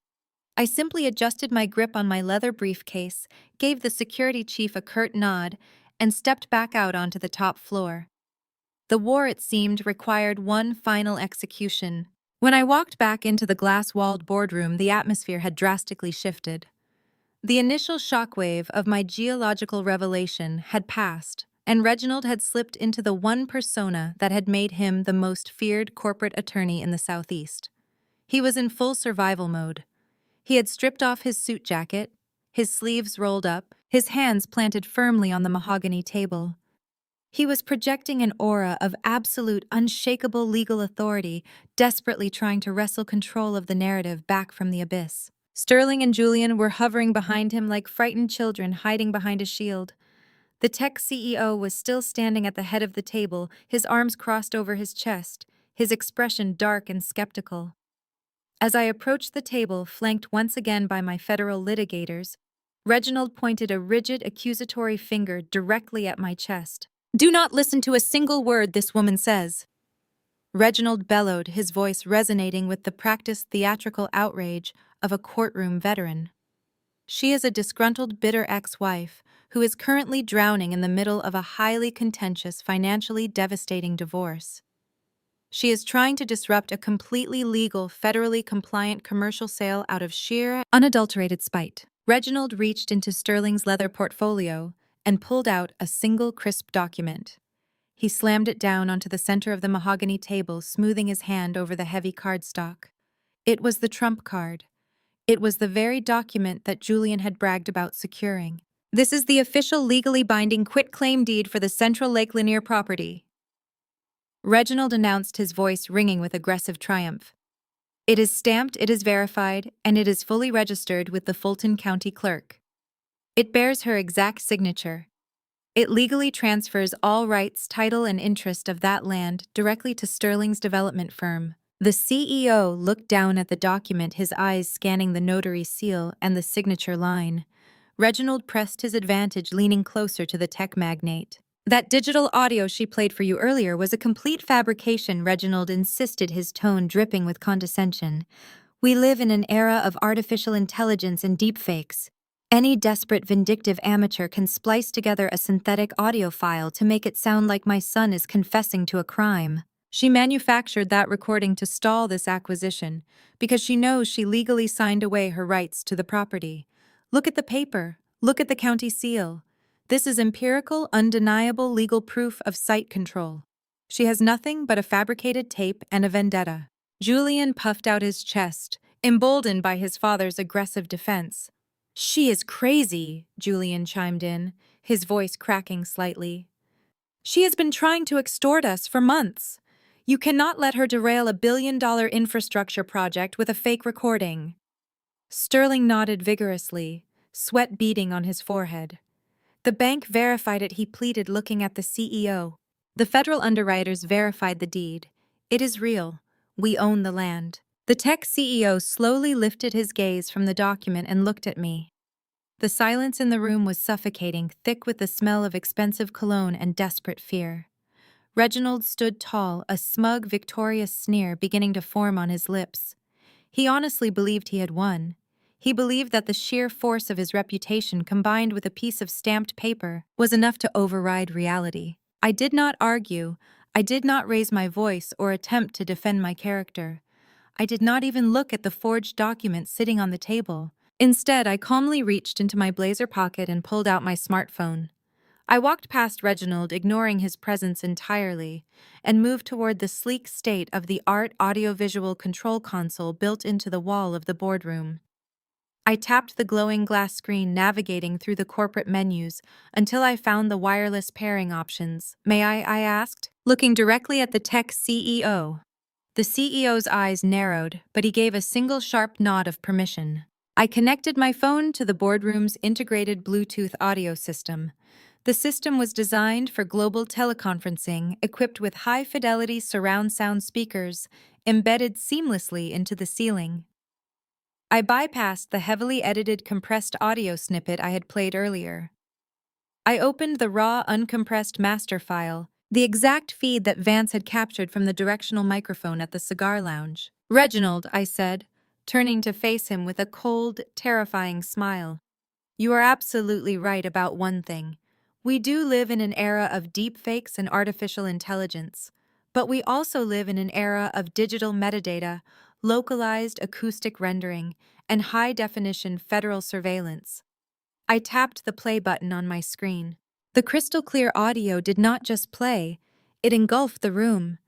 I simply adjusted my grip on my leather briefcase, gave the security chief a curt nod, and stepped back out onto the top floor. The war, it seemed, required one final execution. When I walked back into the glass-walled boardroom, the atmosphere had drastically shifted. The initial shockwave of my geological revelation had passed, and Reginald had slipped into the one persona that had made him the most feared corporate attorney in the Southeast. He was in full survival mode. He had stripped off his suit jacket, his sleeves rolled up, his hands planted firmly on the mahogany table. He was projecting an aura of absolute, unshakable legal authority, desperately trying to wrestle control of the narrative back from the abyss. Sterling and Julian were hovering behind him like frightened children hiding behind a shield. The tech CEO was still standing at the head of the table, his arms crossed over his chest, his expression dark and skeptical. As I approached the table, flanked once again by my federal litigators, Reginald pointed a rigid, accusatory finger directly at my chest. "Do not listen to a single word this woman says." Reginald bellowed, his voice resonating with the practiced theatrical outrage of a courtroom veteran. "She is a disgruntled, bitter ex-wife who is currently drowning in the middle of a highly contentious, financially devastating divorce. She is trying to disrupt a completely legal, federally compliant commercial sale out of sheer, unadulterated spite." Reginald reached into Sterling's leather portfolio and pulled out a single crisp document. He slammed it down onto the center of the mahogany table, smoothing his hand over the heavy cardstock. It was the trump card. It was the very document that Julian had bragged about securing. "This is the official, legally binding quitclaim deed for the Central Lake Lanier property," Reginald announced, his voice ringing with aggressive triumph. "It is stamped, it is verified, and it is fully registered with the Fulton County Clerk. It bears her exact signature. It legally transfers all rights, title, and interest of that land directly to Sterling's development firm. The CEO looked down at the document, his eyes scanning the notary seal and the signature line. Reginald pressed his advantage, leaning closer to the tech magnate. That digital audio she played for you earlier was a complete fabrication, Reginald insisted, his tone dripping with condescension. We live in an era of artificial intelligence and deepfakes. Any desperate, vindictive amateur can splice together a synthetic audio file to make it sound like my son is confessing to a crime. She manufactured that recording to stall this acquisition, because she knows she legally signed away her rights to the property. Look at the paper. Look at the county seal. This is empirical, undeniable legal proof of site control. She has nothing but a fabricated tape and a vendetta. Julian puffed out his chest, emboldened by his father's aggressive defense. She is crazy, Julian chimed in, his voice cracking slightly. She has been trying to extort us for months. You cannot let her derail a billion-dollar infrastructure project with a fake recording. Sterling nodded vigorously, sweat beading on his forehead. The bank verified it, he pleaded, looking at the CEO. The federal underwriters verified the deed. It is real. We own the land. The tech CEO slowly lifted his gaze from the document and looked at me. The silence in the room was suffocating, thick with the smell of expensive cologne and desperate fear. Reginald stood tall, a smug, victorious sneer beginning to form on his lips. He honestly believed he had won. He believed that the sheer force of his reputation combined with a piece of stamped paper was enough to override reality. I did not argue. I did not raise my voice or attempt to defend my character. I did not even look at the forged document sitting on the table. Instead, I calmly reached into my blazer pocket and pulled out my smartphone. I walked past Reginald, ignoring his presence entirely, and moved toward the sleek state-of-the-art audiovisual control console built into the wall of the boardroom. I tapped the glowing glass screen, navigating through the corporate menus until I found the wireless pairing options. May I asked, looking directly at the tech CEO. The CEO's eyes narrowed, but he gave a single sharp nod of permission. I connected my phone to the boardroom's integrated Bluetooth audio system. The system was designed for global teleconferencing, equipped with high-fidelity surround sound speakers embedded seamlessly into the ceiling. I bypassed the heavily edited compressed audio snippet I had played earlier. I opened the raw, uncompressed master file, the exact feed that Vance had captured from the directional microphone at the cigar lounge. Reginald, I said, turning to face him with a cold, terrifying smile. You are absolutely right about one thing. We do live in an era of deepfakes and artificial intelligence, but we also live in an era of digital metadata, localized acoustic rendering, and high-definition federal surveillance. I tapped the play button on my screen. The crystal-clear audio did not just play, it engulfed the room.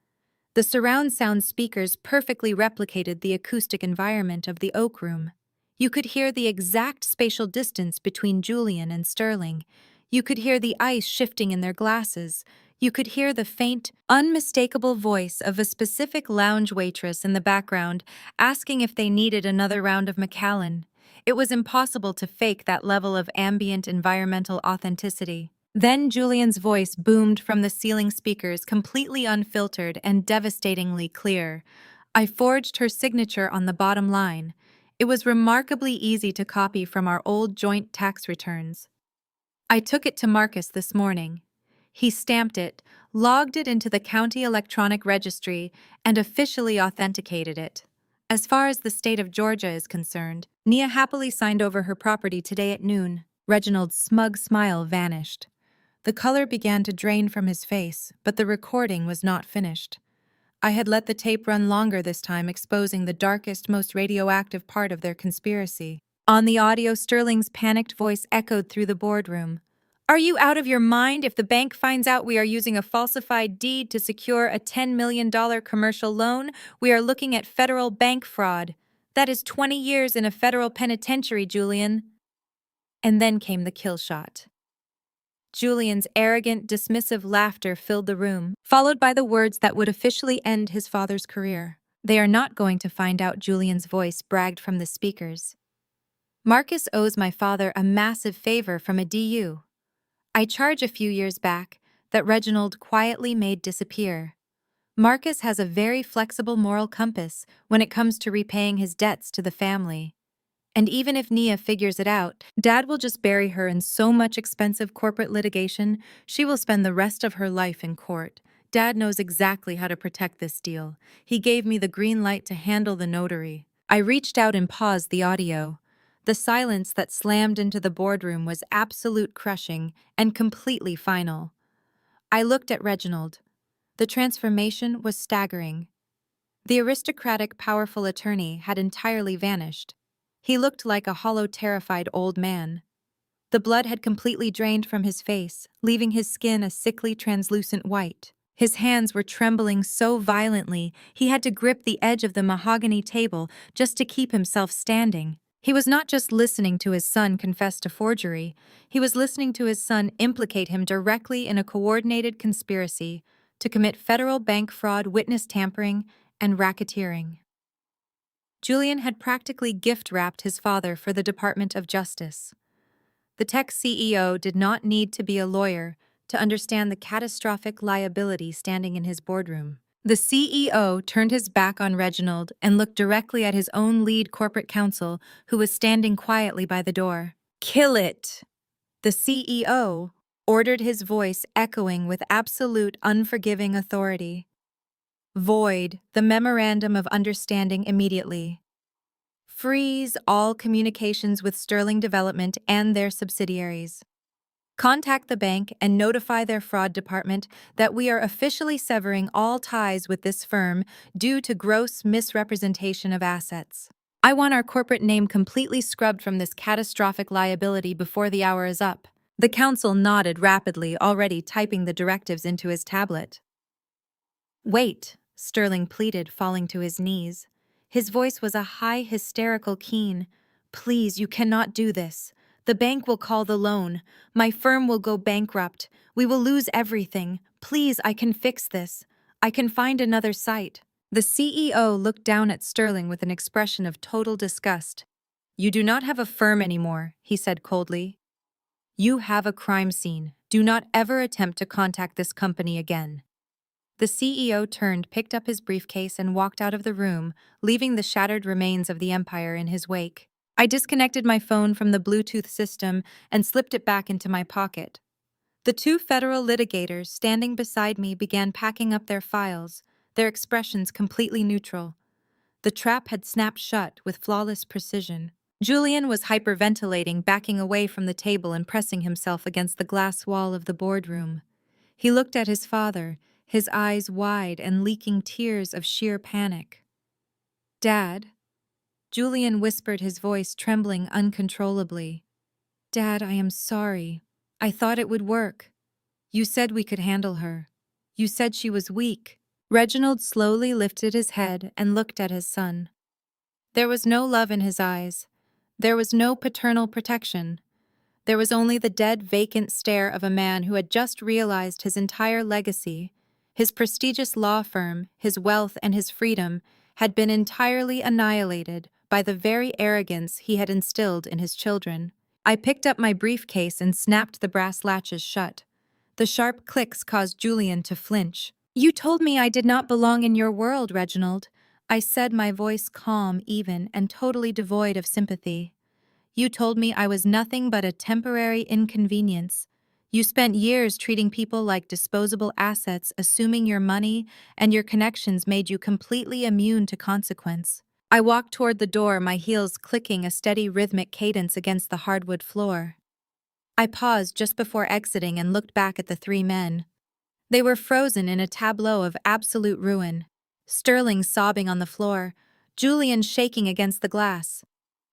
The surround sound speakers perfectly replicated the acoustic environment of the Oak Room. You could hear the exact spatial distance between Julian and Sterling. You could hear the ice shifting in their glasses. You could hear the faint, unmistakable voice of a specific lounge waitress in the background asking if they needed another round of Macallan. It was impossible to fake that level of ambient environmental authenticity. Then Julian's voice boomed from the ceiling speakers, completely unfiltered and devastatingly clear. I forged her signature on the bottom line. It was remarkably easy to copy from our old joint tax returns. I took it to Marcus this morning. He stamped it, logged it into the county electronic registry, and officially authenticated it. As far as the state of Georgia is concerned, Nia happily signed over her property today at noon. Reginald's smug smile vanished. The color began to drain from his face, but the recording was not finished. I had let the tape run longer this time, exposing the darkest, most radioactive part of their conspiracy. On the audio, Sterling's panicked voice echoed through the boardroom. Are you out of your mind? If the bank finds out we are using a falsified deed to secure a $10 million commercial loan, we are looking at federal bank fraud. That is 20 years in a federal penitentiary, Julian. And then came the kill shot. Julian's arrogant, dismissive laughter filled the room, followed by the words that would officially end his father's career. They are not going to find out, Julian's voice bragged from the speakers. Marcus owes my father a massive favor from a DU. I charge a few years back that Reginald quietly made disappear. Marcus has a very flexible moral compass when it comes to repaying his debts to the family. And even if Nia figures it out, Dad will just bury her in so much expensive corporate litigation, she will spend the rest of her life in court. Dad knows exactly how to protect this deal. He gave me the green light to handle the notary. I reached out and paused the audio. The silence that slammed into the boardroom was absolute crushing and completely final. I looked at Reginald. The transformation was staggering. The aristocratic, powerful attorney had entirely vanished. He looked like a hollow, terrified old man. The blood had completely drained from his face, leaving his skin a sickly, translucent white. His hands were trembling so violently he had to grip the edge of the mahogany table just to keep himself standing. He was not just listening to his son confess to forgery, he was listening to his son implicate him directly in a coordinated conspiracy to commit federal bank fraud, witness tampering, and racketeering. Julian had practically gift-wrapped his father for the Department of Justice. The tech CEO did not need to be a lawyer to understand the catastrophic liability standing in his boardroom. The CEO turned his back on Reginald and looked directly at his own lead corporate counsel, who was standing quietly by the door. "Kill it!" The CEO ordered, his voice echoing with absolute unforgiving authority. "Void the memorandum of understanding immediately. Freeze all communications with Sterling Development and their subsidiaries. Contact the bank and notify their fraud department that we are officially severing all ties with this firm due to gross misrepresentation of assets. I want our corporate name completely scrubbed from this catastrophic liability before the hour is up." The counsel nodded rapidly, already typing the directives into his tablet. "Wait," Sterling pleaded, falling to his knees. His voice was a high, hysterical keen. "Please, you cannot do this. The bank will call the loan. My firm will go bankrupt. We will lose everything. Please, I can fix this. I can find another site." The CEO looked down at Sterling with an expression of total disgust. "You do not have a firm anymore," he said coldly. "You have a crime scene. Do not ever attempt to contact this company again." The CEO turned, picked up his briefcase, and walked out of the room, leaving the shattered remains of the empire in his wake. I disconnected my phone from the Bluetooth system and slipped it back into my pocket. The two federal litigators standing beside me began packing up their files, their expressions completely neutral. The trap had snapped shut with flawless precision. Julian was hyperventilating, backing away from the table and pressing himself against the glass wall of the boardroom. He looked at his father, his eyes wide and leaking tears of sheer panic. "Dad," Julian whispered, his voice trembling uncontrollably. "Dad, I am sorry. I thought it would work. You said we could handle her. You said she was weak." Reginald slowly lifted his head and looked at his son. There was no love in his eyes. There was no paternal protection. There was only the dead, vacant stare of a man who had just realized his entire legacy, his prestigious law firm, his wealth, and his freedom had been entirely annihilated by the very arrogance he had instilled in his children. I picked up my briefcase and snapped the brass latches shut. The sharp clicks caused Julian to flinch. "You told me I did not belong in your world, Reginald," I said, my voice calm, even, and totally devoid of sympathy. "You told me I was nothing but a temporary inconvenience. You spent years treating people like disposable assets, assuming your money and your connections made you completely immune to consequence." I walked toward the door, my heels clicking a steady rhythmic cadence against the hardwood floor. I paused just before exiting and looked back at the three men. They were frozen in a tableau of absolute ruin. Sterling sobbing on the floor, Julian shaking against the glass,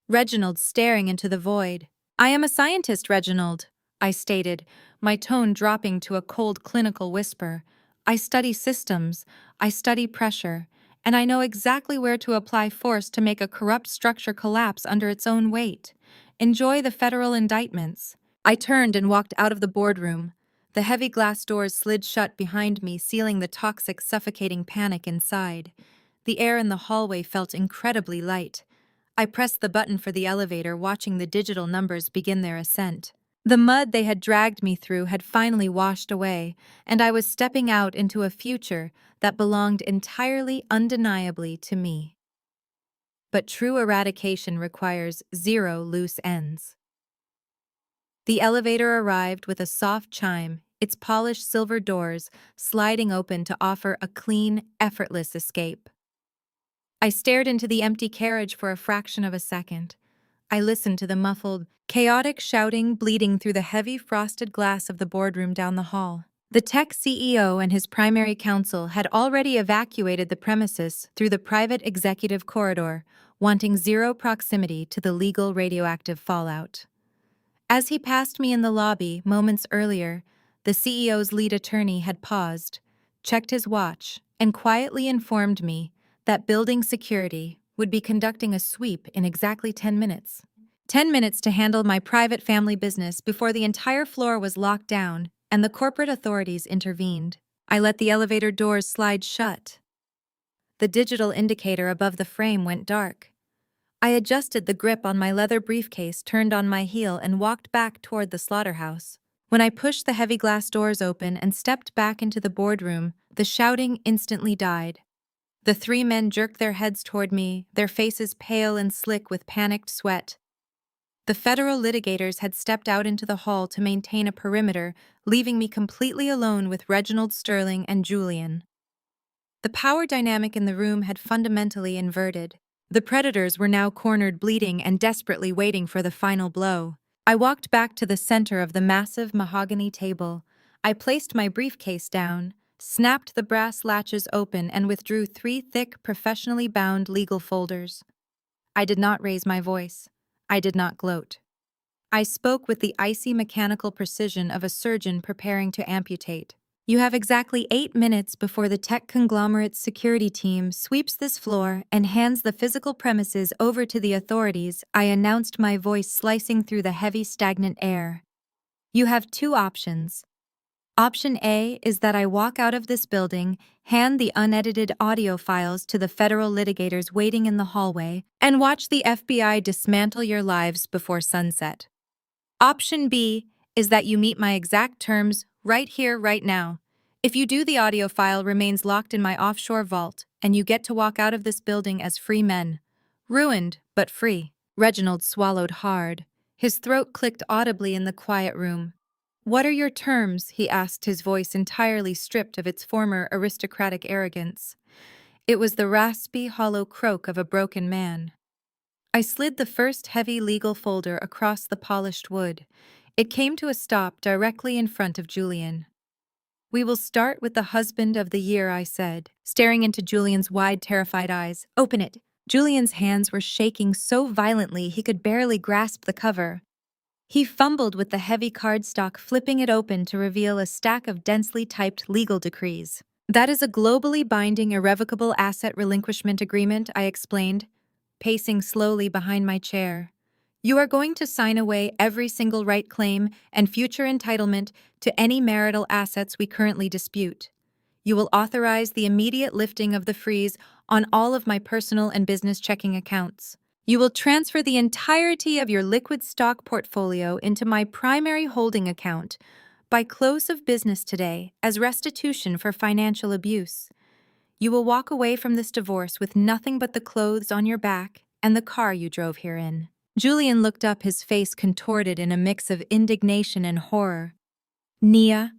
Reginald staring into the void. "I am a scientist, Reginald," I stated, my tone dropping to a cold clinical whisper. "I study systems, I study pressure, and I know exactly where to apply force to make a corrupt structure collapse under its own weight. Enjoy the federal indictments." I turned and walked out of the boardroom. The heavy glass doors slid shut behind me, sealing the toxic, suffocating panic inside. The air in the hallway felt incredibly light. I pressed the button for the elevator, watching the digital numbers begin their ascent. The mud they had dragged me through had finally washed away, and I was stepping out into a future that belonged entirely undeniably to me. But true eradication requires zero loose ends. The elevator arrived with a soft chime, its polished silver doors sliding open to offer a clean, effortless escape. I stared into the empty carriage for a fraction of a second. I listened to the muffled, chaotic shouting bleeding through the heavy frosted glass of the boardroom down the hall. The tech CEO and his primary counsel had already evacuated the premises through the private executive corridor, wanting zero proximity to the legal radioactive fallout. As he passed me in the lobby moments earlier, the CEO's lead attorney had paused, checked his watch, and quietly informed me that building security would be conducting a sweep in exactly 10 minutes. 10 minutes to handle my private family business before the entire floor was locked down and the corporate authorities intervened. I let the elevator doors slide shut. The digital indicator above the frame went dark. I adjusted the grip on my leather briefcase, turned on my heel, and walked back toward the slaughterhouse. When I pushed the heavy glass doors open and stepped back into the boardroom, the shouting instantly died. The three men jerked their heads toward me, their faces pale and slick with panicked sweat. The federal litigators had stepped out into the hall to maintain a perimeter, leaving me completely alone with Reginald Sterling and Julian. The power dynamic in the room had fundamentally inverted. The predators were now cornered, bleeding and desperately waiting for the final blow. I walked back to the center of the massive mahogany table. I placed my briefcase down, snapped the brass latches open, and withdrew 3 thick, professionally bound legal folders. I did not raise my voice. I did not gloat. I spoke with the icy mechanical precision of a surgeon preparing to amputate. You have exactly 8 minutes before the tech conglomerate's security team sweeps this floor and hands the physical premises over to the authorities, I announced, my voice slicing through the heavy, stagnant air. You have 2 options. Option A is that I walk out of this building, hand the unedited audio files to the federal litigators waiting in the hallway, and watch the FBI dismantle your lives before sunset. Option B is that you meet my exact terms right here, right now. If you do, the audio file remains locked in my offshore vault, and you get to walk out of this building as free men. Ruined, but free. Reginald swallowed hard. His throat clicked audibly in the quiet room. What are your terms? He asked, his voice entirely stripped of its former aristocratic arrogance. It was the raspy, hollow croak of a broken man. I slid the first heavy legal folder across the polished wood. It came to a stop directly in front of Julian. We will start with the husband of the year, I said, staring into Julian's wide, terrified eyes. Open it. Julian's hands were shaking so violently he could barely grasp the cover. He fumbled with the heavy cardstock, flipping it open to reveal a stack of densely typed legal decrees. That is a globally binding irrevocable asset relinquishment agreement, I explained, pacing slowly behind my chair. You are going to sign away every single right claim and future entitlement to any marital assets we currently dispute. You will authorize the immediate lifting of the freeze on all of my personal and business checking accounts. You will transfer the entirety of your liquid stock portfolio into my primary holding account by close of business today as restitution for financial abuse. You will walk away from this divorce with nothing but the clothes on your back and the car you drove here in. Julian looked up, his face contorted in a mix of indignation and horror. Nia,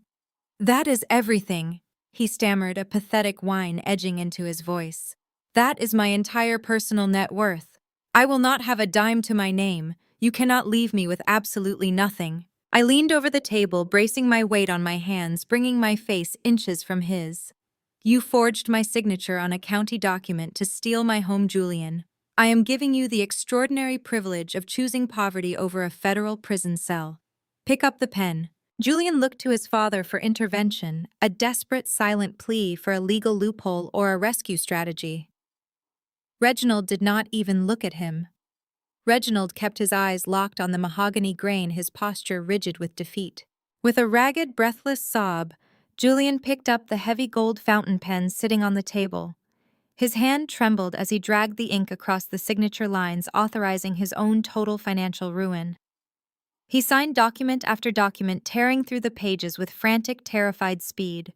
that is everything, he stammered, a pathetic whine edging into his voice. That is my entire personal net worth. I will not have a dime to my name. You cannot leave me with absolutely nothing. I leaned over the table, bracing my weight on my hands, bringing my face inches from his. You forged my signature on a county document to steal my home, Julian. I am giving you the extraordinary privilege of choosing poverty over a federal prison cell. Pick up the pen. Julian looked to his father for intervention, a desperate, silent plea for a legal loophole or a rescue strategy. Reginald did not even look at him. Reginald kept his eyes locked on the mahogany grain, his posture rigid with defeat. With a ragged, breathless sob, Julian picked up the heavy gold fountain pen sitting on the table. His hand trembled as he dragged the ink across the signature lines, authorizing his own total financial ruin. He signed document after document, tearing through the pages with frantic, terrified speed.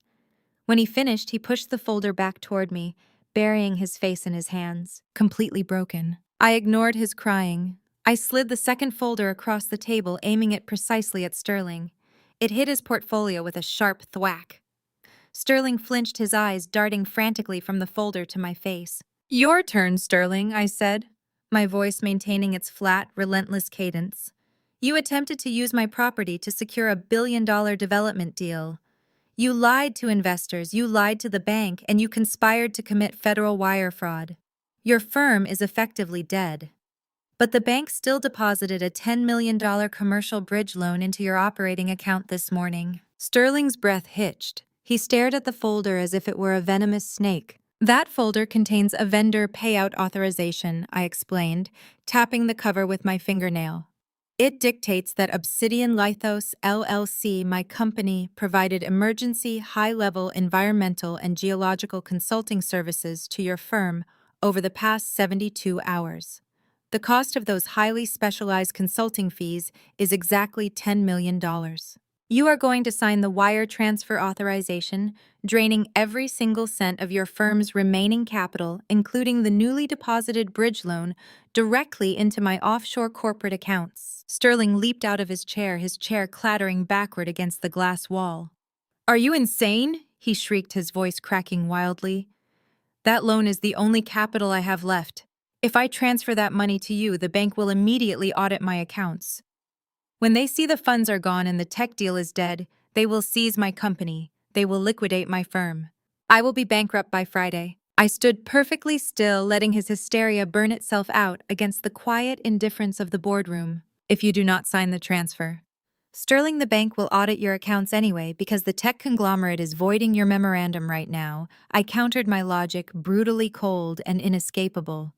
When he finished, he pushed the folder back toward me, burying his face in his hands, completely broken. I ignored his crying. I slid the second folder across the table, aiming it precisely at Sterling. It hit his portfolio with a sharp thwack. Sterling flinched, his eyes darting frantically from the folder to my face. "Your turn, Sterling," I said, my voice maintaining its flat, relentless cadence. "You attempted to use my property to secure a billion-dollar development deal. You lied to investors, you lied to the bank, and you conspired to commit federal wire fraud. Your firm is effectively dead. But the bank still deposited a $10 million commercial bridge loan into your operating account this morning." Sterling's breath hitched. He stared at the folder as if it were a venomous snake. "That folder contains a vendor payout authorization," I explained, tapping the cover with my fingernail. "It dictates that Obsidian Lithos LLC, my company, provided emergency, high-level environmental and geological consulting services to your firm over the past 72 hours. The cost of those highly specialized consulting fees is exactly $10 million. You are going to sign the wire transfer authorization, draining every single cent of your firm's remaining capital, including the newly deposited bridge loan, directly into my offshore corporate accounts." Sterling leaped out of his chair clattering backward against the glass wall. "Are you insane?" he shrieked, his voice cracking wildly. "That loan is the only capital I have left. If I transfer that money to you, the bank will immediately audit my accounts. When they see the funds are gone and the tech deal is dead, they will seize my company. They will liquidate my firm. I will be bankrupt by Friday." I stood perfectly still, letting his hysteria burn itself out against the quiet indifference of the boardroom. "If you do not sign the transfer, Sterling, the bank will audit your accounts anyway because the tech conglomerate is voiding your memorandum right now." I countered, my logic brutally cold and inescapable.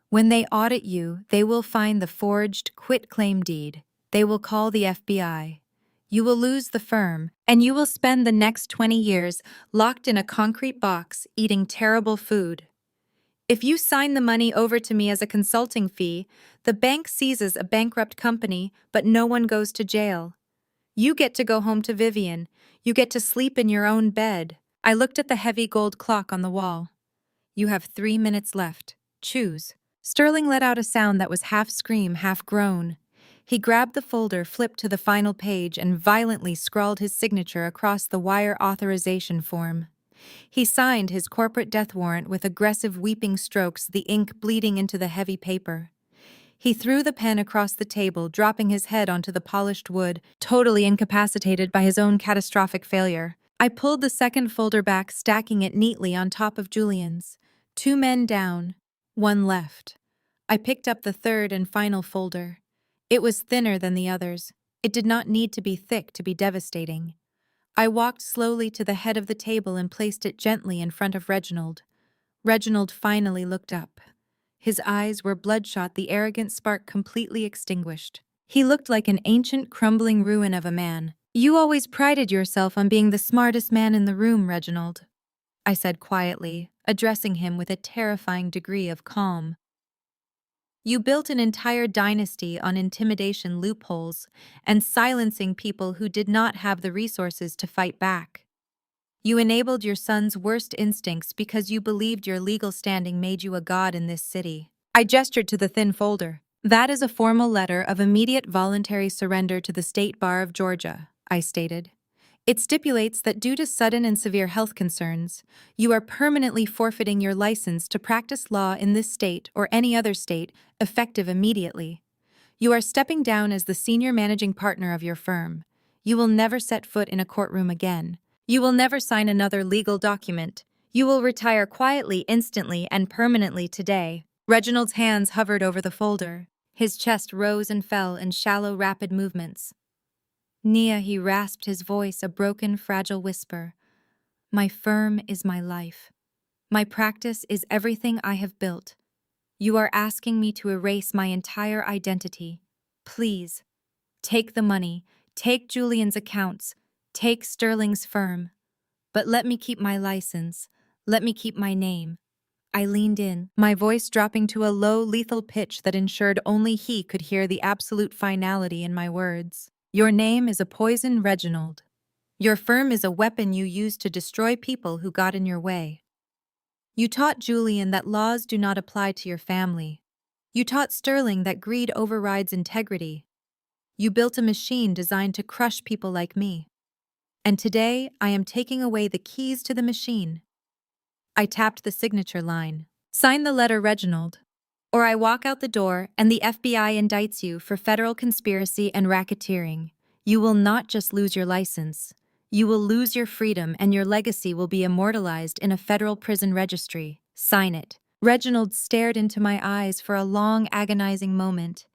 "When they audit you, they will find the forged quitclaim deed. They will call the FBI. You will lose the firm, and you will spend the next 20 years locked in a concrete box eating terrible food. If you sign the money over to me as a consulting fee, the bank seizes a bankrupt company, but no one goes to jail. You get to go home to Vivian. You get to sleep in your own bed." I looked at the heavy gold clock on the wall. "You have 3 minutes left. Choose." Sterling let out a sound that was half scream, half groan. He grabbed the folder, flipped to the final page, and violently scrawled his signature across the wire authorization form. He signed his corporate death warrant with aggressive weeping strokes, the ink bleeding into the heavy paper. He threw the pen across the table, dropping his head onto the polished wood, totally incapacitated by his own catastrophic failure. I pulled the second folder back, stacking it neatly on top of Julian's. 2 men down, 1 left. I picked up the third and final folder. It was thinner than the others. It did not need to be thick to be devastating. I walked slowly to the head of the table and placed it gently in front of Reginald. Reginald finally looked up. His eyes were bloodshot, the arrogant spark completely extinguished. He looked like an ancient, crumbling ruin of a man. "You always prided yourself on being the smartest man in the room, Reginald," I said quietly, addressing him with a terrifying degree of calm. "You built an entire dynasty on intimidation loopholes and silencing people who did not have the resources to fight back. You enabled your son's worst instincts because you believed your legal standing made you a god in this city." I gestured to the thin folder. "That is a formal letter of immediate voluntary surrender to the State Bar of Georgia," I stated. "It stipulates that due to sudden and severe health concerns, you are permanently forfeiting your license to practice law in this state or any other state, effective immediately. You are stepping down as the senior managing partner of your firm. You will never set foot in a courtroom again. You will never sign another legal document. You will retire quietly, instantly, and permanently today." Reginald's hands hovered over the folder. His chest rose and fell in shallow, rapid movements. "Nia," he rasped, his voice a broken, fragile whisper. "My firm is my life. My practice is everything I have built. You are asking me to erase my entire identity. Please, take the money, take Julian's accounts, take Sterling's firm. But let me keep my license. Let me keep my name. I leaned in, my voice dropping to a low, lethal pitch that ensured only he could hear the absolute finality in my words. Your name is a poison, Reginald. Your firm is a weapon you use to destroy people who got in your way. You taught Julian that laws do not apply to your family. You taught Sterling that greed overrides integrity. You built a machine designed to crush people like me. And today, I am taking away the keys to the machine. I tapped the signature line. Sign the letter, Reginald. Or I walk out the door and the FBI indicts you for federal conspiracy and racketeering. You will not just lose your license. You will lose your freedom and your legacy will be immortalized in a federal prison registry. Sign it. Reginald stared into my eyes for a long, agonizing moment.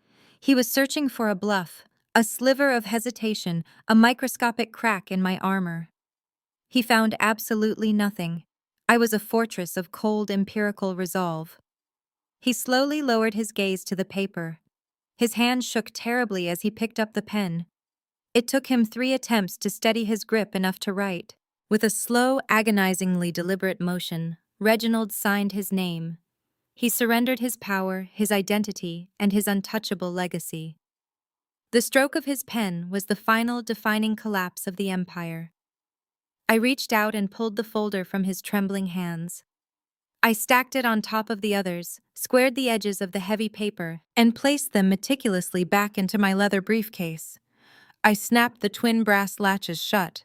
He was searching for a bluff, a sliver of hesitation, a microscopic crack in my armor. He found absolutely nothing. I was a fortress of cold, empirical resolve. He slowly lowered his gaze to the paper. His hand shook terribly as he picked up the pen. It took him 3 attempts to steady his grip enough to write. With a slow, agonizingly deliberate motion, Reginald signed his name. He surrendered his power, his identity, and his untouchable legacy. The stroke of his pen was the final defining collapse of the empire. I reached out and pulled the folder from his trembling hands. I stacked it on top of the others, squared the edges of the heavy paper, and placed them meticulously back into my leather briefcase. I snapped the twin brass latches shut.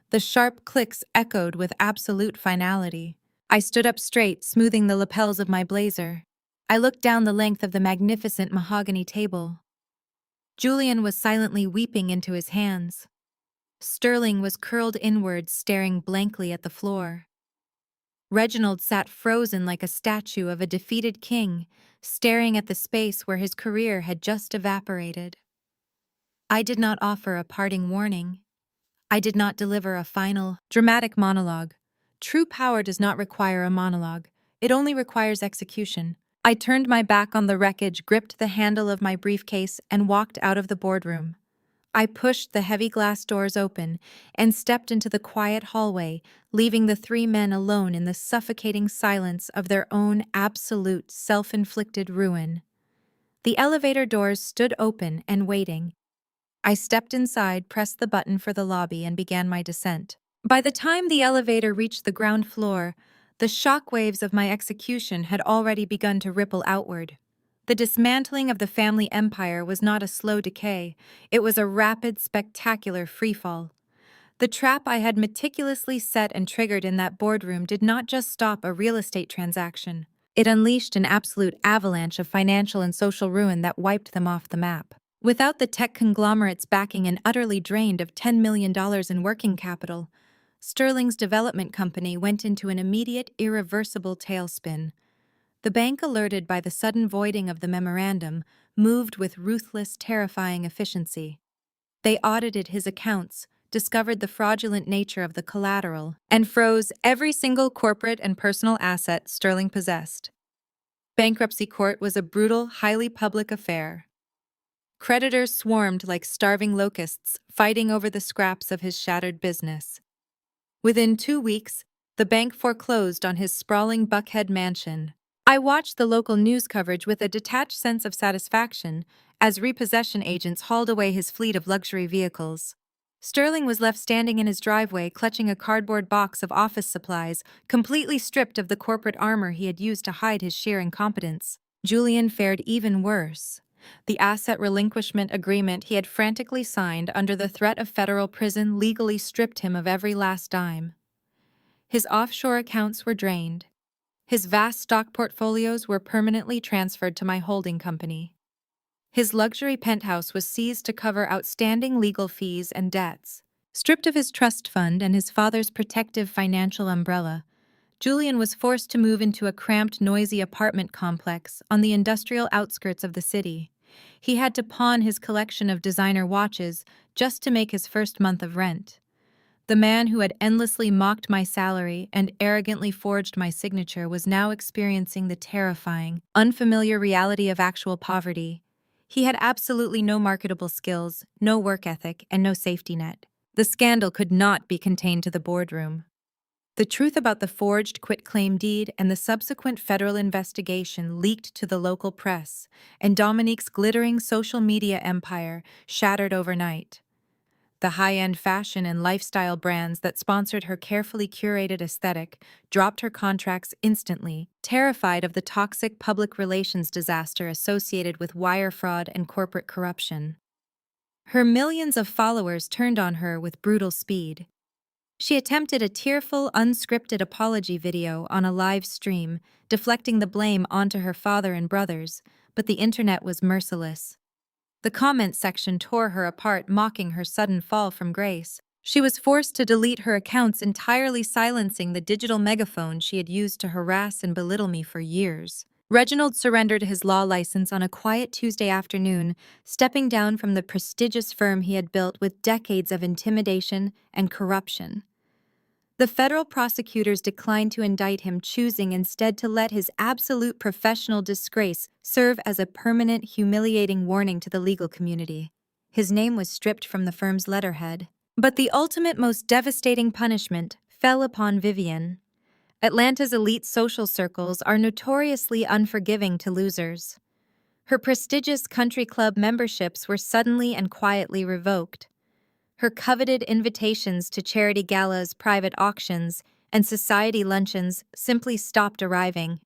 The sharp clicks echoed with absolute finality. I stood up straight, smoothing the lapels of my blazer. I looked down the length of the magnificent mahogany table. Julian was silently weeping into his hands. Sterling was curled inwards, staring blankly at the floor. Reginald sat frozen like a statue of a defeated king, staring at the space where his career had just evaporated. I did not offer a parting warning. I did not deliver a final, dramatic monologue. True power does not require a monologue. It only requires execution. I turned my back on the wreckage, gripped the handle of my briefcase, and walked out of the boardroom. I pushed the heavy glass doors open and stepped into the quiet hallway, leaving the 3 men alone in the suffocating silence of their own absolute, self-inflicted ruin. The elevator doors stood open and waiting. I stepped inside, pressed the button for the lobby, and began my descent. By the time the elevator reached the ground floor, the shockwaves of my execution had already begun to ripple outward. The dismantling of the family empire was not a slow decay, it was a rapid, spectacular freefall. The trap I had meticulously set and triggered in that boardroom did not just stop a real estate transaction. It unleashed an absolute avalanche of financial and social ruin that wiped them off the map. Without the tech conglomerates backing and utterly drained of $10 million in working capital, Sterling's development company went into an immediate, irreversible tailspin. The bank, alerted by the sudden voiding of the memorandum, moved with ruthless, terrifying efficiency. They audited his accounts, discovered the fraudulent nature of the collateral, and froze every single corporate and personal asset Sterling possessed. Bankruptcy court was a brutal, highly public affair. Creditors swarmed like starving locusts, fighting over the scraps of his shattered business. Within 2 weeks, the bank foreclosed on his sprawling Buckhead mansion. I watched the local news coverage with a detached sense of satisfaction as repossession agents hauled away his fleet of luxury vehicles. Sterling was left standing in his driveway, clutching a cardboard box of office supplies, completely stripped of the corporate armor he had used to hide his sheer incompetence. Julian fared even worse. The asset relinquishment agreement he had frantically signed under the threat of federal prison legally stripped him of every last dime. His offshore accounts were drained. His vast stock portfolios were permanently transferred to my holding company. His luxury penthouse was seized to cover outstanding legal fees and debts. Stripped of his trust fund and his father's protective financial umbrella, Julian was forced to move into a cramped, noisy apartment complex on the industrial outskirts of the city. He had to pawn his collection of designer watches just to make his first month of rent. The man who had endlessly mocked my salary and arrogantly forged my signature was now experiencing the terrifying, unfamiliar reality of actual poverty. He had absolutely no marketable skills, no work ethic, and no safety net. The scandal could not be contained to the boardroom. The truth about the forged quitclaim deed and the subsequent federal investigation leaked to the local press, and Dominique's glittering social media empire shattered overnight. The high-end fashion and lifestyle brands that sponsored her carefully curated aesthetic dropped her contracts instantly, terrified of the toxic public relations disaster associated with wire fraud and corporate corruption. Her millions of followers turned on her with brutal speed. She attempted a tearful, unscripted apology video on a live stream, deflecting the blame onto her father and brothers, but the internet was merciless. The comment section tore her apart, mocking her sudden fall from grace. She was forced to delete her accounts, entirely silencing the digital megaphone she had used to harass and belittle me for years. Reginald surrendered his law license on a quiet Tuesday afternoon, stepping down from the prestigious firm he had built with decades of intimidation and corruption. The federal prosecutors declined to indict him, choosing instead to let his absolute professional disgrace serve as a permanent, humiliating warning to the legal community. His name was stripped from the firm's letterhead. But the ultimate, most devastating punishment fell upon Vivian. Atlanta's elite social circles are notoriously unforgiving to losers. Her prestigious country club memberships were suddenly and quietly revoked. Her coveted invitations to charity galas, private auctions, and society luncheons simply stopped arriving.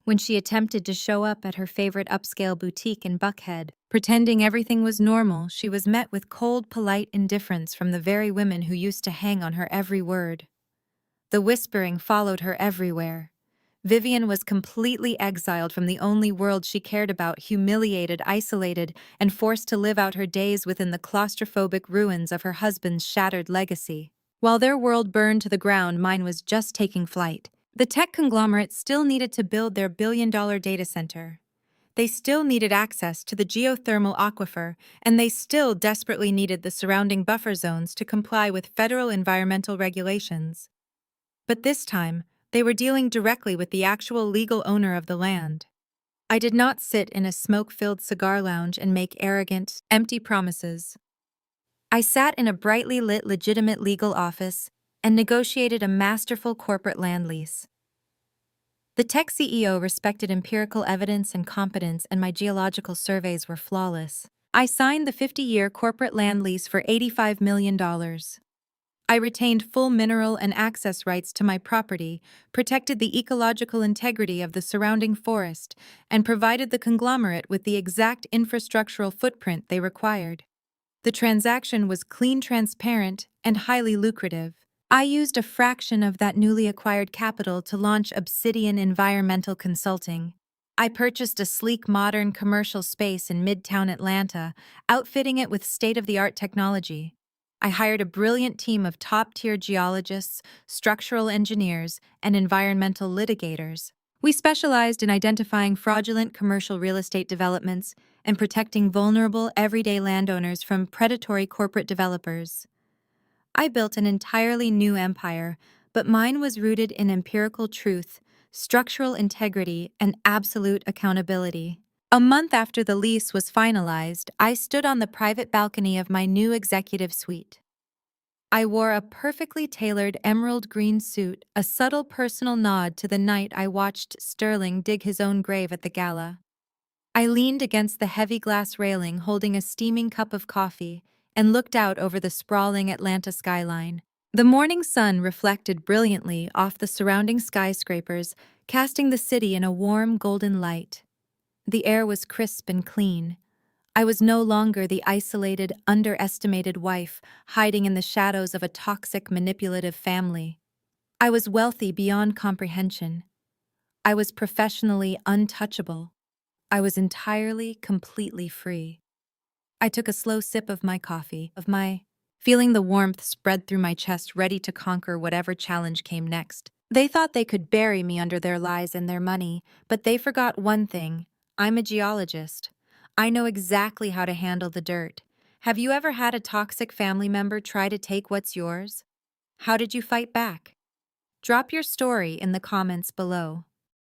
When she attempted to show up at her favorite upscale boutique in Buckhead, pretending everything was normal, she was met with cold, polite indifference from the very women who used to hang on her every word. The whispering followed her everywhere. Vivian was completely exiled from the only world she cared about, humiliated, isolated, and forced to live out her days within the claustrophobic ruins of her husband's shattered legacy. While their world burned to the ground, mine was just taking flight. The tech conglomerate still needed to build their billion-dollar data center. They still needed access to the geothermal aquifer, and they still desperately needed the surrounding buffer zones to comply with federal environmental regulations. But this time, they were dealing directly with the actual legal owner of the land. I did not sit in a smoke-filled cigar lounge and make arrogant, empty promises. I sat in a brightly lit, legitimate legal office and negotiated a masterful corporate land lease. The tech CEO respected empirical evidence and competence, and my geological surveys were flawless. I signed the 50-year corporate land lease for $85 million. I retained full mineral and access rights to my property, protected the ecological integrity of the surrounding forest, and provided the conglomerate with the exact infrastructural footprint they required. The transaction was clean, transparent, and highly lucrative. I used a fraction of that newly acquired capital to launch Obsidian Environmental Consulting. I purchased a sleek, modern commercial space in Midtown Atlanta, outfitting it with state-of-the-art technology. I hired a brilliant team of top-tier geologists, structural engineers, and environmental litigators. We specialized in identifying fraudulent commercial real estate developments and protecting vulnerable, everyday landowners from predatory corporate developers. I built an entirely new empire, but mine was rooted in empirical truth, structural integrity, and absolute accountability. A month after the lease was finalized, I stood on the private balcony of my new executive suite. I wore a perfectly tailored emerald green suit, a subtle personal nod to the night I watched Sterling dig his own grave at the gala. I leaned against the heavy glass railing, holding a steaming cup of coffee, and looked out over the sprawling Atlanta skyline. The morning sun reflected brilliantly off the surrounding skyscrapers, casting the city in a warm, golden light. The air was crisp and clean. I was no longer the isolated, underestimated wife hiding in the shadows of a toxic, manipulative family. I was wealthy beyond comprehension. I was professionally untouchable. I was entirely, completely free. I took a slow sip of my coffee, feeling the warmth spread through my chest, ready to conquer whatever challenge came next. They thought they could bury me under their lies and their money, but they forgot one thing. I'm a geologist. I know exactly how to handle the dirt. Have you ever had a toxic family member try to take what's yours? How did you fight back? Drop your story in the comments below.